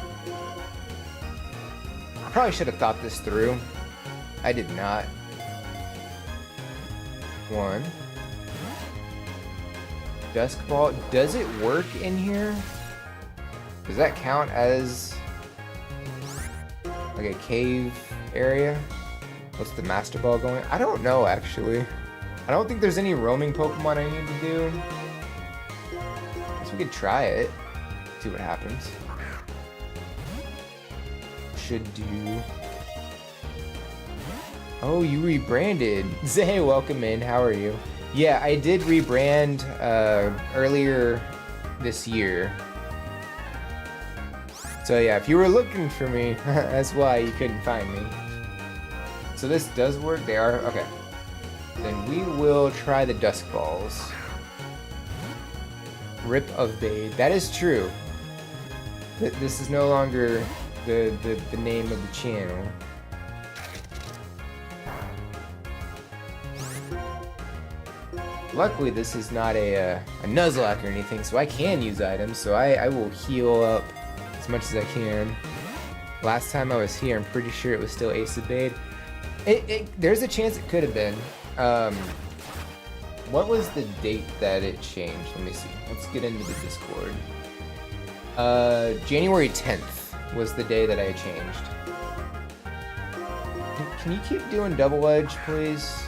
I probably should have thought this through. I did not. 1. Dusk Ball. Does it work in here? Does that count as like a cave area? What's the Master Ball going? I don't know, actually. I don't think there's any roaming Pokemon I need to do. I guess we could try it. See what happens. Should do. Oh, you rebranded. Zay, welcome in. How are you? Yeah, I did rebrand earlier this year. So yeah, if you were looking for me, that's why you couldn't find me. So this does work. They are okay. Then we will try the Dusk Balls. Rip of Bade. That is true. This is no longer the name of the channel. Luckily, this is not a Nuzlocke or anything, so I can use items. So I will heal up as much as I can. Last time I was here, I'm pretty sure it was still Ace of Bade. There's a chance it could have been. What was the date that it changed? Let me see. Let's get into the Discord. January 10th was the day that I changed. Can you keep doing Double Edge, please?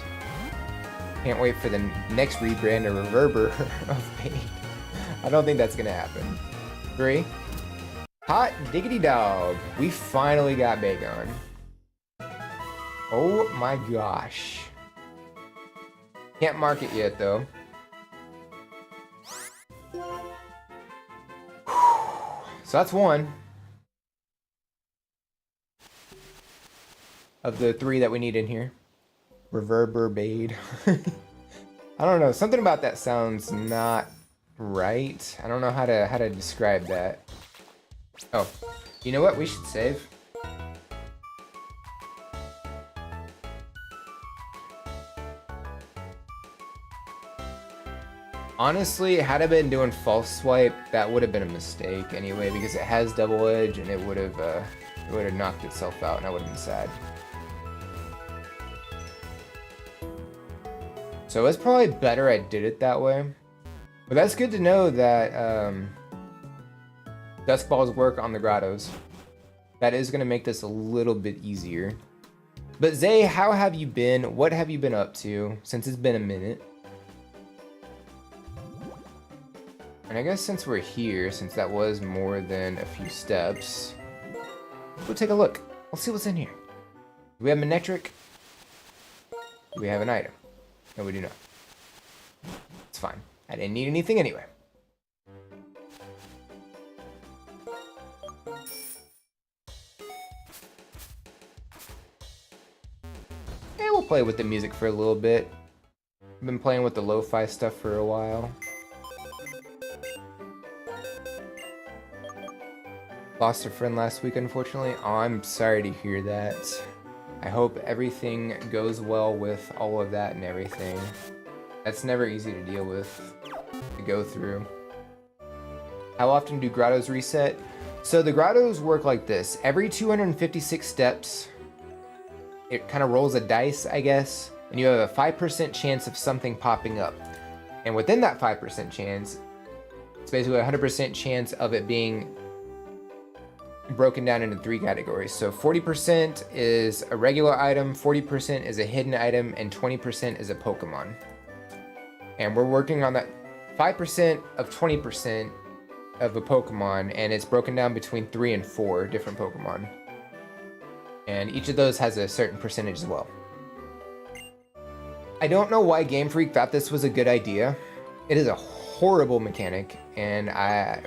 Can't wait for the next rebrand of Reverber of Pain. I don't think that's gonna happen. 3. Hot diggity dog. We finally got Bagon. Oh my gosh. Can't mark it yet though. So that's 1 of the 3 that we need in here. Reverberate. I don't know. Something about that sounds not right. I don't know how to describe that. Oh, you know what? We should save. Honestly, had I been doing false swipe, that would have been a mistake anyway, because it has Double Edge and it would have knocked itself out, and I would have been sad. So it's probably better I did it that way. But that's good to know that Dusk Balls work on the grottos. That is going to make this a little bit easier. But Zay, how have you been? What have you been up to since it's been a minute? And I guess since we're here, since that was more than a few steps, we'll take a look. We'll see what's in here. Do we have Manectric? Do we have an item? No, we do not. It's fine. I didn't need anything anyway. Yeah, we'll play with the music for a little bit. I've been playing with the lo-fi stuff for a while. Lost a friend last week, unfortunately. Oh, I'm sorry to hear that. I hope everything goes well with all of that and everything. That's never easy to deal with, to go through. How often do grottos reset? So the grottos work like this. Every 256 steps, it kind of rolls a dice, I guess, and you have a 5% chance of something popping up. And within that 5% chance, it's basically a 100% chance of it being broken down into 3 categories. So 40% is a regular item, 40% is a hidden item, and 20% is a Pokemon. And we're working on that 5% of 20% of a Pokemon, and it's broken down between 3 and 4 different Pokemon. And each of those has a certain percentage as well. I don't know why Game Freak thought this was a good idea. It is a horrible mechanic, and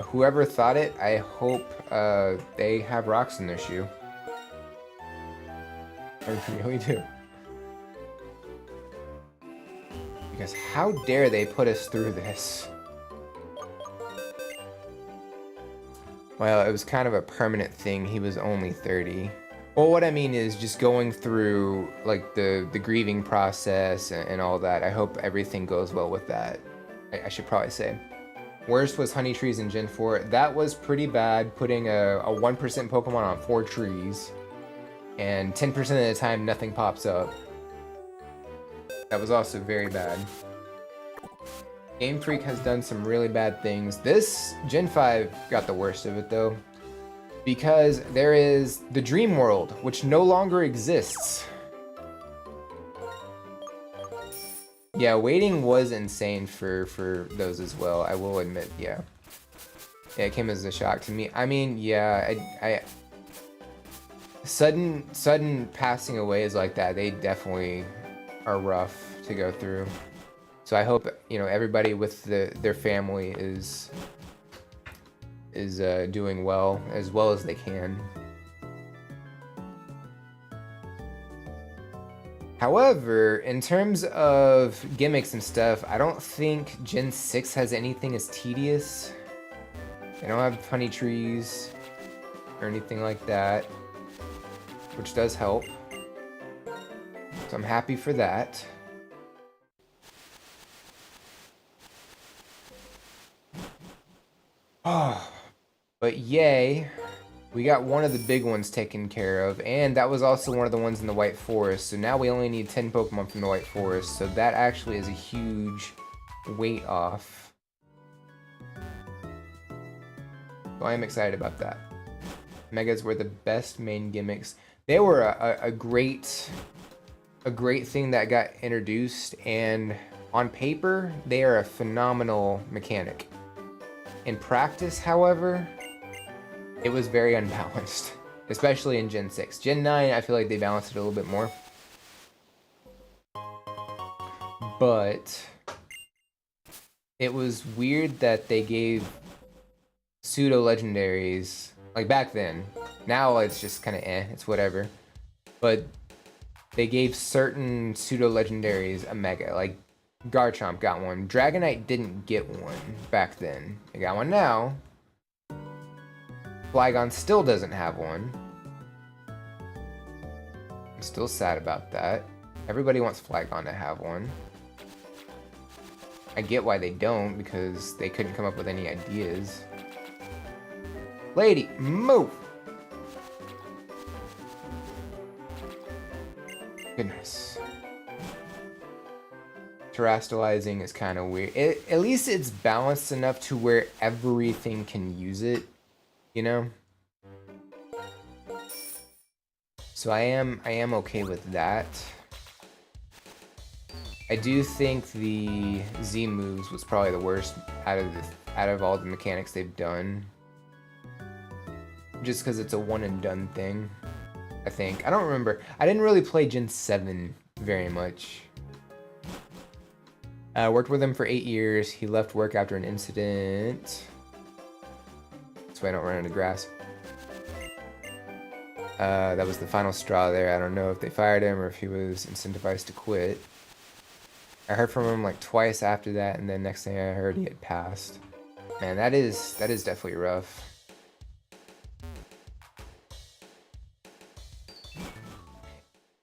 whoever thought it, I hope they have rocks in their shoe. I really do. Because how dare they put us through this? Well, it was kind of a permanent thing. He was only 30. Well, what I mean is just going through like the grieving process and all that. I hope everything goes well with that. I should probably say. Worst was Honey Trees in Gen 4. That was pretty bad, putting a 1% Pokemon on 4 trees. And 10% of the time, nothing pops up. That was also very bad. Game Freak has done some really bad things. This Gen 5 got the worst of it though. Because there is the Dream World, which no longer exists. Yeah, waiting was insane for those as well, I will admit, yeah. Yeah, it came as a shock to me. I mean, yeah, I sudden passing away is like that. They definitely are rough to go through. So I hope, you know, everybody with their family is doing well as they can. However, in terms of gimmicks and stuff, I don't think Gen 6 has anything as tedious. They don't have honey trees or anything like that, which does help. So I'm happy for that. Oh, but yay. We got one of the big ones taken care of, and that was also one of the ones in the White Forest, so now we only need 10 Pokemon from the White Forest, so that actually is a huge weight off. So I am excited about that. Megas were the best main gimmicks. They were a great thing that got introduced, and on paper, they are a phenomenal mechanic. In practice, however, it was very unbalanced, especially in Gen 6. Gen 9, I feel like they balanced it a little bit more. But it was weird that they gave pseudo-legendaries, like back then. Now it's just kind of it's whatever. But they gave certain pseudo-legendaries a mega, like Garchomp got one. Dragonite didn't get one back then. They got one now. Flygon still doesn't have one. I'm still sad about that. Everybody wants Flygon to have one. I get why they don't, because they couldn't come up with any ideas. Lady, move! Goodness. Terastallizing is kind of weird. At least it's balanced enough to where everything can use it. You know? So I am okay with that. I do think the Z moves was probably the worst out of out of all the mechanics they've done. Just because it's a one and done thing, I think. I don't remember. I didn't really play Gen 7 very much. Worked with him for 8 years. He left work after an incident. That's why I don't run into grass. That was the final straw there. I don't know if they fired him or if he was incentivized to quit. I heard from him like twice after that, and then next thing I heard he had passed. Man, that is definitely rough.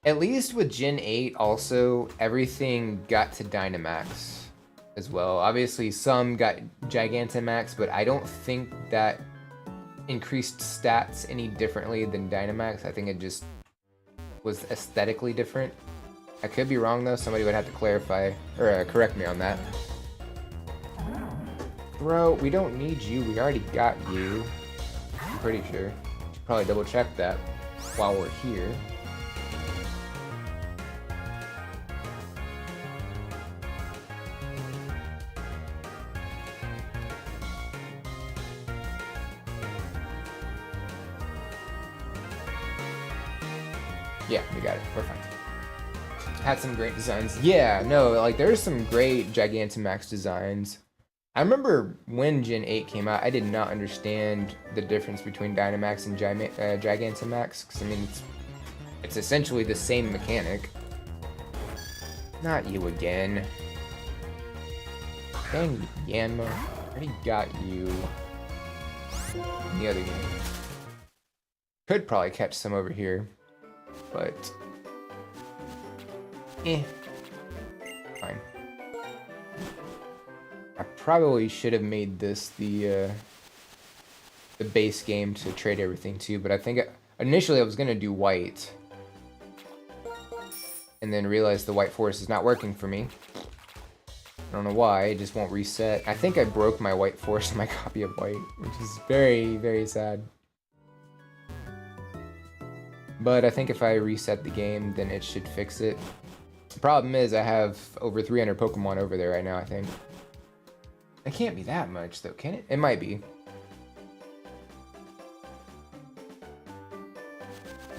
At least with Gen 8 also, everything got to Dynamax as well. Obviously some got Gigantamax, but I don't think that increased stats any differently than Dynamax. I think it just was aesthetically different. I could be wrong though, somebody would have to clarify or correct me on that. Bro, we don't need you, we already got you. I'm pretty sure. Should probably double check that while we're here. Yeah, we got it. We're fine. Had some great designs. Yeah, no, like there's some great Gigantamax designs. I remember when Gen 8 came out, I did not understand the difference between Dynamax and Gigantamax, because I mean, it's essentially the same mechanic. Not you again. Dang, Yanma. I already got you in the other game. Could probably catch some over here. But fine. I probably should have made this the base game to trade everything to, but I think initially I was gonna do white, and then realized the white forest is not working for me. I don't know why, it just won't reset. I think I broke my white forest in my copy of white, which is very, very sad. But I think if I reset the game, then it should fix it. The problem is I have over 300 Pokemon over there right now, I think. It can't be that much, though, can it? It might be.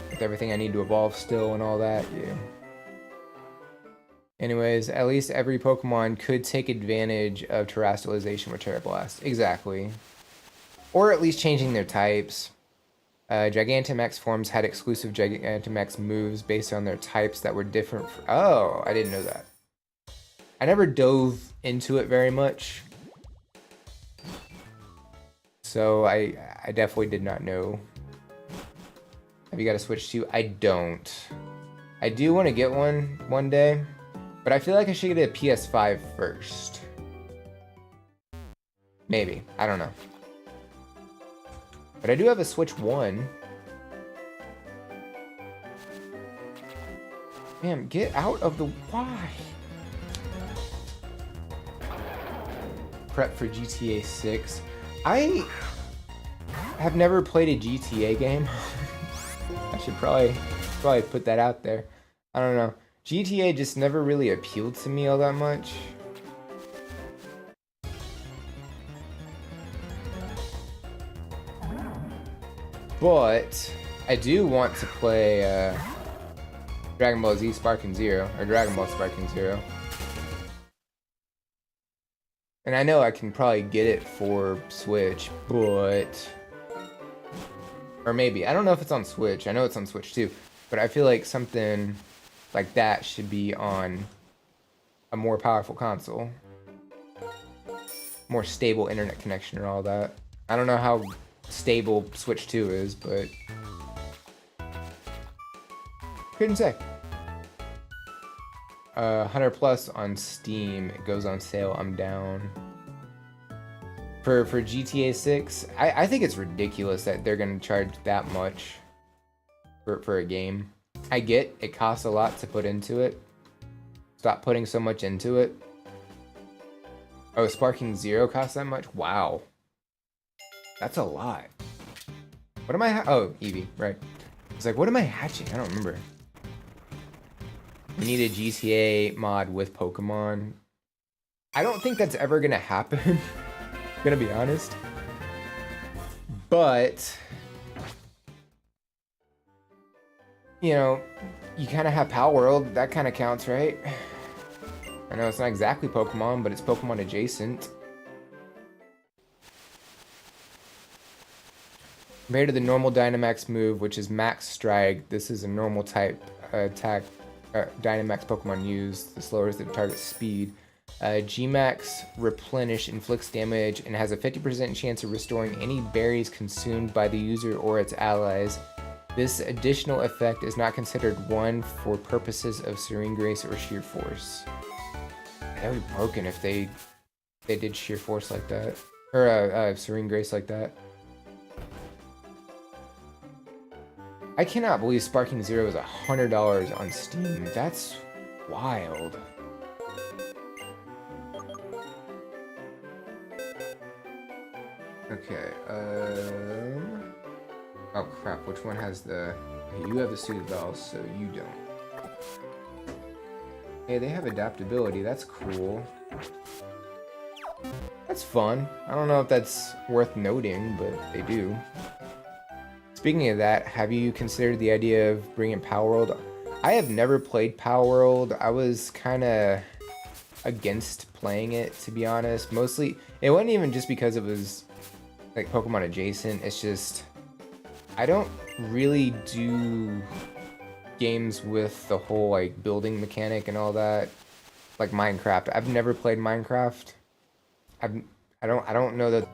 With everything I need to evolve still and all that, yeah. Anyways, at least every Pokemon could take advantage of Terastallization with Terra Blast. Exactly. Or at least changing their types. Gigantamax forms had exclusive Gigantamax moves based on their types that were different. Oh, I didn't know that. I never dove into it very much. So I definitely did not know. Have you got to switch to? I don't. I do want to get one day, but I feel like I should get a PS5 first. Maybe. I don't know. But I do have a Switch 1. Man, get out of the... Why? Prep for GTA 6. I have never played a GTA game. I should probably put that out there. I don't know. GTA just never really appealed to me all that much. But I do want to play Dragon Ball Z Sparking Zero, or Dragon Ball Sparking Zero. And I know I can probably get it for Switch, but... Or maybe. I don't know if it's on Switch. I know it's on Switch too. But I feel like something like that should be on a more powerful console. More stable internet connection and all that. I don't know how stable Switch 2 is, but couldn't say. 100 plus on Steam. It goes on sale. I'm down. For GTA 6, I think it's ridiculous that they're gonna charge that much for a game. I get it costs a lot to put into it. Stop putting so much into it. Oh, Sparking Zero costs that much? Wow. That's a lot. What am I oh, Eevee, right. It's like, what am I hatching? I don't remember. We need a GTA mod with Pokemon. I don't think that's ever gonna happen. Gonna be honest. But, you know, you kind of have Power World. That kind of counts, right? I know it's not exactly Pokemon, but it's Pokemon adjacent. Compared to the normal Dynamax move, which is Max Strike, this is a normal type attack Dynamax Pokemon use. This lowers the target's speed. G-Max Replenish inflicts damage and has a 50% chance of restoring any berries consumed by the user or its allies. This additional effect is not considered one for purposes of Serene Grace or Sheer Force. That would be broken if they did Sheer Force like that. Or Serene Grace like that. I cannot believe Sparking Zero is $100 on Steam. That's wild. Okay, oh crap, which one has the... Okay, you have the Soothe Bell, so you don't. Hey, they have adaptability, that's cool. That's fun. I don't know if that's worth noting, but they do. Speaking of that, have you considered the idea of bringing Power World? I have never played Power World. I was kind of against playing it, to be honest. Mostly, it wasn't even just because it was like Pokemon adjacent. It's just, I don't really do games with the whole like building mechanic and all that. Like Minecraft. I've never played Minecraft. I don't know that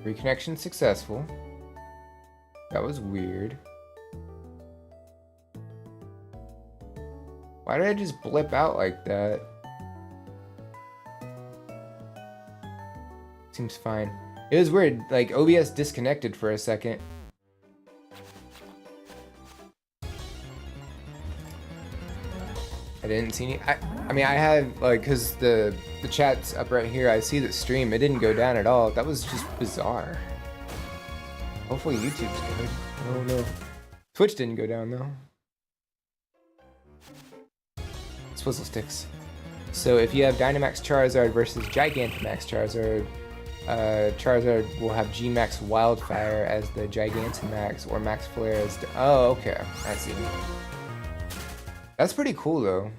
reconnection successful. That was weird. Why did I just blip out like that? Seems fine. It was weird, like OBS disconnected for a second. I didn't see any. I mean, I had like, cause the chat's up right here. I see the stream. It didn't go down at all. That was just bizarre. Hopefully YouTube's good. I don't know. Twitch didn't go down though. Swizzle sticks. So if you have Dynamax Charizard versus Gigantamax Charizard, Charizard will have G-Max Wildfire as the Gigantamax or Max Flare as the... Oh, okay. I see. That's pretty cool though.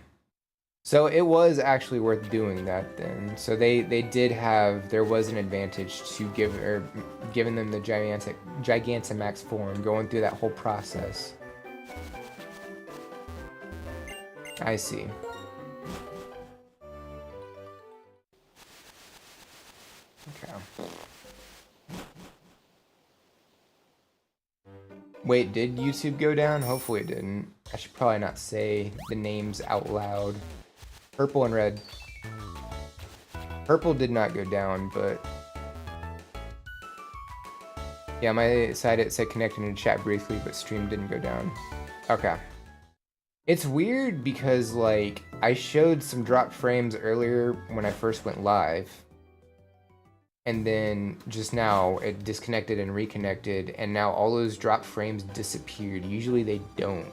So it was actually worth doing that then. So they did have, there was an advantage to giving them the Gigantamax form, going through that whole process. I see. Okay. Wait, did YouTube go down? Hopefully it didn't. I should probably not say the names out loud. Purple and red. Purple did not go down, but... Yeah, my side it said connecting to chat briefly, but stream didn't go down. Okay. It's weird because, like, I showed some dropped frames earlier when I first went live. And then just now it disconnected and reconnected, and now all those dropped frames disappeared. Usually they don't.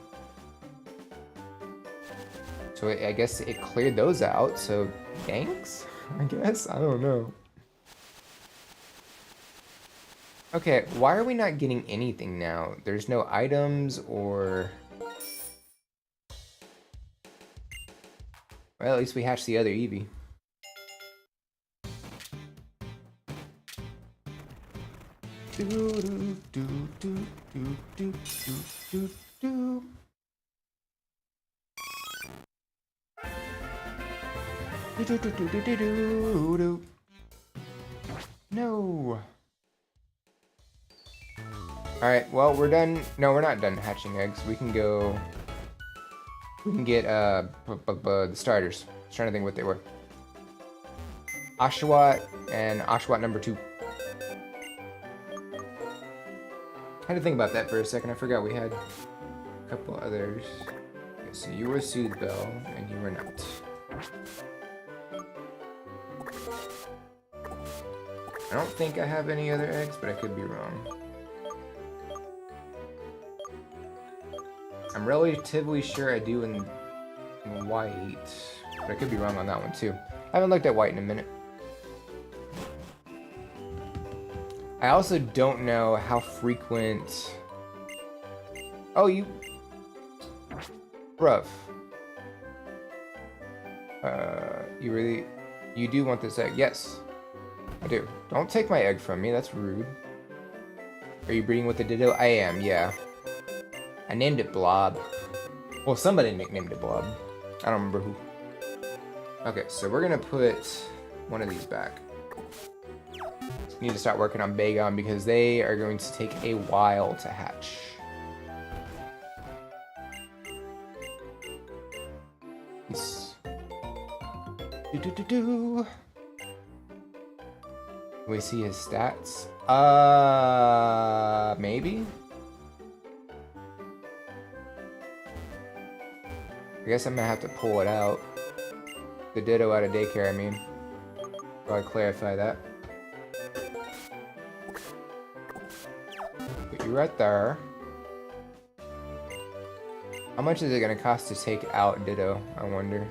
So I guess it cleared those out, so thanks, I guess? I don't know. Okay, why are we not getting anything now? There's no items or... Well, at least we hatched the other Eevee. Do do do do do do do do. No. Alright, well, we're done. No, we're not done hatching eggs. We can go... We can get the starters. I was trying to think what they were. Oshawott and Oshawott number 2. I had to think about that for a second. I forgot we had a couple others. Okay, so you were Soothe Bell, and you were not. I don't think I have any other eggs, but I could be wrong. I'm relatively sure I do in white, but I could be wrong on that one too. I haven't looked at white in a minute. I also don't know how frequent... Oh, you... Bruv. You really... You do want this egg? Yes, I do. Don't take my egg from me, that's rude. Are you breeding with the Ditto? I am, yeah. I named it Blob. Well, somebody nicknamed it Blob. I don't remember who. Okay, so we're gonna put one of these back. Need to start working on Bagon because they are going to take a while to hatch. Peace. Do. Can we see his stats? Maybe? I guess I'm gonna have to pull it out. The Ditto out of daycare, I mean. I'll clarify that. Put you right there. How much is it gonna cost to take out Ditto, I wonder?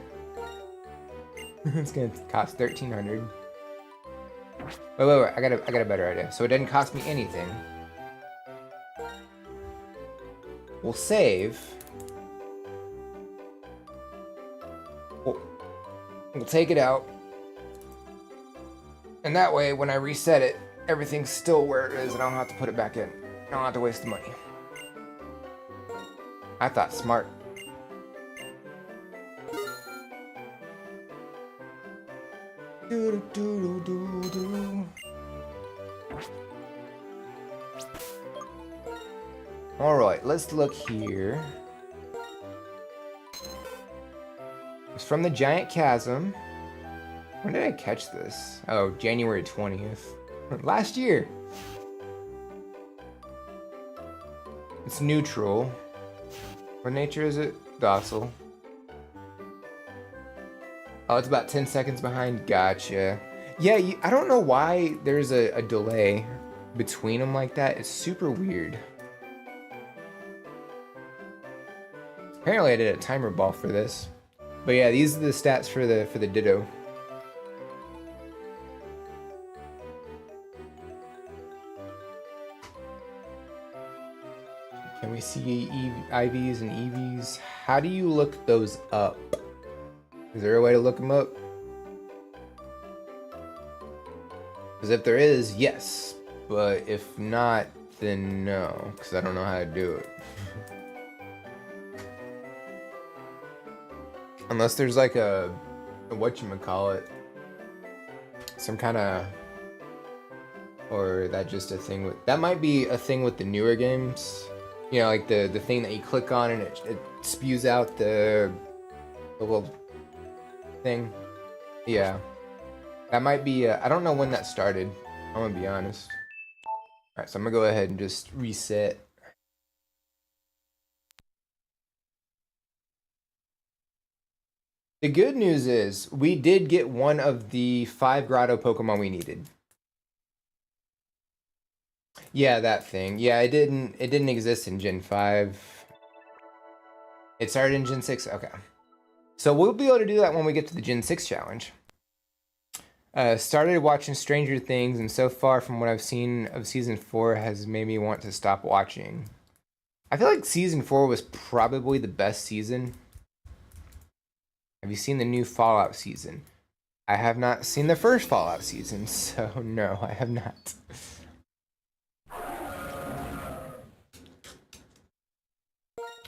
It's gonna cost 1,300. Wait, I got a better idea. So it didn't cost me anything. We'll save. We'll take it out. And that way, when I reset it, everything's still where it is and I don't have to put it back in. I don't have to waste the money. I thought smart. Alright, let's look here. It's from the Giant Chasm. When did I catch this? Oh, January 20th. Last year. It's neutral. What nature is it? Docile. Oh, it's about 10 seconds behind. Gotcha. Yeah, I don't know why there's a delay between them like that. It's super weird. Apparently I did a timer ball for this. But yeah, these are the stats for the Ditto. Can we see IVs and EVs? How do you look those up? Is there a way to look them up? Because if there is, yes. But if not, then no. Because I don't know how to do it. Unless there's like a whatchamacallit. Some kind of... Or that just a thing with... That might be a thing with the newer games. You know, like the thing that you click on and it spews out the little thing. Yeah. That might be... I don't know when that started. I'm gonna be honest. Alright, so I'm gonna go ahead and just reset. The good news is, we did get one of the 5 Grotto Pokemon we needed. Yeah, that thing. Yeah, it didn't exist in Gen 5. It started in Gen 6? Okay. So we'll be able to do that when we get to the Gen 6 challenge. Started watching Stranger Things, and so far from what I've seen of Season 4 has made me want to stop watching. I feel like Season 4 was probably the best season. Have you seen the new Fallout season? I have not seen the first Fallout season, so no, I have not.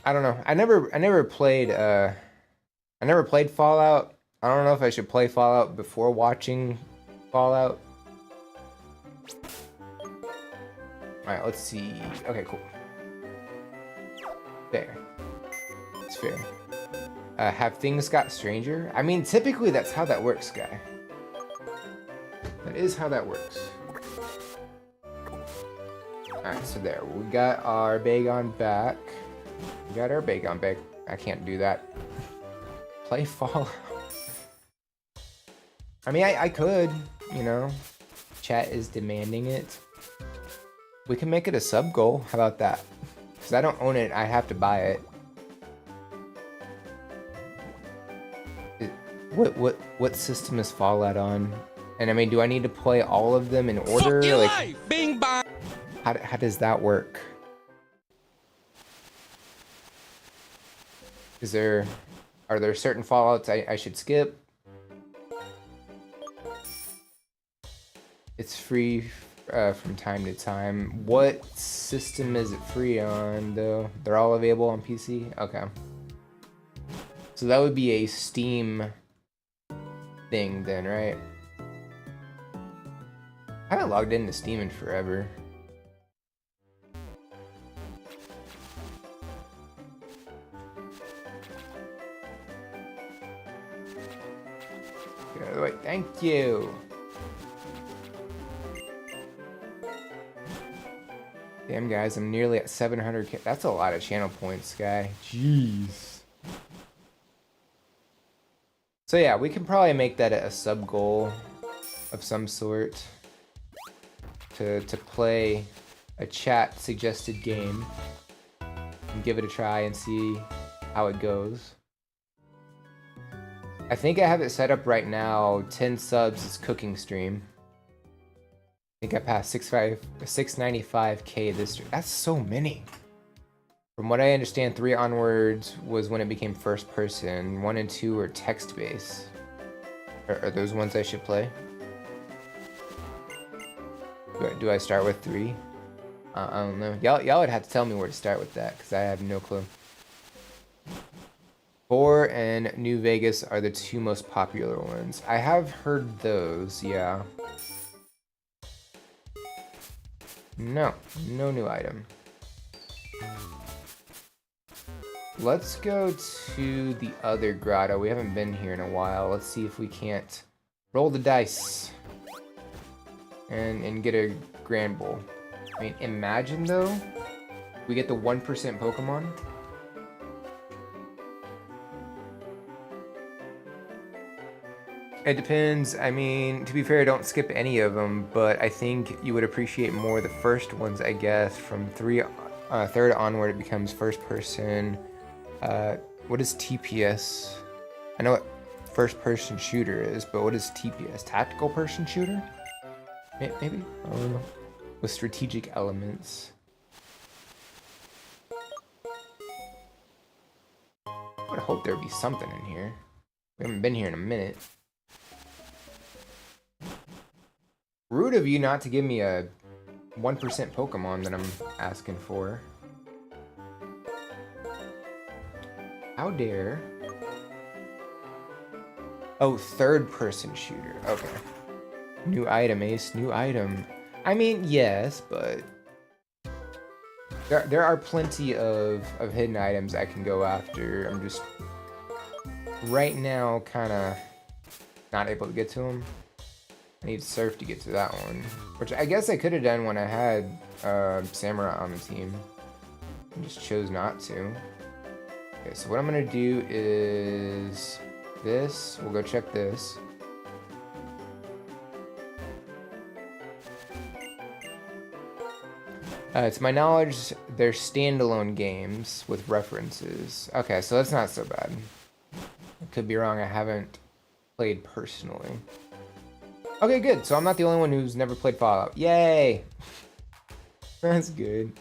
I don't know. I never played Fallout. I don't know if I should play Fallout before watching Fallout. Alright, let's see. Okay, cool. There. It's fair. Have things got stranger? I mean, typically that's how that works, guy. That is how that works. Alright, so there. We got our Bagon back. We got our Bagon back. I can't do that. Play Fallout. I mean, I could, you know. Chat is demanding it. We can make it a sub goal. How about that? Because I don't own it, I have to buy it. What system is Fallout on? And I mean, do I need to play all of them in order? Fuck your like, life! Bing bong! How does that work? Are there certain fallouts I should skip? It's free from time to time. What system is it free on, though? They're all available on PC? Okay. So that would be a Steam thing then, right? I haven't logged into Steam in forever. Get out of the way. Thank you. Damn, guys, I'm nearly at 700K. That's a lot of channel points, guy. Jeez. So yeah, we can probably make that a sub goal of some sort to play a chat suggested game and give it a try and see how it goes. I think I have it set up right now. 10 subs is cooking stream. I think I passed 695K this year. That's so many. From what I understand, 3 onwards was when it became first person. 1 and 2 are text based. Are those ones I should play? Do I start with 3? I don't know. Y'all would have to tell me where to start with that, because I have no clue. 4 and New Vegas are the 2 most popular ones. I have heard those, yeah. No new item. Let's go to the other grotto. We haven't been here in a while. Let's see if we can't roll the dice and get a grand bowl. I mean, imagine though, we get the 1% Pokemon. It depends. I mean, to be fair, don't skip any of them, but I think you would appreciate more the first ones, I guess. From third onward, it becomes first person. What is TPS? I know what first person shooter is, but what is TPS? Tactical person shooter? Maybe? I don't know. With strategic elements. I would hope there'd be something in here. We haven't been here in a minute. Rude of you not to give me a 1% Pokemon that I'm asking for. How dare. Oh, third person shooter. Okay. New item, Ace. New item. I mean, yes, but there are plenty of hidden items I can go after. I'm just right now kind of not able to get to them. I need Surf to get to that one, which I guess I could have done when I had Samurai on the team. I just chose not to. Okay, so what I'm gonna do is this. We'll go check this. To my knowledge, they're standalone games with references. Okay, so that's not so bad. I could be wrong. I haven't played personally. Okay, good. So I'm not the only one who's never played Fallout. Yay! That's good.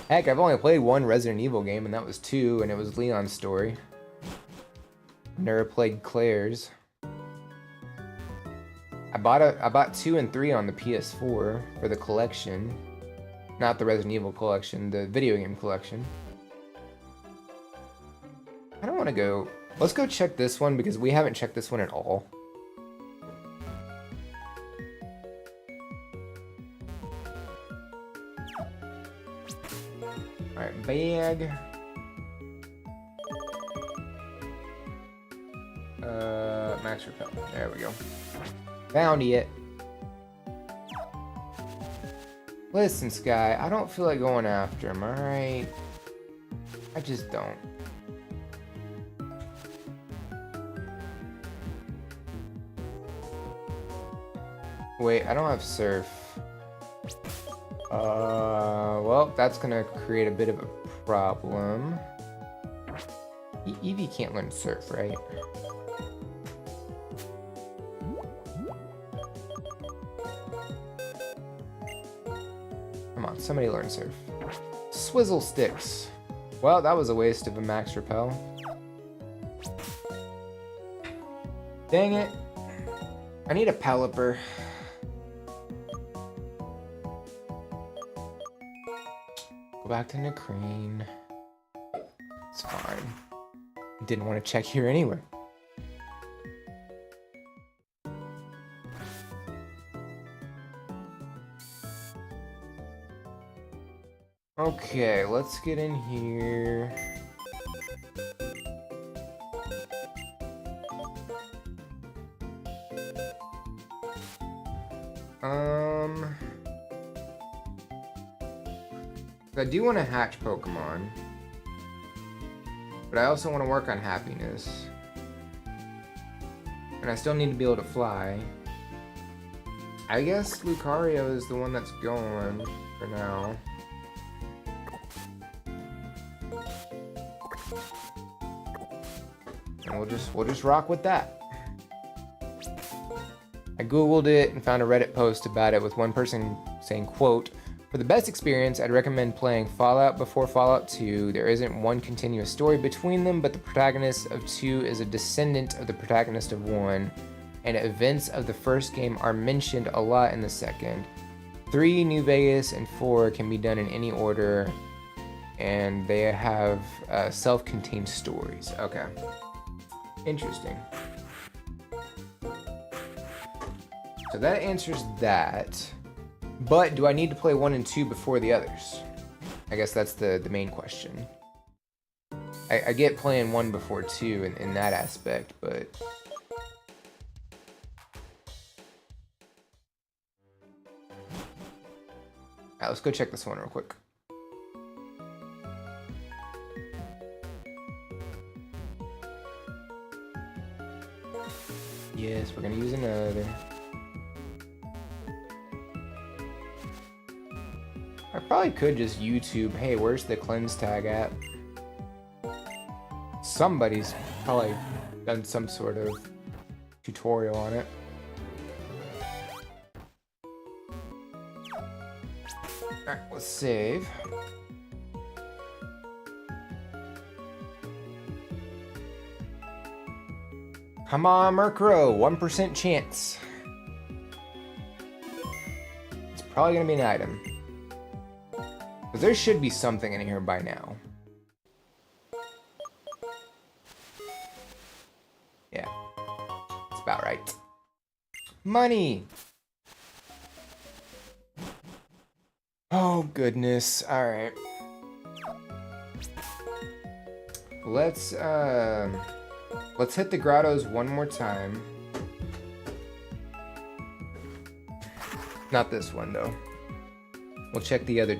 Heck, I've only played 1 Resident Evil game, and that was 2, and it was Leon's story. Never played Claire's. I bought 2 and 3 on the PS4 for the collection. Not the Resident Evil collection, the video game collection. I don't want to go... Let's go check this one, because we haven't checked this one at all. Alright, bag. Max repel. There we go. Found it. Listen, Sky, I don't feel like going after him, alright? I just don't. Wait, I don't have Surf. Well, that's gonna create a bit of a problem. Eevee can't learn Surf, right? Come on, somebody learn surf. Swizzle sticks. Well, that was a waste of a max repel. Dang it. I need a Pelipper. Go back to Nacrane. It's fine. Didn't want to check here anyway. Okay, let's get in here. I do want to hatch Pokemon, but I also want to work on happiness. And I still need to be able to fly. I guess Lucario is the one that's going for now. And we'll just rock with that. I googled it and found a Reddit post about it with one person saying, quote, "For the best experience, I'd recommend playing Fallout before Fallout 2. There isn't one continuous story between them, but the protagonist of 2 is a descendant of the protagonist of 1, and events of the first game are mentioned a lot in the second. 3, New Vegas, and 4 can be done in any order, and they have self-contained stories." Okay. Interesting. So that answers that. But do I need to play 1 and 2 before the others? I guess that's the main question. I get playing 1 before 2 in that aspect, but... Alright, let's go check this one real quick. Yes, we're gonna use another. I probably could just YouTube, hey, where's the cleanse tag at? Somebody's probably done some sort of tutorial on it. Alright, let's save. Come on, Murkrow, 1% chance. It's probably gonna be an item. Because there should be something in here by now. Yeah. That's about right. Money! Oh, goodness. Alright. Let's hit the grottos one more time. Not this one, though. We'll check the other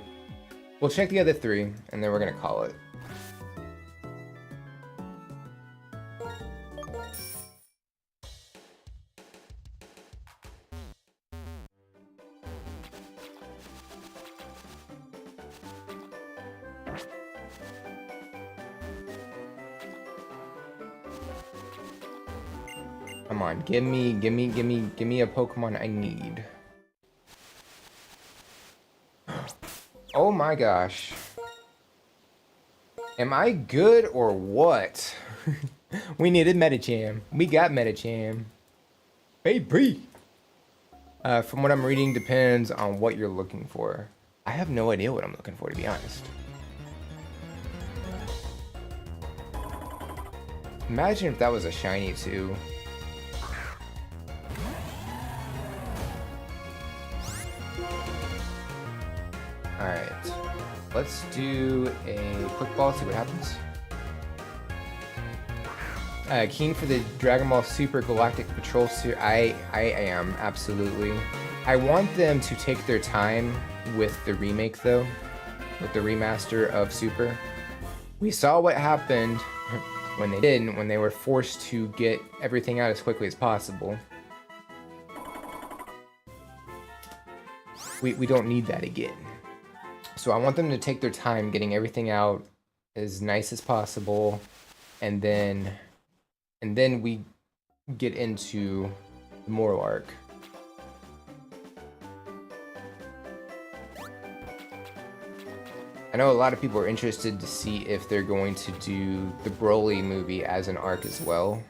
3, and then we're gonna call it. Come on, give me a Pokemon I need. Oh my gosh. Am I good or what? We needed Medicham. We got Medicham. Baby! From what I'm reading, depends on what you're looking for. I have no idea what I'm looking for, to be honest. Imagine if that was a shiny too. Alright, let's do a quick ball, see what happens. Keen for the Dragon Ball Super Galactic Patrol suit. I am, absolutely. I want them to take their time with the remake though, with the remaster of Super. We saw what happened when they didn't, when they were forced to get everything out as quickly as possible. We don't need that again. So I want them to take their time getting everything out as nice as possible, and then we get into the Moro arc. I know a lot of people are interested to see if they're going to do the Broly movie as an arc as well.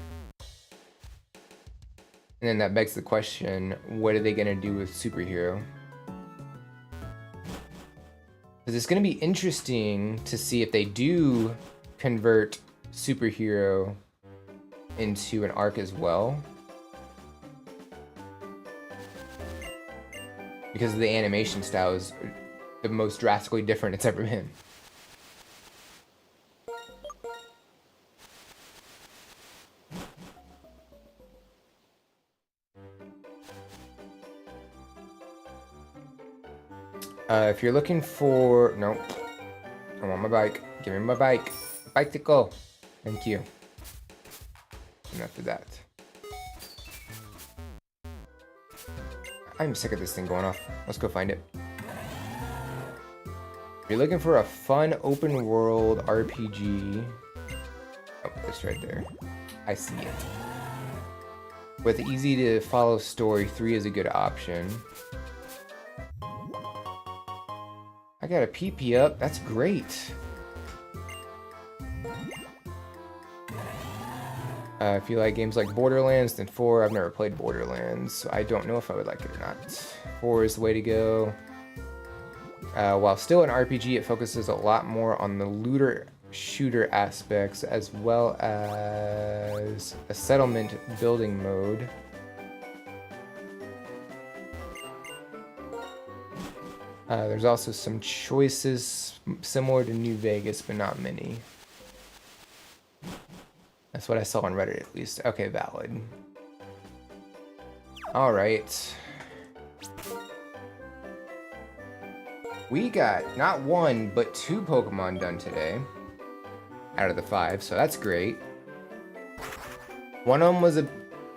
And then that begs the question, what are they going to do with Superhero? Because it's going to be interesting to see if they do convert Superhero into an arc as well. Because the animation style is the most drastically different it's ever been. If you're looking for... Nope. I want my bike. Give me my bike. Bicycle. Thank you. Enough of that. I'm sick of this thing going off. Let's go find it. If you're looking for a fun open world RPG... Oh, it's right there. I see it. With easy to follow story, 3 is a good option. I got a PP up. That's great. If you like games like Borderlands, then 4. I've never played Borderlands, so I don't know if I would like it or not. 4 is the way to go. While still an RPG, it focuses a lot more on the looter-shooter aspects as well as a settlement building mode. There's also some choices similar to New Vegas, but not many. That's what I saw on Reddit, at least. Okay, valid. All right. We got not 1, but 2 Pokemon done today out of the 5, so that's great. One of them was a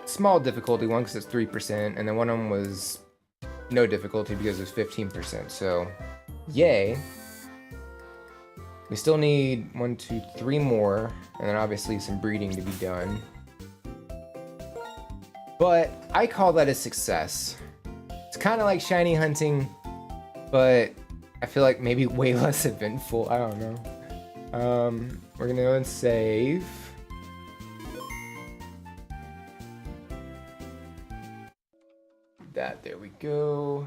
small difficulty one because it's 3%, and then one of them was no difficulty because it's 15%, so yay. We still need 1, 2, 3 more, and then obviously some breeding to be done. But I call that a success. It's kind of like shiny hunting, but I feel like maybe way less eventful. I don't know. We're gonna go and save. That, there we go.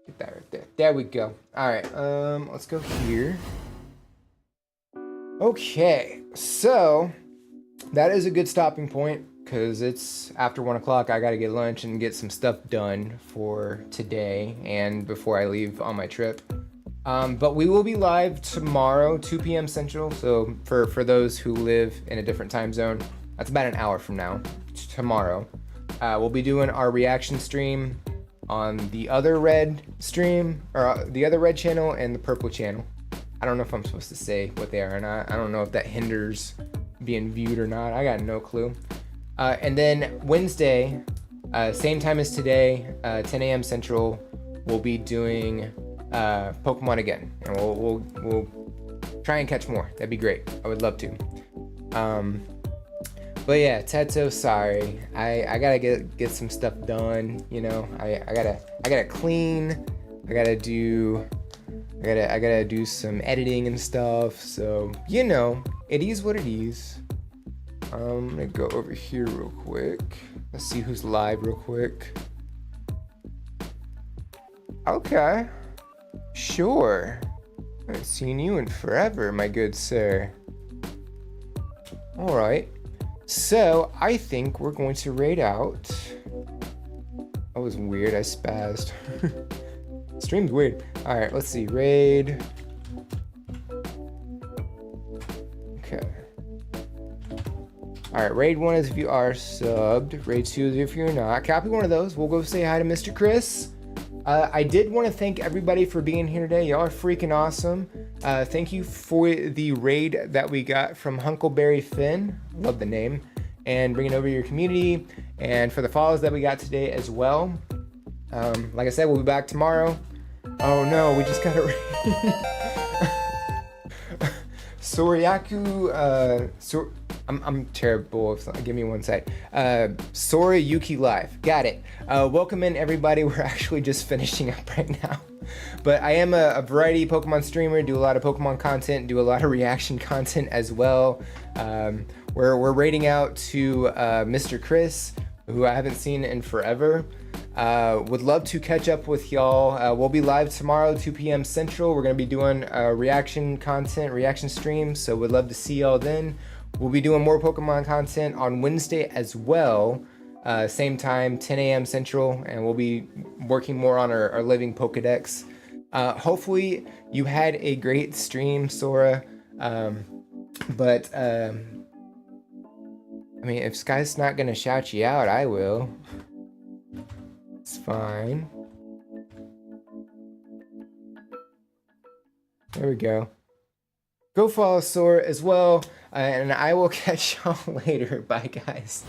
Get that right there. There we go. All right, let's go here. Okay, so that is a good stopping point because it's after 1 o'clock. I gotta get lunch and get some stuff done for today and before I leave on my trip. But we will be live tomorrow, 2 p.m. Central. So for those who live in a different time zone, that's about an hour from now, tomorrow. We'll be doing our reaction stream on the other red stream, or the other red channel and the purple channel. I don't know if I'm supposed to say what they are or not. I don't know if that hinders being viewed or not. I got no clue. And then Wednesday, same time as today, 10 a.m. Central, we'll be doing Pokemon again, and we'll try and catch more. That'd be great. I would love to. But yeah, Teto, sorry. I gotta get some stuff done. You know, I gotta clean. I gotta do some editing and stuff. So you know, it is what it is. I'm gonna go over here real quick. Let's see who's live real quick. Okay, sure. I haven't seen you in forever, my good sir. All right. So, I think we're going to raid out. That was weird, I spazzed. Stream's weird. Alright, let's see. Raid. Okay. Alright, raid 1 is if you are subbed. Raid 2 is if you're not. Copy one of those. We'll go say hi to Mr. Chris. I did want to thank everybody for being here today. Y'all are freaking awesome. Thank you for the raid that we got from Huckleberry Finn. Love the name. And bringing over your community. And for the follows that we got today as well. Like I said, we'll be back tomorrow. Oh no, we just got a raid. I'm terrible. Give me one sec. Sora Yuki Live. Got it. Welcome in everybody. We're actually just finishing up right now. But I am a variety Pokemon streamer, do a lot of Pokemon content, do a lot of reaction content as well. We're raiding out to Mr. Chris, who I haven't seen in forever. Would love to catch up with y'all. We'll be live tomorrow, 2 p.m. Central. We're going to be doing reaction content, reaction streams, so would love to see y'all then. We'll be doing more Pokemon content on Wednesday as well, same time, 10 a.m. Central, and we'll be working more on our living Pokedex. Hopefully you had a great stream, Sora, but I mean, if Sky's not going to shout you out, I will. It's fine. There we go. Go follow Sora as well, and I will catch y'all later. Bye, guys.